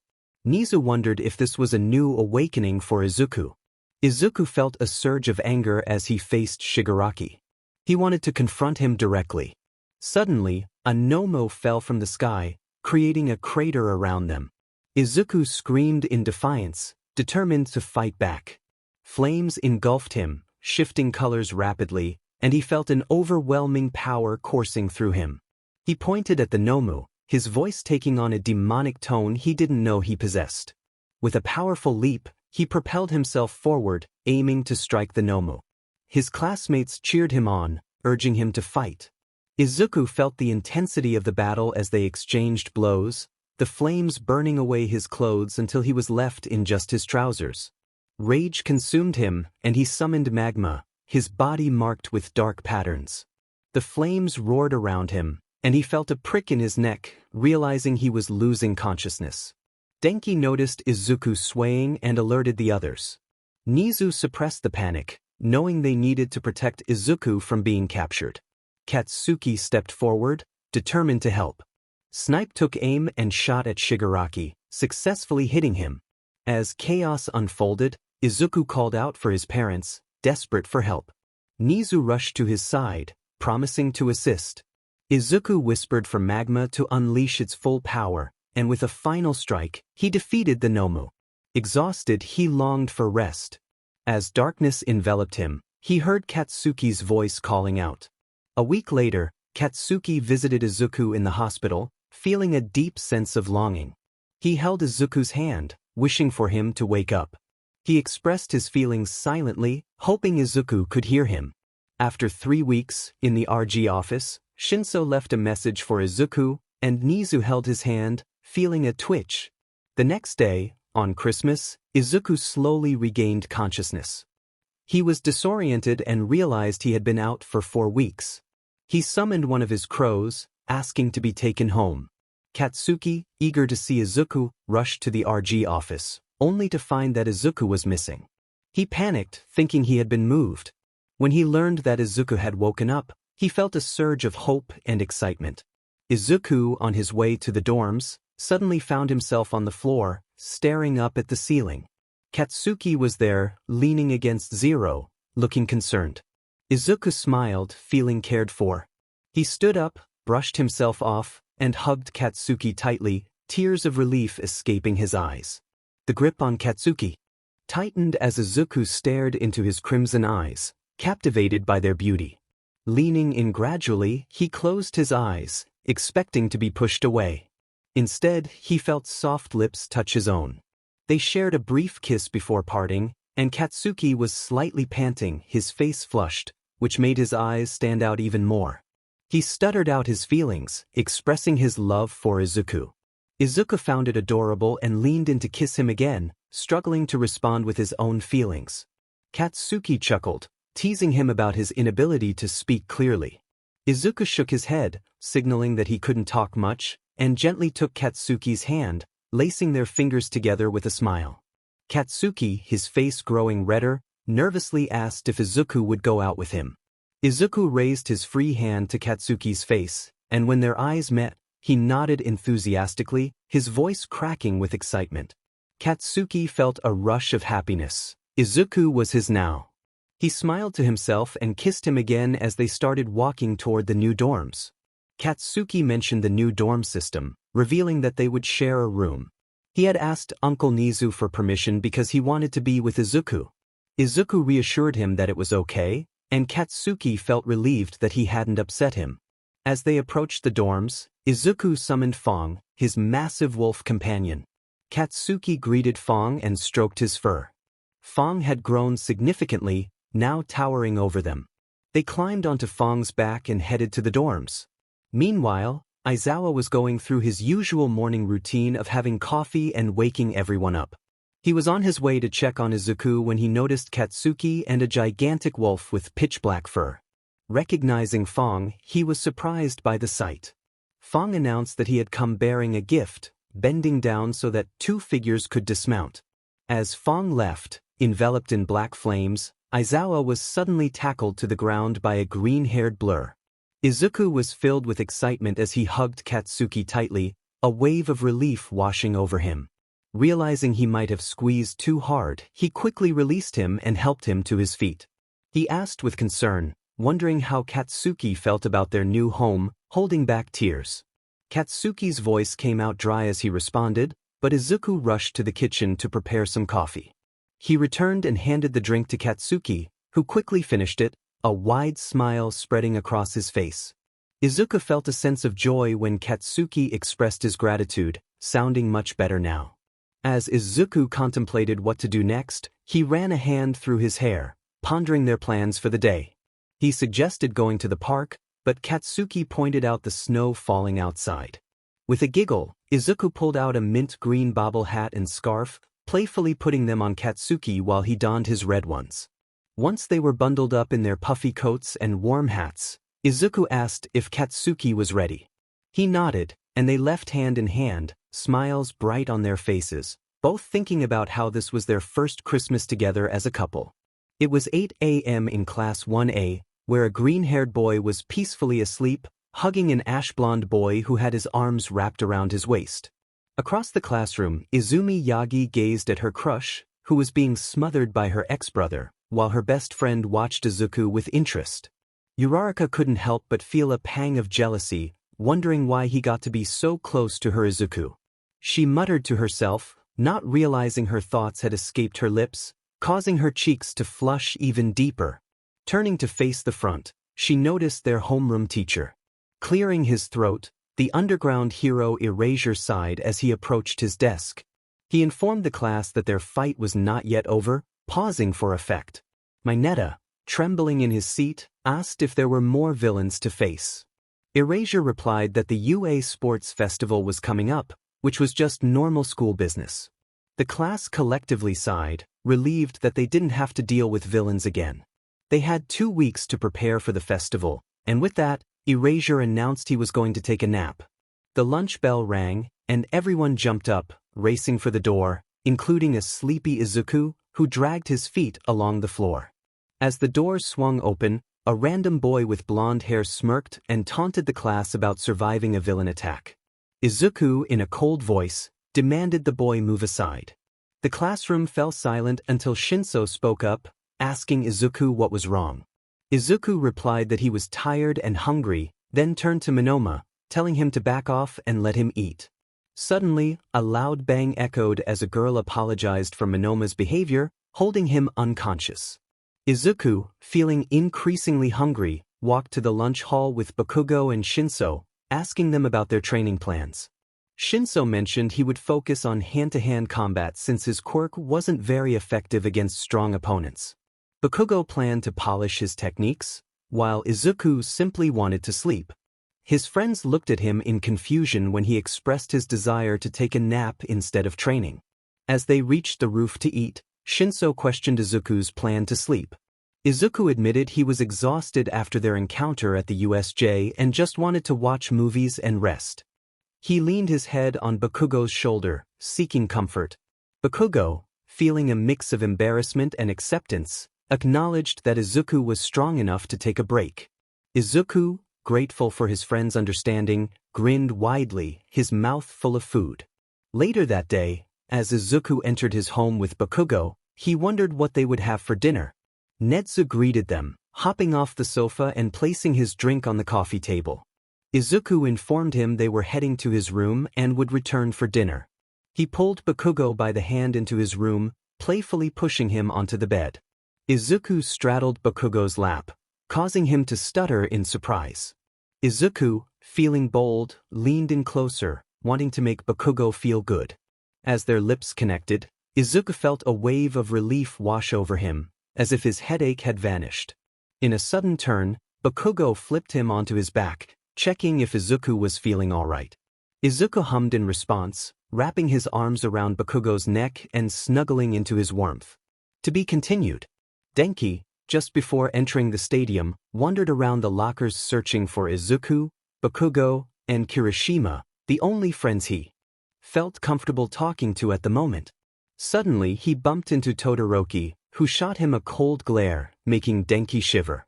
Nezu wondered if this was a new awakening for Izuku. Izuku felt a surge of anger as he faced Shigaraki. He wanted to confront him directly. Suddenly, a Nomu fell from the sky, creating a crater around them. Izuku screamed in defiance, determined to fight back. Flames engulfed him, shifting colors rapidly, and he felt an overwhelming power coursing through him. He pointed at the Nomu, his voice taking on a demonic tone he didn't know he possessed. With a powerful leap, he propelled himself forward, aiming to strike the Nomu. His classmates cheered him on, urging him to fight. Izuku felt the intensity of the battle as they exchanged blows, the flames burning away his clothes until he was left in just his trousers. Rage consumed him, and he summoned magma, his body marked with dark patterns. The flames roared around him, and he felt a prick in his neck, realizing he was losing consciousness. Denki noticed Izuku swaying and alerted the others. Nezu suppressed the panic, knowing they needed to protect Izuku from being captured. Katsuki stepped forward, determined to help. Snipe took aim and shot at Shigaraki, successfully hitting him. As chaos unfolded, Izuku called out for his parents, desperate for help. Nezu rushed to his side, promising to assist. Izuku whispered for magma to unleash its full power, and with a final strike, he defeated the Nomu. Exhausted, he longed for rest. As darkness enveloped him, he heard Katsuki's voice calling out. A week later, Katsuki visited Izuku in the hospital, feeling a deep sense of longing. He held Izuku's hand, wishing for him to wake up. He expressed his feelings silently, hoping Izuku could hear him. After 3 weeks, in the RG office, Shinso left a message for Izuku, and Nezu held his hand, feeling a twitch. The next day, on Christmas, Izuku slowly regained consciousness. He was disoriented and realized he had been out for 4 weeks. He summoned one of his crows, asking to be taken home. Katsuki, eager to see Izuku, rushed to the RG office, only to find that Izuku was missing. He panicked, thinking he had been moved. When he learned that Izuku had woken up, he felt a surge of hope and excitement. Izuku, on his way to the dorms, suddenly found himself on the floor, staring up at the ceiling. Katsuki was there, leaning against Zero, looking concerned. Izuku smiled, feeling cared for. He stood up, brushed himself off, and hugged Katsuki tightly, tears of relief escaping his eyes. The grip on Katsuki tightened as Izuku stared into his crimson eyes, captivated by their beauty. Leaning in gradually, he closed his eyes, expecting to be pushed away. Instead, he felt soft lips touch his own. They shared a brief kiss before parting, and Katsuki was slightly panting, his face flushed, which made his eyes stand out even more. He stuttered out his feelings, expressing his love for Izuku. Izuku found it adorable and leaned in to kiss him again, struggling to respond with his own feelings. Katsuki chuckled, teasing him about his inability to speak clearly. Izuku shook his head, signaling that he couldn't talk much, and gently took Katsuki's hand, lacing their fingers together with a smile. Katsuki, his face growing redder, nervously asked if Izuku would go out with him. Izuku raised his free hand to Katsuki's face, and when their eyes met, he nodded enthusiastically, his voice cracking with excitement. Katsuki felt a rush of happiness. Izuku was his now. He smiled to himself and kissed him again as they started walking toward the new dorms. Katsuki mentioned the new dorm system, revealing that they would share a room. He had asked Uncle Nezu for permission because he wanted to be with Izuku. Izuku reassured him that it was okay, and Katsuki felt relieved that he hadn't upset him. As they approached the dorms, Izuku summoned Fong, his massive wolf companion. Katsuki greeted Fong and stroked his fur. Fong had grown significantly, now towering over them. They climbed onto Fong's back and headed to the dorms. Meanwhile, Aizawa was going through his usual morning routine of having coffee and waking everyone up. He was on his way to check on Izuku when he noticed Katsuki and a gigantic wolf with pitch-black fur. Recognizing Fong, he was surprised by the sight. Fong announced that he had come bearing a gift, bending down so that two figures could dismount. As Fong left, enveloped in black flames, Aizawa was suddenly tackled to the ground by a green-haired blur. Izuku was filled with excitement as he hugged Katsuki tightly, a wave of relief washing over him. Realizing he might have squeezed too hard, he quickly released him and helped him to his feet. He asked with concern, wondering how Katsuki felt about their new home, holding back tears. Katsuki's voice came out dry as he responded, but Izuku rushed to the kitchen to prepare some coffee. He returned and handed the drink to Katsuki, who quickly finished it, a wide smile spreading across his face. Izuku felt a sense of joy when Katsuki expressed his gratitude, sounding much better now. As Izuku contemplated what to do next, he ran a hand through his hair, pondering their plans for the day. He suggested going to the park, but Katsuki pointed out the snow falling outside. With a giggle, Izuku pulled out a mint green bobble hat and scarf, playfully putting them on Katsuki while he donned his red ones. Once they were bundled up in their puffy coats and warm hats, Izuku asked if Katsuki was ready. He nodded, and they left hand in hand, smiles bright on their faces, both thinking about how this was their first Christmas together as a couple. It was 8 a.m. in Class 1A, where a green-haired boy was peacefully asleep, hugging an ash-blonde boy who had his arms wrapped around his waist. Across the classroom, Izumi Yagi gazed at her crush, who was being smothered by her ex-brother, while her best friend watched Izuku with interest. Uraraka couldn't help but feel a pang of jealousy, wondering why he got to be so close to her Izuku. She muttered to herself, not realizing her thoughts had escaped her lips, causing her cheeks to flush even deeper. Turning to face the front, she noticed their homeroom teacher. Clearing his throat, the underground hero Erasure sighed as he approached his desk. He informed the class that their fight was not yet over, pausing for effect. Mineta, trembling in his seat, asked if there were more villains to face. Erasure replied that the UA Sports Festival was coming up, which was just normal school business. The class collectively sighed, relieved that they didn't have to deal with villains again. They had 2 weeks to prepare for the festival, and with that, Erasure announced he was going to take a nap. The lunch bell rang, and everyone jumped up, racing for the door, including a sleepy Izuku, who dragged his feet along the floor. As the doors swung open, a random boy with blonde hair smirked and taunted the class about surviving a villain attack. Izuku, in a cold voice, demanded the boy move aside. The classroom fell silent until Shinso spoke up, asking Izuku what was wrong. Izuku replied that he was tired and hungry, then turned to Monoma, telling him to back off and let him eat. Suddenly, a loud bang echoed as a girl apologized for Monoma's behavior, holding him unconscious. Izuku, feeling increasingly hungry, walked to the lunch hall with Bakugo and Shinso, asking them about their training plans. Shinso mentioned he would focus on hand-to-hand combat since his quirk wasn't very effective against strong opponents. Bakugo planned to polish his techniques, while Izuku simply wanted to sleep. His friends looked at him in confusion when he expressed his desire to take a nap instead of training. As they reached the roof to eat, Shinso questioned Izuku's plan to sleep. Izuku admitted he was exhausted after their encounter at the USJ and just wanted to watch movies and rest. He leaned his head on Bakugo's shoulder, seeking comfort. Bakugo, feeling a mix of embarrassment and acceptance, acknowledged that Izuku was strong enough to take a break. Izuku, grateful for his friend's understanding, grinned widely, his mouth full of food. Later that day, as Izuku entered his home with Bakugo, he wondered what they would have for dinner. Nezu greeted them, hopping off the sofa and placing his drink on the coffee table. Izuku informed him they were heading to his room and would return for dinner. He pulled Bakugo by the hand into his room, playfully pushing him onto the bed. Izuku straddled Bakugo's lap, causing him to stutter in surprise. Izuku, feeling bold, leaned in closer, wanting to make Bakugo feel good. As their lips connected, Izuku felt a wave of relief wash over him, as if his headache had vanished. In a sudden turn, Bakugo flipped him onto his back, checking if Izuku was feeling all right. Izuku hummed in response, wrapping his arms around Bakugo's neck and snuggling into his warmth. To be continued. Denki, just before entering the stadium, wandered around the lockers searching for Izuku, Bakugo, and Kirishima, the only friends he felt comfortable talking to at the moment. Suddenly he bumped into Todoroki, who shot him a cold glare, making Denki shiver.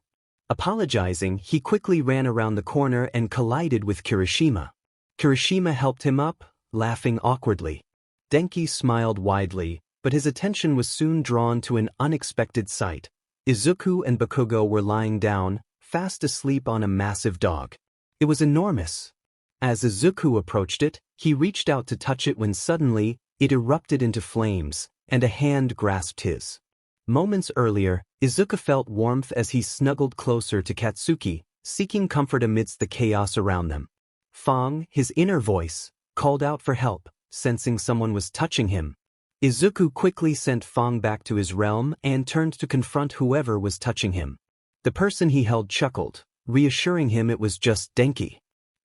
Apologizing, he quickly ran around the corner and collided with Kirishima. Kirishima helped him up, laughing awkwardly. Denki smiled widely, but his attention was soon drawn to an unexpected sight. Izuku and Bakugo were lying down, fast asleep on a massive dog. It was enormous. As Izuku approached it, he reached out to touch it when suddenly, it erupted into flames, and a hand grasped his. Moments earlier, Izuku felt warmth as he snuggled closer to Katsuki, seeking comfort amidst the chaos around them. Fong, his inner voice, called out for help, sensing someone was touching him. Izuku quickly sent Fong back to his realm and turned to confront whoever was touching him. The person he held chuckled, reassuring him it was just Denki.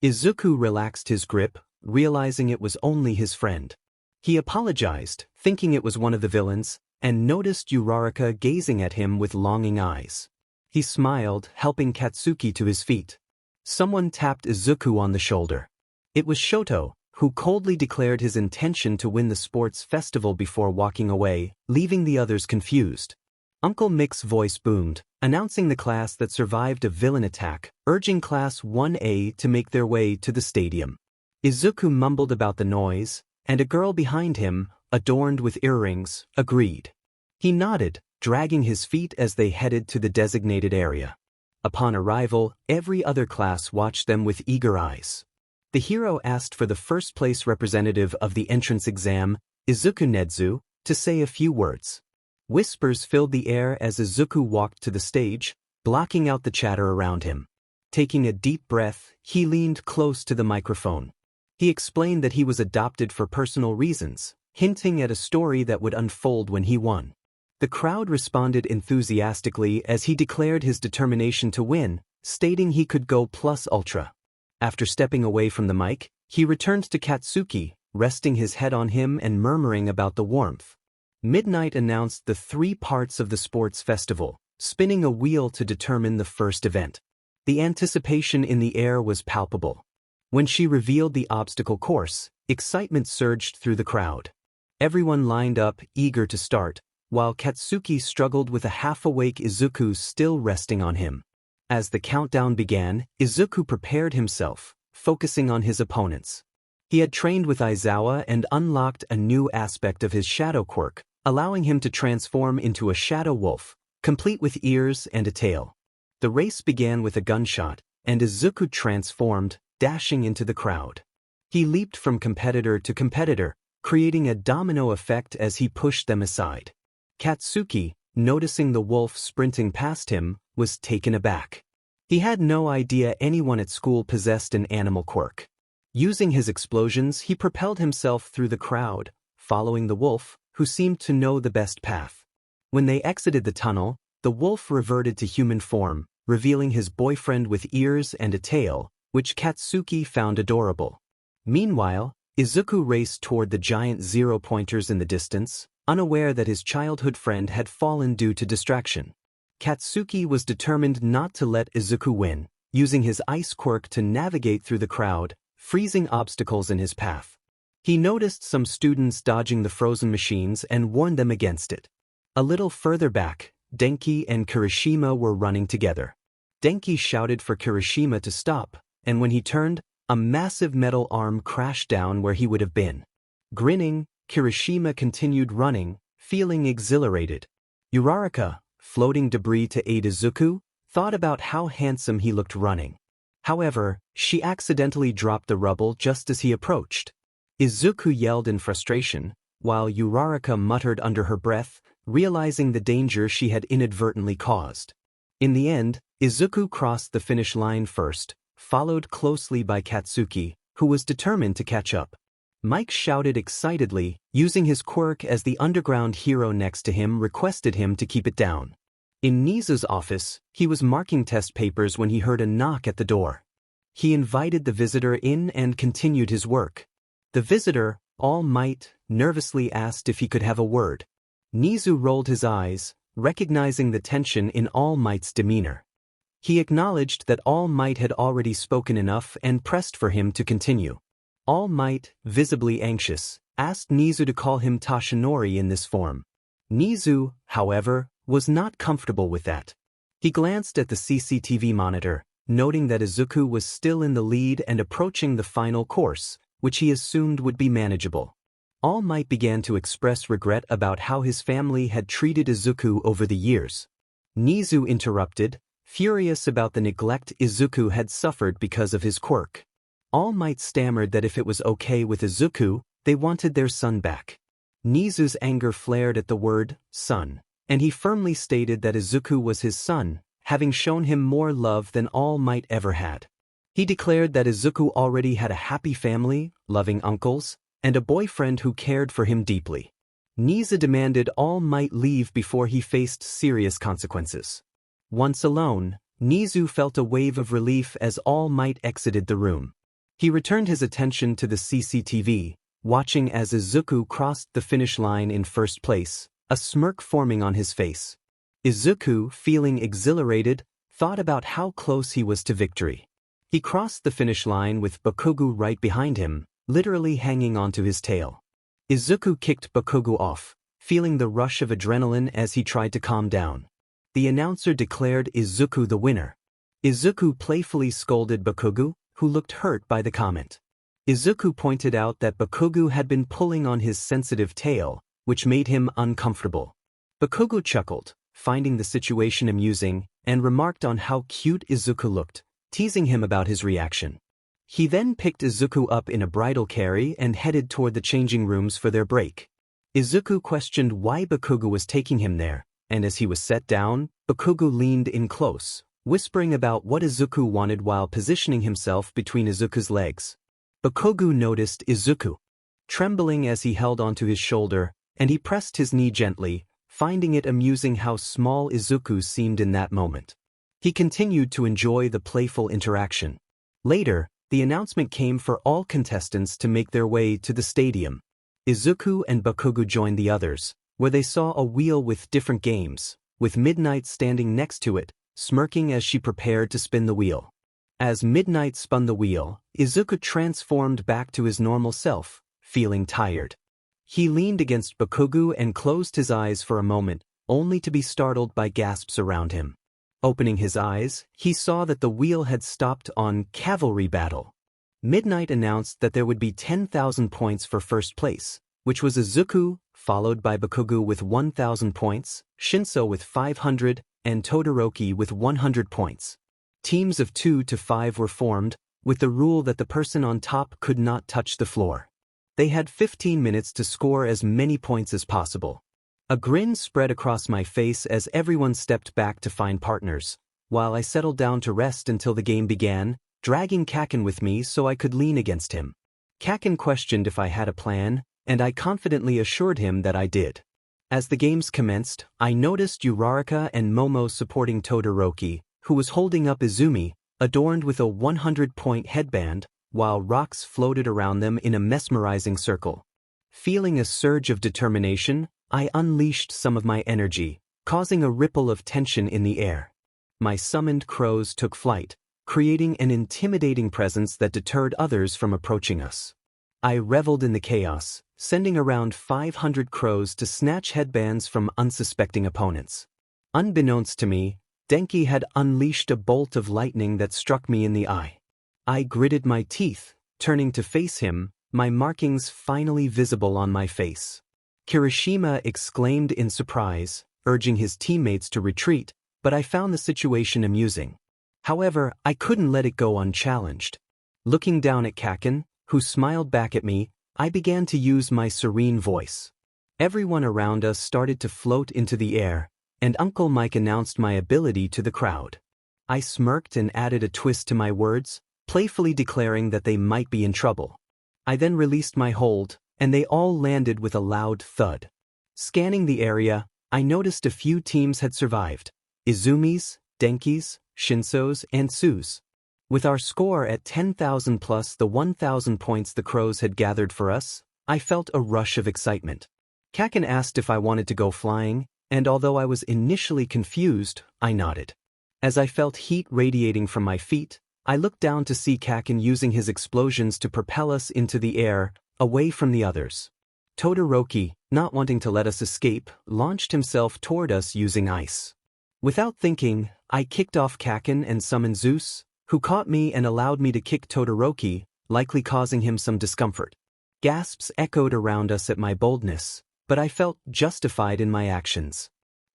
Izuku relaxed his grip, realizing it was only his friend. He apologized, thinking it was one of the villains, and noticed Uraraka gazing at him with longing eyes. He smiled, helping Katsuki to his feet. Someone tapped Izuku on the shoulder. It was Shoto, who coldly declared his intention to win the sports festival before walking away, leaving the others confused. Uncle Mick's voice boomed, announcing the class that survived a villain attack, urging Class 1A to make their way to the stadium. Izuku mumbled about the noise, and a girl behind him, adorned with earrings, agreed. He nodded, dragging his feet as they headed to the designated area. Upon arrival, every other class watched them with eager eyes. The hero asked for the first-place representative of the entrance exam, Izuku Nezu, to say a few words. Whispers filled the air as Izuku walked to the stage, blocking out the chatter around him. Taking a deep breath, he leaned close to the microphone. He explained that he was adopted for personal reasons, hinting at a story that would unfold when he won. The crowd responded enthusiastically as he declared his determination to win, stating he could go plus ultra. After stepping away from the mic, he returned to Katsuki, resting his head on him and murmuring about the warmth. Midnight announced the 3 parts of the sports festival, spinning a wheel to determine the first event. The anticipation in the air was palpable. When she revealed the obstacle course, excitement surged through the crowd. Everyone lined up, eager to start, while Katsuki struggled with a half-awake Izuku still resting on him. As the countdown began, Izuku prepared himself, focusing on his opponents. He had trained with Aizawa and unlocked a new aspect of his shadow quirk, allowing him to transform into a shadow wolf, complete with ears and a tail. The race began with a gunshot, and Izuku transformed, dashing into the crowd. He leaped from competitor to competitor, creating a domino effect as he pushed them aside. Katsuki, noticing the wolf sprinting past him, was taken aback. He had no idea anyone at school possessed an animal quirk. Using his explosions, he propelled himself through the crowd, following the wolf, who seemed to know the best path. When they exited the tunnel, the wolf reverted to human form, revealing his boyfriend with ears and a tail, which Katsuki found adorable. Meanwhile, Izuku raced toward the giant zero-pointers in the distance, unaware that his childhood friend had fallen due to distraction. Katsuki was determined not to let Izuku win, using his ice quirk to navigate through the crowd, freezing obstacles in his path. He noticed some students dodging the frozen machines and warned them against it. A little further back, Denki and Kirishima were running together. Denki shouted for Kirishima to stop, and when he turned, a massive metal arm crashed down where he would have been. Grinning, Kirishima continued running, feeling exhilarated. Uraraka, floating debris to aid Izuku, thought about how handsome he looked running. However, she accidentally dropped the rubble just as he approached. Izuku yelled in frustration, while Uraraka muttered under her breath, realizing the danger she had inadvertently caused. In the end, Izuku crossed the finish line first, followed closely by Katsuki, who was determined to catch up. Mike shouted excitedly, using his quirk as the underground hero next to him requested him to keep it down. In Nezu's office, he was marking test papers when he heard a knock at the door. He invited the visitor in and continued his work. The visitor, All Might, nervously asked if he could have a word. Nezu rolled his eyes, recognizing the tension in All Might's demeanor. He acknowledged that All Might had already spoken enough and pressed for him to continue. All Might, visibly anxious, asked Nezu to call him Toshinori in this form. Nezu, however, was not comfortable with that. He glanced at the CCTV monitor, noting that Izuku was still in the lead and approaching the final course, which he assumed would be manageable. All Might began to express regret about how his family had treated Izuku over the years. Nezu interrupted, furious about the neglect Izuku had suffered because of his quirk. All Might stammered that if it was okay with Izuku, they wanted their son back. Nezu's anger flared at the word, son, and he firmly stated that Izuku was his son, having shown him more love than All Might ever had. He declared that Izuku already had a happy family, loving uncles, and a boyfriend who cared for him deeply. Nezu demanded All Might leave before he faced serious consequences. Once alone, Nezu felt a wave of relief as All Might exited the room. He returned his attention to the CCTV, watching as Izuku crossed the finish line in first place, a smirk forming on his face. Izuku, feeling exhilarated, thought about how close he was to victory. He crossed the finish line with Bakugo right behind him, literally hanging onto his tail. Izuku kicked Bakugo off, feeling the rush of adrenaline as he tried to calm down. The announcer declared Izuku the winner. Izuku playfully scolded Bakugo, who looked hurt by the comment. Izuku pointed out that Bakugo had been pulling on his sensitive tail, which made him uncomfortable. Bakugo chuckled, finding the situation amusing, and remarked on how cute Izuku looked, teasing him about his reaction. He then picked Izuku up in a bridal carry and headed toward the changing rooms for their break. Izuku questioned why Bakugo was taking him there, and as he was set down, Bakugo leaned in close, whispering about what Izuku wanted while positioning himself between Izuku's legs. Bakugo noticed Izuku, trembling as he held onto his shoulder, and he pressed his knee gently, finding it amusing how small Izuku seemed in that moment. He continued to enjoy the playful interaction. Later, the announcement came for all contestants to make their way to the stadium. Izuku and Bakugo joined the others, where they saw a wheel with different games, with Midnight standing next to it, smirking as she prepared to spin the wheel. As Midnight spun the wheel, Izuku transformed back to his normal self, feeling tired. He leaned against Bakugo and closed his eyes for a moment, only to be startled by gasps around him. Opening his eyes, he saw that the wheel had stopped on Cavalry Battle. Midnight announced that there would be 10,000 points for first place, which was Izuku, followed by Bakugo with 1,000 points, Shinso with 500, and Todoroki with 100 points. Teams of 2 to 5 were formed, with the rule that the person on top could not touch the floor. They had 15 minutes to score as many points as possible. A grin spread across my face as everyone stepped back to find partners, while I settled down to rest until the game began, dragging Kaken with me so I could lean against him. Kaken questioned if I had a plan, and I confidently assured him that I did. As the games commenced, I noticed Uraraka and Momo supporting Todoroki, who was holding up Izumi, adorned with a 100-point headband, while rocks floated around them in a mesmerizing circle. Feeling a surge of determination, I unleashed some of my energy, causing a ripple of tension in the air. My summoned crows took flight, creating an intimidating presence that deterred others from approaching us. I reveled in the chaos, sending around 500 crows to snatch headbands from unsuspecting opponents. Unbeknownst to me, Denki had unleashed a bolt of lightning that struck me in the eye. I gritted my teeth, turning to face him, my markings finally visible on my face. Kirishima exclaimed in surprise, urging his teammates to retreat, but I found the situation amusing. However, I couldn't let it go unchallenged. Looking down at Kaken, who smiled back at me, I began to use my serene voice. Everyone around us started to float into the air, and Uncle Mike announced my ability to the crowd. I smirked and added a twist to my words, playfully declaring that they might be in trouble. I then released my hold, and they all landed with a loud thud. Scanning the area, I noticed a few teams had survived: Izumi's, Denki's, Shinso's, and Su's. With our score at 10,000 plus the 1,000 points the crows had gathered for us, I felt a rush of excitement. Kaken asked if I wanted to go flying, and although I was initially confused, I nodded. As I felt heat radiating from my feet, I looked down to see Kaken using his explosions to propel us into the air, away from the others. Todoroki, not wanting to let us escape, launched himself toward us using ice. Without thinking, I kicked off Kaken and summoned Zeus, who caught me and allowed me to kick Todoroki, likely causing him some discomfort. Gasps echoed around us at my boldness, but I felt justified in my actions.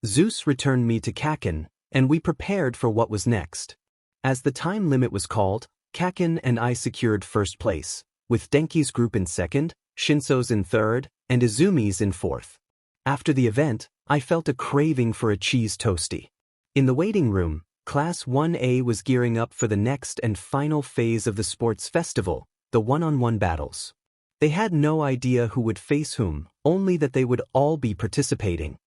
Zeus returned me to Kaken, and we prepared for what was next. As the time limit was called, Kaken and I secured first place, with Denki's group in second, Shinso's in third, and Izumi's in fourth. After the event, I felt a craving for a cheese toastie. In the waiting room, Class 1A was gearing up for the next and final phase of the sports festival, the one-on-one battles. They had no idea who would face whom, only that they would all be participating.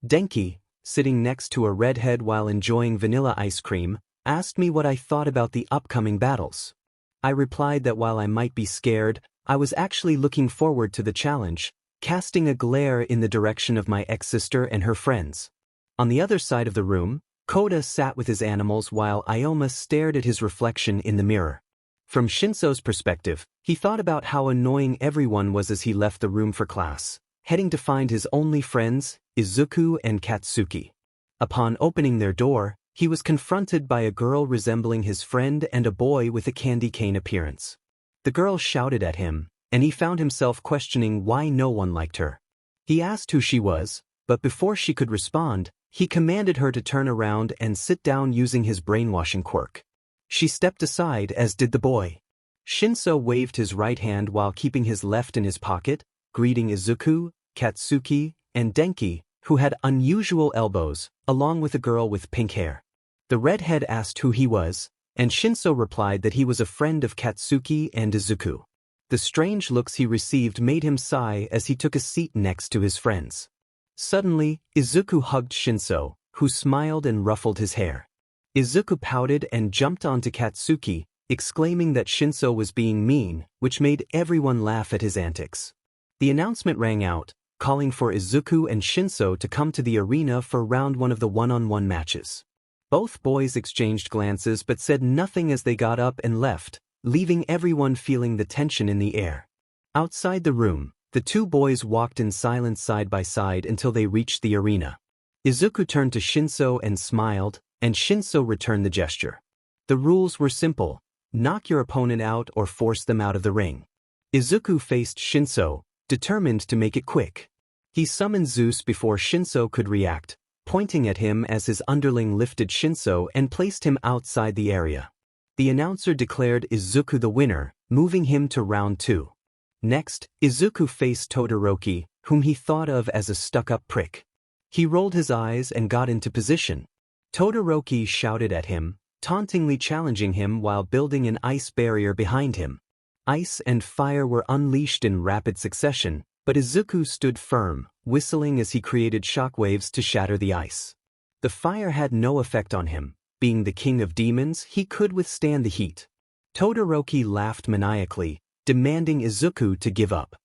Denki, sitting next to a redhead while enjoying vanilla ice cream, asked me what I thought about the upcoming battles. I replied that while I might be scared, I was actually looking forward to the challenge, casting a glare in the direction of my ex-sister and her friends. On the other side of the room, Koda sat with his animals while Ioma stared at his reflection in the mirror. From Shinso's perspective, he thought about how annoying everyone was as he left the room for class, heading to find his only friends, Izuku and Katsuki. Upon opening their door, he was confronted by a girl resembling his friend and a boy with a candy cane appearance. The girl shouted at him, and he found himself questioning why no one liked her. He asked who she was, but before she could respond, he commanded her to turn around and sit down using his brainwashing quirk. She stepped aside, as did the boy. Shinso waved his right hand while keeping his left in his pocket, greeting Izuku, Katsuki, and Denki, who had unusual elbows, along with a girl with pink hair. The redhead asked who he was, and Shinso replied that he was a friend of Katsuki and Izuku. The strange looks he received made him sigh as he took a seat next to his friends. Suddenly, Izuku hugged Shinso, who smiled and ruffled his hair. Izuku pouted and jumped onto Katsuki, exclaiming that Shinso was being mean, which made everyone laugh at his antics. The announcement rang out, calling for Izuku and Shinso to come to the arena for round one of the one-on-one matches. Both boys exchanged glances but said nothing as they got up and left, leaving everyone feeling the tension in the air. Outside the room, the two boys walked in silence side by side until they reached the arena. Izuku turned to Shinso and smiled, and Shinso returned the gesture. The rules were simple: knock your opponent out or force them out of the ring. Izuku faced Shinso, determined to make it quick. He summoned Zeus before Shinso could react, pointing at him as his underling lifted Shinso and placed him outside the area. The announcer declared Izuku the winner, moving him to round 2. Next, Izuku faced Todoroki, whom he thought of as a stuck-up prick. He rolled his eyes and got into position. Todoroki shouted at him, tauntingly challenging him while building an ice barrier behind him. Ice and fire were unleashed in rapid succession, but Izuku stood firm, whistling as he created shockwaves to shatter the ice. The fire had no effect on him, being the king of demons, he could withstand the heat. Todoroki laughed maniacally, demanding Izuku to give up.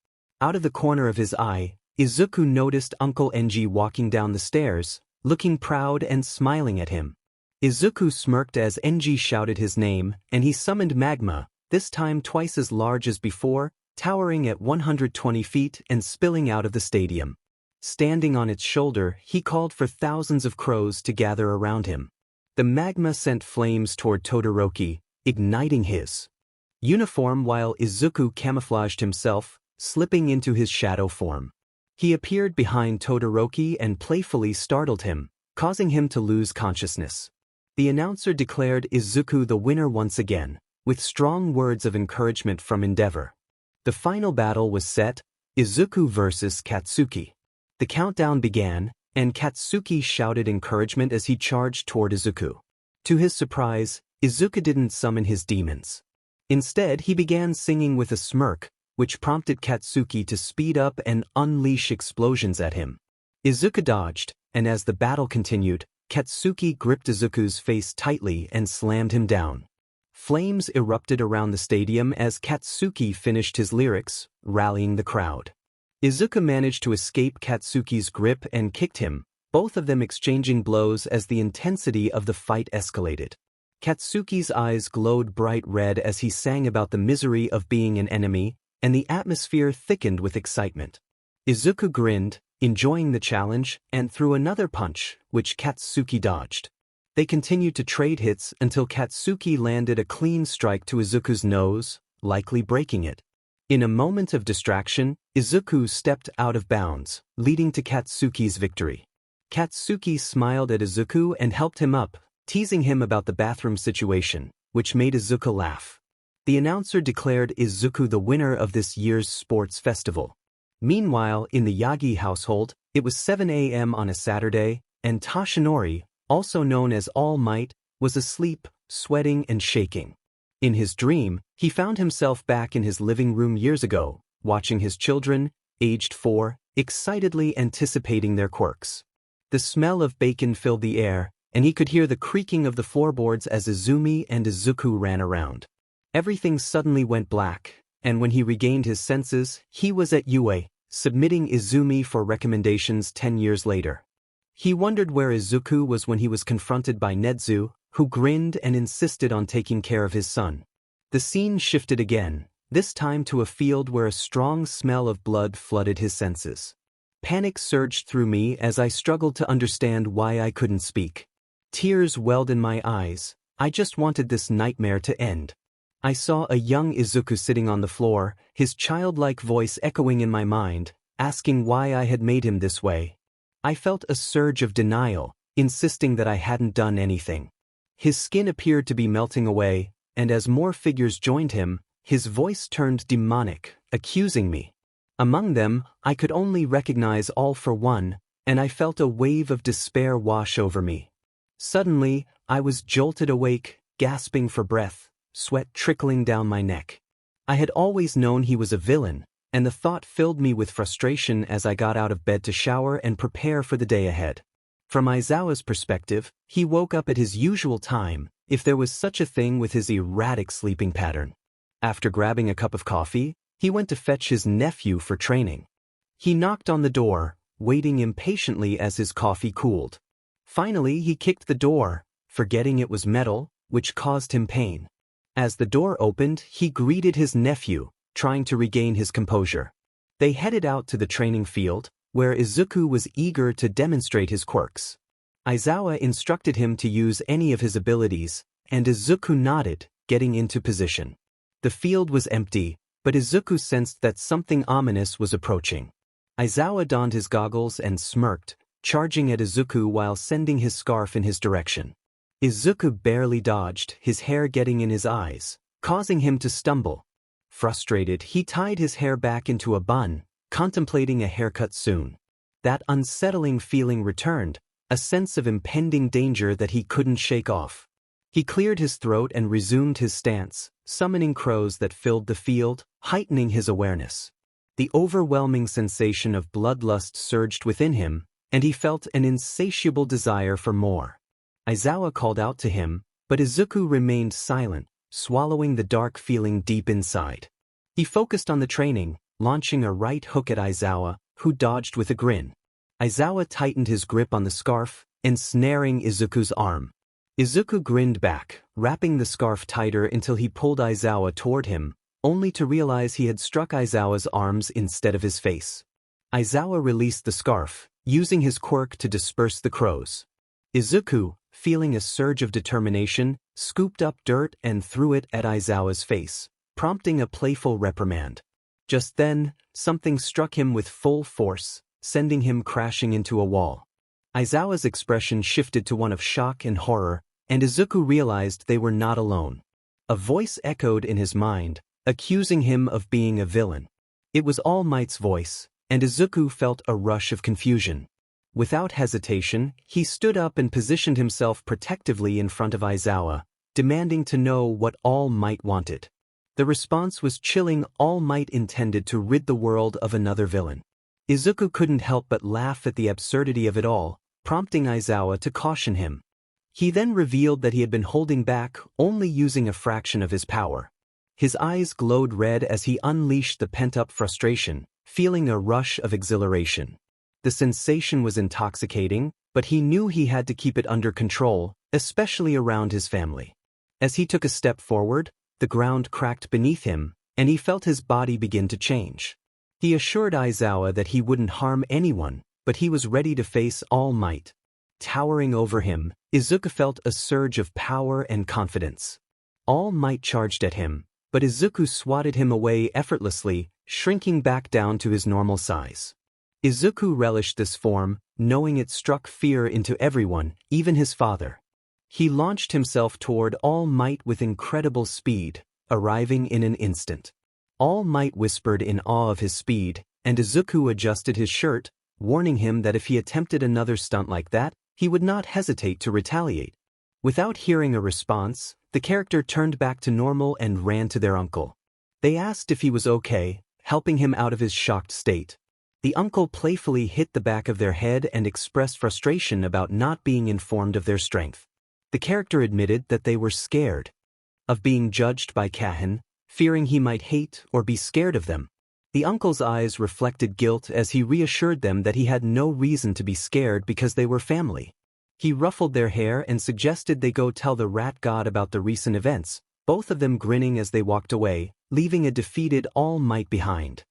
Out of the corner of his eye, Izuku noticed Uncle Enji walking down the stairs, looking proud and smiling at him. Izuku smirked as Enji shouted his name, and he summoned magma, this time twice as large as before, towering at 120 feet and spilling out of the stadium. Standing on its shoulder, he called for thousands of crows to gather around him. The magma sent flames toward Todoroki, igniting his uniform while Izuku camouflaged himself, slipping into his shadow form. He appeared behind Todoroki and playfully startled him, causing him to lose consciousness. The announcer declared Izuku the winner once again, with strong words of encouragement from Endeavor. The final battle was set, Izuku versus Katsuki. The countdown began, and Katsuki shouted encouragement as he charged toward Izuku. To his surprise, Izuku didn't summon his demons. Instead, he began singing with a smirk, which prompted Katsuki to speed up and unleash explosions at him. Izuku dodged, and as the battle continued, Katsuki gripped Izuku's face tightly and slammed him down. Flames erupted around the stadium as Katsuki finished his lyrics, rallying the crowd. Izuku managed to escape Katsuki's grip and kicked him, both of them exchanging blows as the intensity of the fight escalated. Katsuki's eyes glowed bright red as he sang about the misery of being an enemy, and the atmosphere thickened with excitement. Izuku grinned, enjoying the challenge, and threw another punch, which Katsuki dodged. They continued to trade hits until Katsuki landed a clean strike to Izuku's nose, likely breaking it. In a moment of distraction, Izuku stepped out of bounds, leading to Katsuki's victory. Katsuki smiled at Izuku and helped him up, teasing him about the bathroom situation, which made Izuku laugh. The announcer declared Izuku the winner of this year's sports festival. Meanwhile, in the Yagi household, it was 7 a.m. on a Saturday, and Toshinori, also known as All Might, was asleep, sweating and shaking. In his dream, he found himself back in his living room years ago, watching his children, aged 4, excitedly anticipating their quirks. The smell of bacon filled the air, and he could hear the creaking of the floorboards as Izumi and Izuku ran around. Everything suddenly went black, and when he regained his senses, he was at UA, submitting Izumi for recommendations 10 years later. He wondered where Izuku was when he was confronted by Nezu, who grinned and insisted on taking care of his son. The scene shifted again, this time to a field where a strong smell of blood flooded his senses. Panic surged through me as I struggled to understand why I couldn't speak. Tears welled in my eyes. I just wanted this nightmare to end. I saw a young Izuku sitting on the floor, his childlike voice echoing in my mind, asking why I had made him this way. I felt a surge of denial, insisting that I hadn't done anything. His skin appeared to be melting away, and as more figures joined him, his voice turned demonic, accusing me. Among them, I could only recognize All for One, and I felt a wave of despair wash over me. Suddenly, I was jolted awake, gasping for breath, sweat trickling down my neck. I had always known he was a villain, and the thought filled me with frustration as I got out of bed to shower and prepare for the day ahead. From Aizawa's perspective, he woke up at his usual time, if there was such a thing with his erratic sleeping pattern. After grabbing a cup of coffee, he went to fetch his nephew for training. He knocked on the door, waiting impatiently as his coffee cooled. Finally, he kicked the door, forgetting it was metal, which caused him pain. As the door opened, he greeted his nephew, trying to regain his composure. They headed out to the training field, where Izuku was eager to demonstrate his quirks. Aizawa instructed him to use any of his abilities, and Izuku nodded, getting into position. The field was empty, but Izuku sensed that something ominous was approaching. Aizawa donned his goggles and smirked, charging at Izuku while sending his scarf in his direction. Izuku barely dodged, his hair getting in his eyes, causing him to stumble. Frustrated, he tied his hair back into a bun, contemplating a haircut soon. That unsettling feeling returned, a sense of impending danger that he couldn't shake off. He cleared his throat and resumed his stance, summoning crows that filled the field, heightening his awareness. The overwhelming sensation of bloodlust surged within him, and he felt an insatiable desire for more. Aizawa called out to him, but Izuku remained silent, swallowing the dark feeling deep inside. He focused on the training, launching a right hook at Aizawa, who dodged with a grin. Aizawa tightened his grip on the scarf, ensnaring Izuku's arm. Izuku grinned back, wrapping the scarf tighter until he pulled Aizawa toward him, only to realize he had struck Aizawa's arms instead of his face. Aizawa released the scarf, using his quirk to disperse the crows. Izuku, feeling a surge of determination, scooped up dirt and threw it at Aizawa's face, prompting a playful reprimand. Just then, something struck him with full force, sending him crashing into a wall. Aizawa's expression shifted to one of shock and horror, and Izuku realized they were not alone. A voice echoed in his mind, accusing him of being a villain. It was All Might's voice, and Izuku felt a rush of confusion. Without hesitation, he stood up and positioned himself protectively in front of Aizawa, demanding to know what All Might wanted. The response was chilling. All Might intended to rid the world of another villain. Izuku couldn't help but laugh at the absurdity of it all, prompting Aizawa to caution him. He then revealed that he had been holding back, only using a fraction of his power. His eyes glowed red as he unleashed the pent-up frustration, feeling a rush of exhilaration. The sensation was intoxicating, but he knew he had to keep it under control, especially around his family. As he took a step forward, the ground cracked beneath him, and he felt his body begin to change. He assured Aizawa that he wouldn't harm anyone, but he was ready to face All Might. Towering over him, Izuku felt a surge of power and confidence. All Might charged at him, but Izuku swatted him away effortlessly, shrinking back down to his normal size. Izuku relished this form, knowing it struck fear into everyone, even his father. He launched himself toward All Might with incredible speed, arriving in an instant. All Might whispered in awe of his speed, and Izuku adjusted his shirt, warning him that if he attempted another stunt like that, he would not hesitate to retaliate. Without hearing a response, the character turned back to normal and ran to their uncle. They asked if he was okay, helping him out of his shocked state. The uncle playfully hit the back of their head and expressed frustration about not being informed of their strength. The character admitted that they were scared of being judged by Kahin, fearing he might hate or be scared of them. The uncle's eyes reflected guilt as he reassured them that he had no reason to be scared because they were family. He ruffled their hair and suggested they go tell the rat god about the recent events, both of them grinning as they walked away, leaving a defeated All Might behind.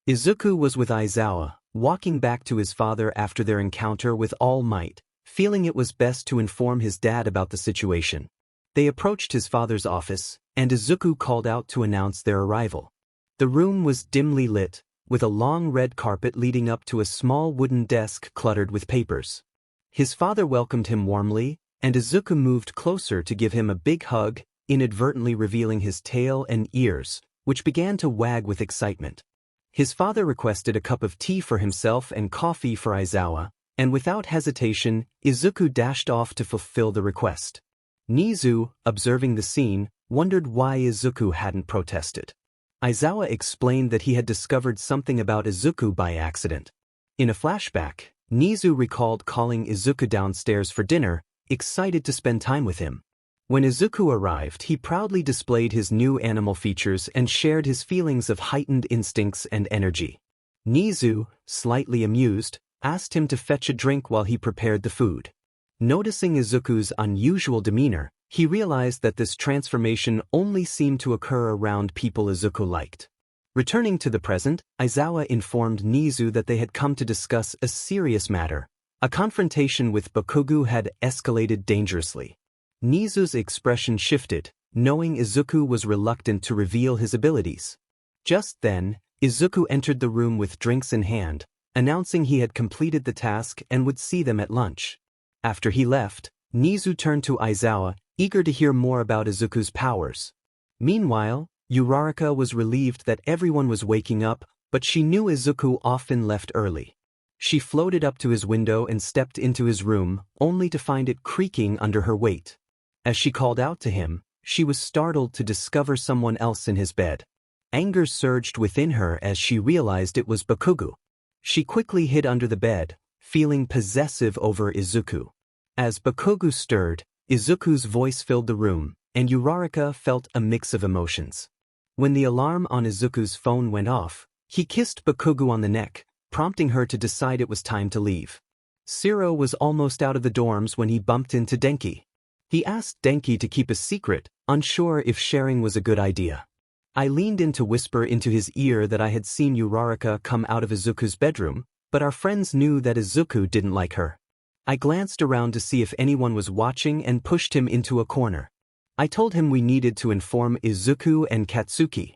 Izuku was with Aizawa, walking back to his father after their encounter with All Might, feeling it was best to inform his dad about the situation. They approached his father's office, and Izuku called out to announce their arrival. The room was dimly lit, with a long red carpet leading up to a small wooden desk cluttered with papers. His father welcomed him warmly, and Izuku moved closer to give him a big hug, inadvertently revealing his tail and ears, which began to wag with excitement. His father requested a cup of tea for himself and coffee for Aizawa, and without hesitation, Izuku dashed off to fulfill the request. Nezu, observing the scene, wondered why Izuku hadn't protested. Aizawa explained that he had discovered something about Izuku by accident. In a flashback, Nezu recalled calling Izuku downstairs for dinner, excited to spend time with him. When Izuku arrived, he proudly displayed his new animal features and shared his feelings of heightened instincts and energy. Nezu, slightly amused, asked him to fetch a drink while he prepared the food. Noticing Izuku's unusual demeanor, he realized that this transformation only seemed to occur around people Izuku liked. Returning to the present, Aizawa informed Nezu that they had come to discuss a serious matter. A confrontation with Bakugo had escalated dangerously. Nezu's expression shifted, knowing Izuku was reluctant to reveal his abilities. Just then, Izuku entered the room with drinks in hand, announcing he had completed the task and would see them at lunch. After he left, Nezu turned to Aizawa, eager to hear more about Izuku's powers. Meanwhile, Uraraka was relieved that everyone was waking up, but she knew Izuku often left early. She floated up to his window and stepped into his room, only to find it creaking under her weight. As she called out to him, she was startled to discover someone else in his bed. Anger surged within her as she realized it was Bakugo. She quickly hid under the bed, feeling possessive over Izuku. As Bakugo stirred, Izuku's voice filled the room, and Uraraka felt a mix of emotions. When the alarm on Izuku's phone went off, he kissed Bakugo on the neck, prompting her to decide it was time to leave. Shiro was almost out of the dorms when he bumped into Denki. He asked Denki to keep a secret, unsure if sharing was a good idea. I leaned in to whisper into his ear that I had seen Uraraka come out of Izuku's bedroom, but our friends knew that Izuku didn't like her. I glanced around to see if anyone was watching and pushed him into a corner. I told him we needed to inform Izuku and Katsuki.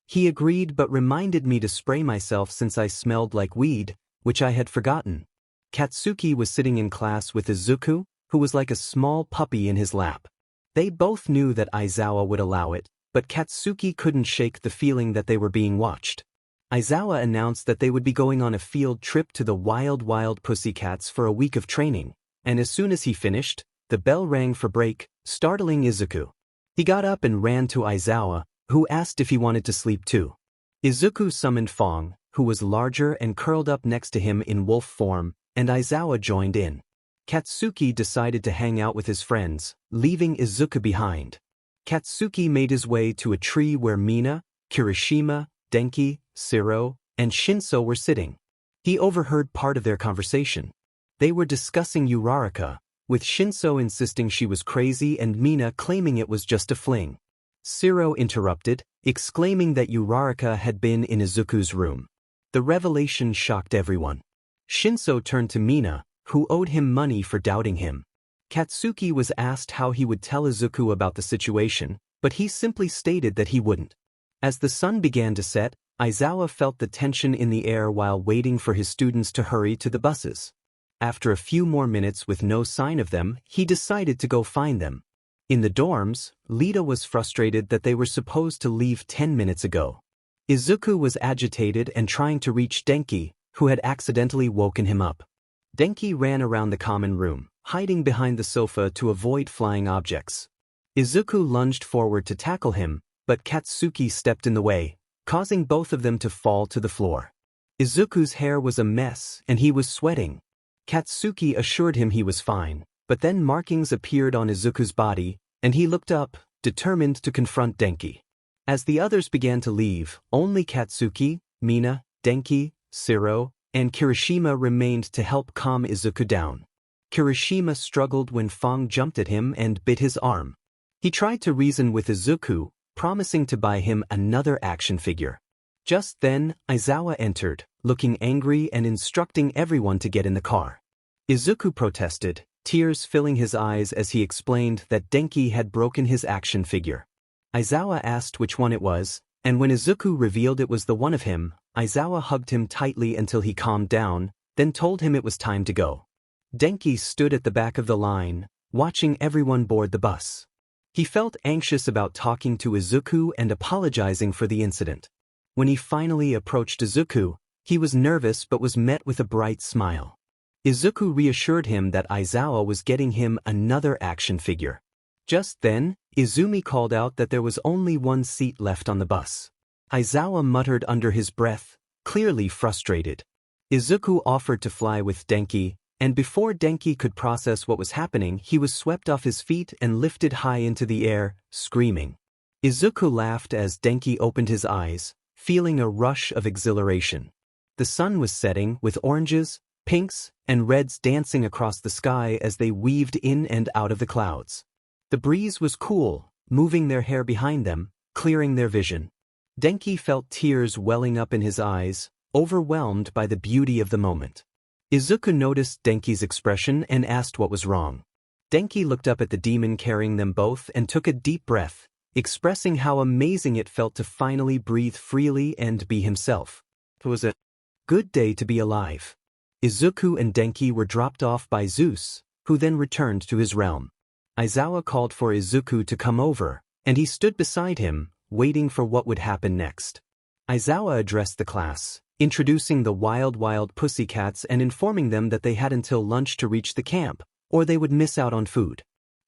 He agreed but reminded me to spray myself since I smelled like weed, which I had forgotten. Katsuki was sitting in class with Izuku, who was like a small puppy in his lap. They both knew that Aizawa would allow it, but Katsuki couldn't shake the feeling that they were being watched. Aizawa announced that they would be going on a field trip to the Wild Pussycats for a week of training, and as soon as he finished, the bell rang for break, startling Izuku. He got up and ran to Aizawa, who asked if he wanted to sleep too. Izuku summoned Fong, who was larger and curled up next to him in wolf form, and Aizawa joined in. Katsuki decided to hang out with his friends, leaving Izuku behind. Katsuki made his way to a tree where Mina, Kirishima, Denki, Shiro, and Shinso were sitting. He overheard part of their conversation. They were discussing Uraraka, with Shinso insisting she was crazy and Mina claiming it was just a fling. Shiro interrupted, exclaiming that Uraraka had been in Izuku's room. The revelation shocked everyone. Shinso turned to Mina, who owed him money for doubting him. Katsuki was asked how he would tell Izuku about the situation, but he simply stated that he wouldn't. As the sun began to set, Aizawa felt the tension in the air while waiting for his students to hurry to the buses. After a few more minutes with no sign of them, he decided to go find them. In the dorms, Lita was frustrated that they were supposed to leave 10 minutes ago. Izuku was agitated and trying to reach Denki, who had accidentally woken him up. Denki ran around the common room, hiding behind the sofa to avoid flying objects. Izuku lunged forward to tackle him, but Katsuki stepped in the way, causing both of them to fall to the floor. Izuku's hair was a mess and he was sweating. Katsuki assured him he was fine, but then markings appeared on Izuku's body, and he looked up, determined to confront Denki. As the others began to leave, only Katsuki, Mina, Denki, Shiro, and Kirishima remained to help calm Izuku down. Kirishima struggled when Fong jumped at him and bit his arm. He tried to reason with Izuku, promising to buy him another action figure. Just then, Aizawa entered, looking angry and instructing everyone to get in the car. Izuku protested, tears filling his eyes as he explained that Denki had broken his action figure. Aizawa asked which one it was, and when Izuku revealed it was the one of him, Aizawa hugged him tightly until he calmed down, then told him it was time to go. Denki stood at the back of the line, watching everyone board the bus. He felt anxious about talking to Izuku and apologizing for the incident. When he finally approached Izuku, he was nervous but was met with a bright smile. Izuku reassured him that Aizawa was getting him another action figure. Just then, Izumi called out that there was only one seat left on the bus. Aizawa muttered under his breath, clearly frustrated. Izuku offered to fly with Denki, and before Denki could process what was happening, he was swept off his feet and lifted high into the air, screaming. Izuku laughed as Denki opened his eyes, feeling a rush of exhilaration. The sun was setting, with oranges, pinks, and reds dancing across the sky as they weaved in and out of the clouds. The breeze was cool, moving their hair behind them, clearing their vision. Denki felt tears welling up in his eyes, overwhelmed by the beauty of the moment. Izuku noticed Denki's expression and asked what was wrong. Denki looked up at the demon carrying them both and took a deep breath, expressing how amazing it felt to finally breathe freely and be himself. It was a good day to be alive. Izuku and Denki were dropped off by Zeus, who then returned to his realm. Aizawa called for Izuku to come over, and he stood beside him, waiting for what would happen next. Aizawa addressed the class, introducing the wild pussycats and informing them that they had until lunch to reach the camp, or they would miss out on food.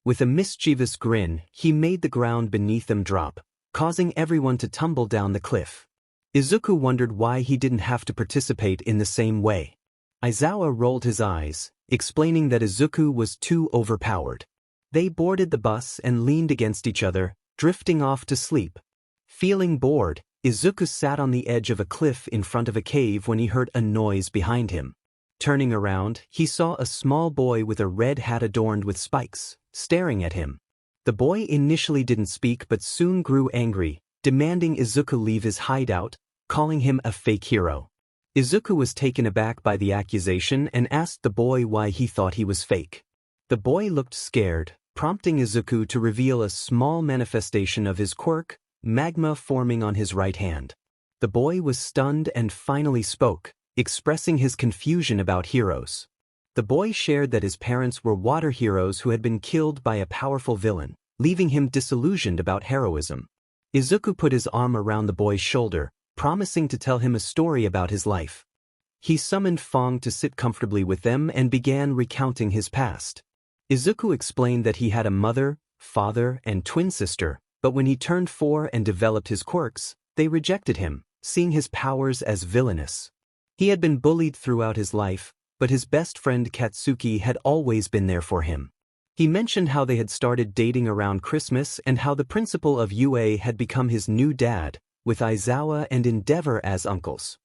With a mischievous grin, he made the ground beneath them drop, causing everyone to tumble down the cliff. Izuku wondered why he didn't have to participate in the same way. Aizawa rolled his eyes, explaining that Izuku was too overpowered. They boarded the bus and leaned against each other, drifting off to sleep. Feeling bored, Izuku sat on the edge of a cliff in front of a cave when he heard a noise behind him. Turning around, he saw a small boy with a red hat adorned with spikes, staring at him. The boy initially didn't speak but soon grew angry, demanding Izuku leave his hideout, calling him a fake hero. Izuku was taken aback by the accusation and asked the boy why he thought he was fake. The boy looked scared, prompting Izuku to reveal a small manifestation of his quirk, magma forming on his right hand. The boy was stunned and finally spoke, expressing his confusion about heroes. The boy shared that his parents were water heroes who had been killed by a powerful villain, leaving him disillusioned about heroism. Izuku put his arm around the boy's shoulder, promising to tell him a story about his life. He summoned Fong to sit comfortably with them and began recounting his past. Izuku explained that he had a mother, father, and twin sister, but when he turned 4 and developed his quirks, they rejected him, seeing his powers as villainous. He had been bullied throughout his life, but his best friend Katsuki had always been there for him. He mentioned how they had started dating around Christmas and how the principal of UA had become his new dad, with Aizawa and Endeavor as uncles.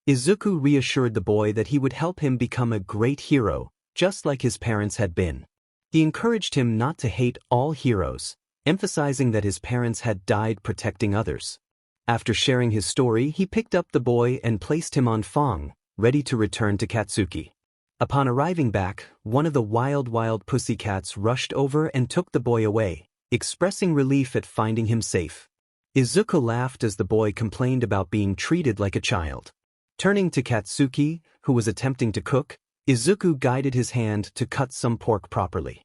Izuku reassured the boy that he would help him become a great hero, just like his parents had been. He encouraged him not to hate all heroes, emphasizing that his parents had died protecting others. After sharing his story, he picked up the boy and placed him on Fong, ready to return to Katsuki. Upon arriving back, one of the wild pussycats rushed over and took the boy away, expressing relief at finding him safe. Izuku laughed as the boy complained about being treated like a child. Turning to Katsuki, who was attempting to cook, Izuku guided his hand to cut some pork properly.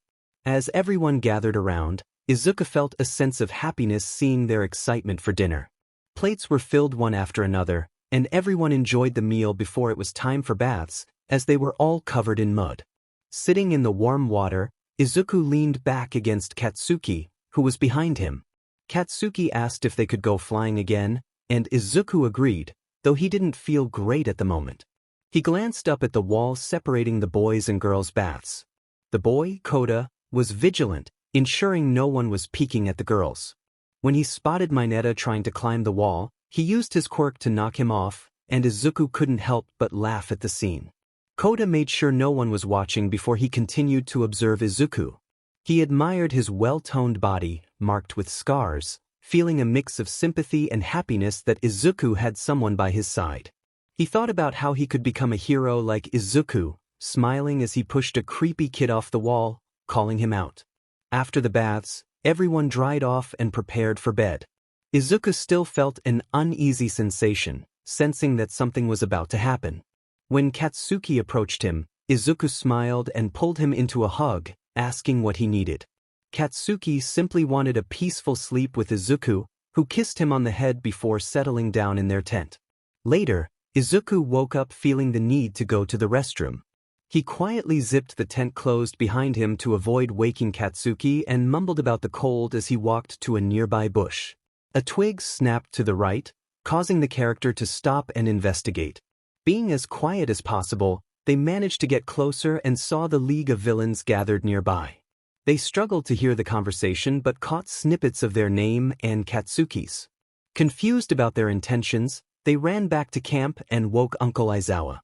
As everyone gathered around, Izuku felt a sense of happiness seeing their excitement for dinner. Plates were filled one after another, and everyone enjoyed the meal before it was time for baths, as they were all covered in mud. Sitting in the warm water, Izuku leaned back against Katsuki, who was behind him. Katsuki asked if they could go flying again, and Izuku agreed, though he didn't feel great at the moment. He glanced up at the wall separating the boys' and girls' baths. The boy, Koda, was vigilant, ensuring no one was peeking at the girls. When he spotted Mineta trying to climb the wall, he used his quirk to knock him off, and Izuku couldn't help but laugh at the scene. Koda made sure no one was watching before he continued to observe Izuku. He admired his well-toned body, marked with scars, feeling a mix of sympathy and happiness that Izuku had someone by his side. He thought about how he could become a hero like Izuku, smiling as he pushed a creepy kid off the wall, calling him out. After the baths, everyone dried off and prepared for bed. Izuku still felt an uneasy sensation, sensing that something was about to happen. When Katsuki approached him, Izuku smiled and pulled him into a hug, asking what he needed. Katsuki simply wanted a peaceful sleep with Izuku, who kissed him on the head before settling down in their tent. Later, Izuku woke up feeling the need to go to the restroom. He quietly zipped the tent closed behind him to avoid waking Katsuki and mumbled about the cold as he walked to a nearby bush. A twig snapped to the right, causing the character to stop and investigate. Being as quiet as possible, they managed to get closer and saw the League of Villains gathered nearby. They struggled to hear the conversation but caught snippets of their name and Katsuki's. Confused about their intentions, they ran back to camp and woke Uncle Aizawa.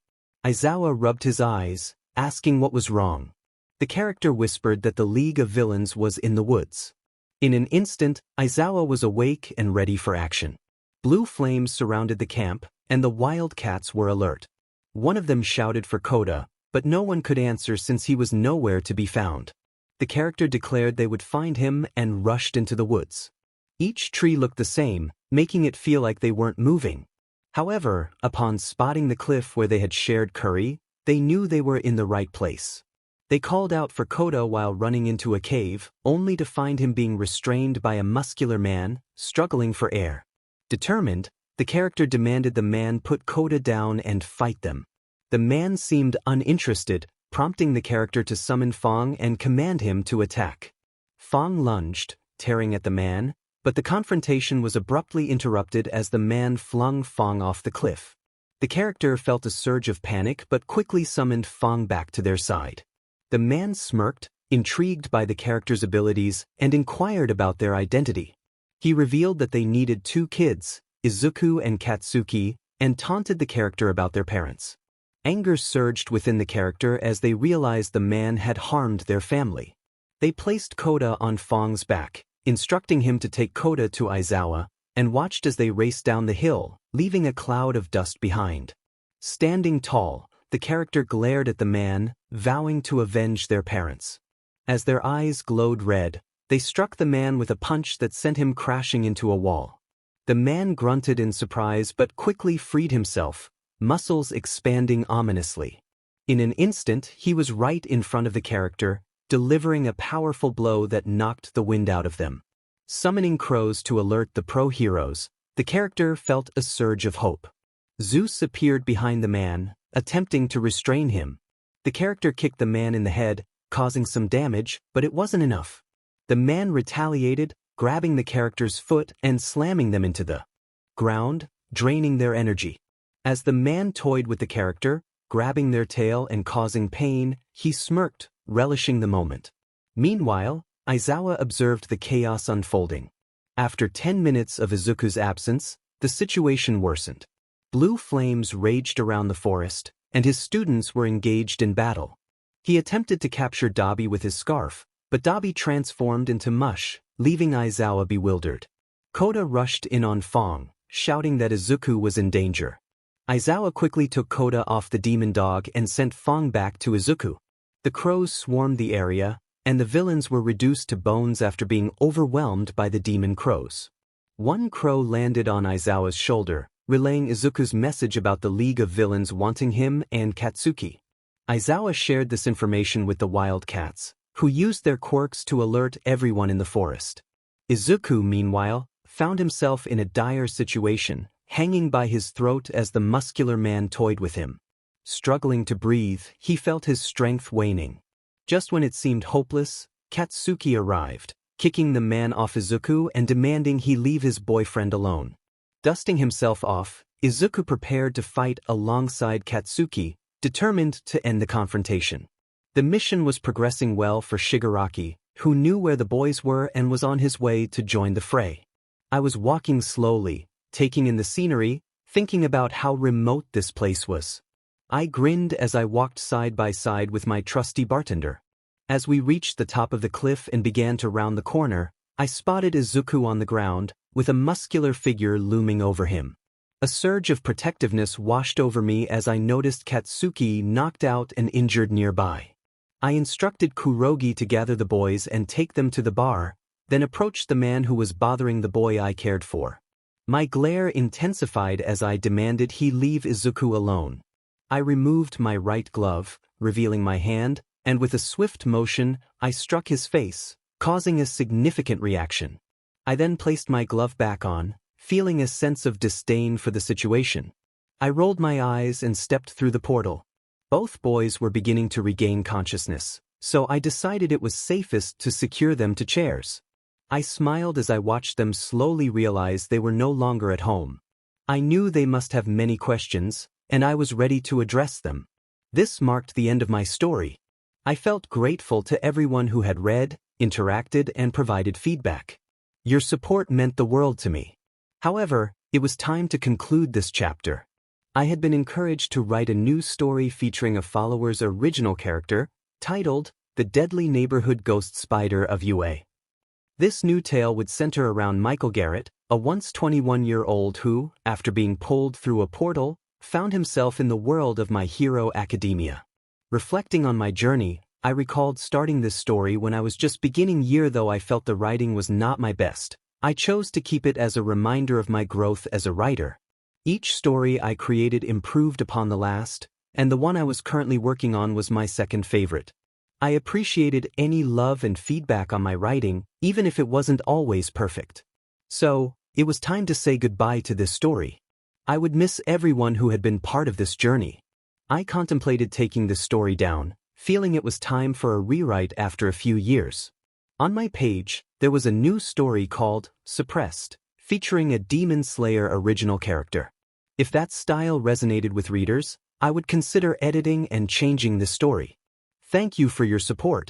Aizawa rubbed his eyes, asking what was wrong. The character whispered that the League of Villains was in the woods. In an instant, Aizawa was awake and ready for action. Blue flames surrounded the camp, and the wildcats were alert. One of them shouted for Koda, but no one could answer since he was nowhere to be found. The character declared they would find him and rushed into the woods. Each tree looked the same, making it feel like they weren't moving. However, upon spotting the cliff where they had shared curry, they knew they were in the right place. They called out for Koda while running into a cave, only to find him being restrained by a muscular man, struggling for air. Determined, the character demanded the man put Koda down and fight them. The man seemed uninterested, prompting the character to summon Fong and command him to attack. Fong lunged, tearing at the man, but the confrontation was abruptly interrupted as the man flung Fong off the cliff. The character felt a surge of panic but quickly summoned Fong back to their side. The man smirked, intrigued by the character's abilities, and inquired about their identity. He revealed that they needed 2 kids, Izuku and Katsuki, and taunted the character about their parents. Anger surged within the character as they realized the man had harmed their family. They placed Koda on Fong's back, instructing him to take Koda to Aizawa, and watched as they raced down the hill, leaving a cloud of dust behind. Standing tall, the character glared at the man, vowing to avenge their parents. As their eyes glowed red, they struck the man with a punch that sent him crashing into a wall. The man grunted in surprise but quickly freed himself, muscles expanding ominously. In an instant, he was right in front of the character, delivering a powerful blow that knocked the wind out of them. Summoning crows to alert the pro-heroes, the character felt a surge of hope. Zeus appeared behind the man, attempting to restrain him. The character kicked the man in the head, causing some damage, but it wasn't enough. The man retaliated, grabbing the character's foot and slamming them into the ground, draining their energy. As the man toyed with the character, grabbing their tail and causing pain, he smirked, relishing the moment. Meanwhile, Aizawa observed the chaos unfolding. After 10 minutes of Izuku's absence, the situation worsened. Blue flames raged around the forest, and his students were engaged in battle. He attempted to capture Dabi with his scarf, but Dabi transformed into mush, leaving Aizawa bewildered. Koda rushed in on Fong, shouting that Izuku was in danger. Aizawa quickly took Koda off the demon dog and sent Fong back to Izuku. The crows swarmed the area, and the villains were reduced to bones after being overwhelmed by the demon crows. One crow landed on Aizawa's shoulder, relaying Izuku's message about the League of Villains wanting him and Katsuki. Aizawa shared this information with the wildcats, who used their quirks to alert everyone in the forest. Izuku, meanwhile, found himself in a dire situation, hanging by his throat as the muscular man toyed with him. Struggling to breathe, he felt his strength waning. Just when it seemed hopeless, Katsuki arrived, kicking the man off Izuku and demanding he leave his boyfriend alone. Dusting himself off, Izuku prepared to fight alongside Katsuki, determined to end the confrontation. The mission was progressing well for Shigaraki, who knew where the boys were and was on his way to join the fray. I was walking slowly, taking in the scenery, thinking about how remote this place was. I grinned as I walked side by side with my trusty bartender. As we reached the top of the cliff and began to round the corner, I spotted Izuku on the ground, with a muscular figure looming over him. A surge of protectiveness washed over me as I noticed Katsuki knocked out and injured nearby. I instructed Kurogi to gather the boys and take them to the bar, then approached the man who was bothering the boy I cared for. My glare intensified as I demanded he leave Izuku alone. I removed my right glove, revealing my hand, and with a swift motion, I struck his face, causing a significant reaction. I then placed my glove back on, feeling a sense of disdain for the situation. I rolled my eyes and stepped through the portal. Both boys were beginning to regain consciousness, so I decided it was safest to secure them to chairs. I smiled as I watched them slowly realize they were no longer at home. I knew they must have many questions, and I was ready to address them. This marked the end of my story. I felt grateful to everyone who had read, interacted, and provided feedback. Your support meant the world to me. However, it was time to conclude this chapter. I had been encouraged to write a new story featuring a follower's original character, titled The Deadly Neighborhood Ghost Spider of UA. This new tale would center around Michael Garrett, a once 21-year-old who, after being pulled through a portal, found himself in the world of My Hero Academia. Reflecting on my journey, I recalled starting this story when I was just beginning year. Though I felt the writing was not my best, I chose to keep it as a reminder of my growth as a writer. Each story I created improved upon the last, and the one I was currently working on was my second favorite. I appreciated any love and feedback on my writing, even if it wasn't always perfect. So, it was time to say goodbye to this story. I would miss everyone who had been part of this journey. I contemplated taking this story down, feeling it was time for a rewrite after a few years. On my page, there was a new story called Suppressed, featuring a Demon Slayer original character. If that style resonated with readers, I would consider editing and changing the story. Thank you for your support.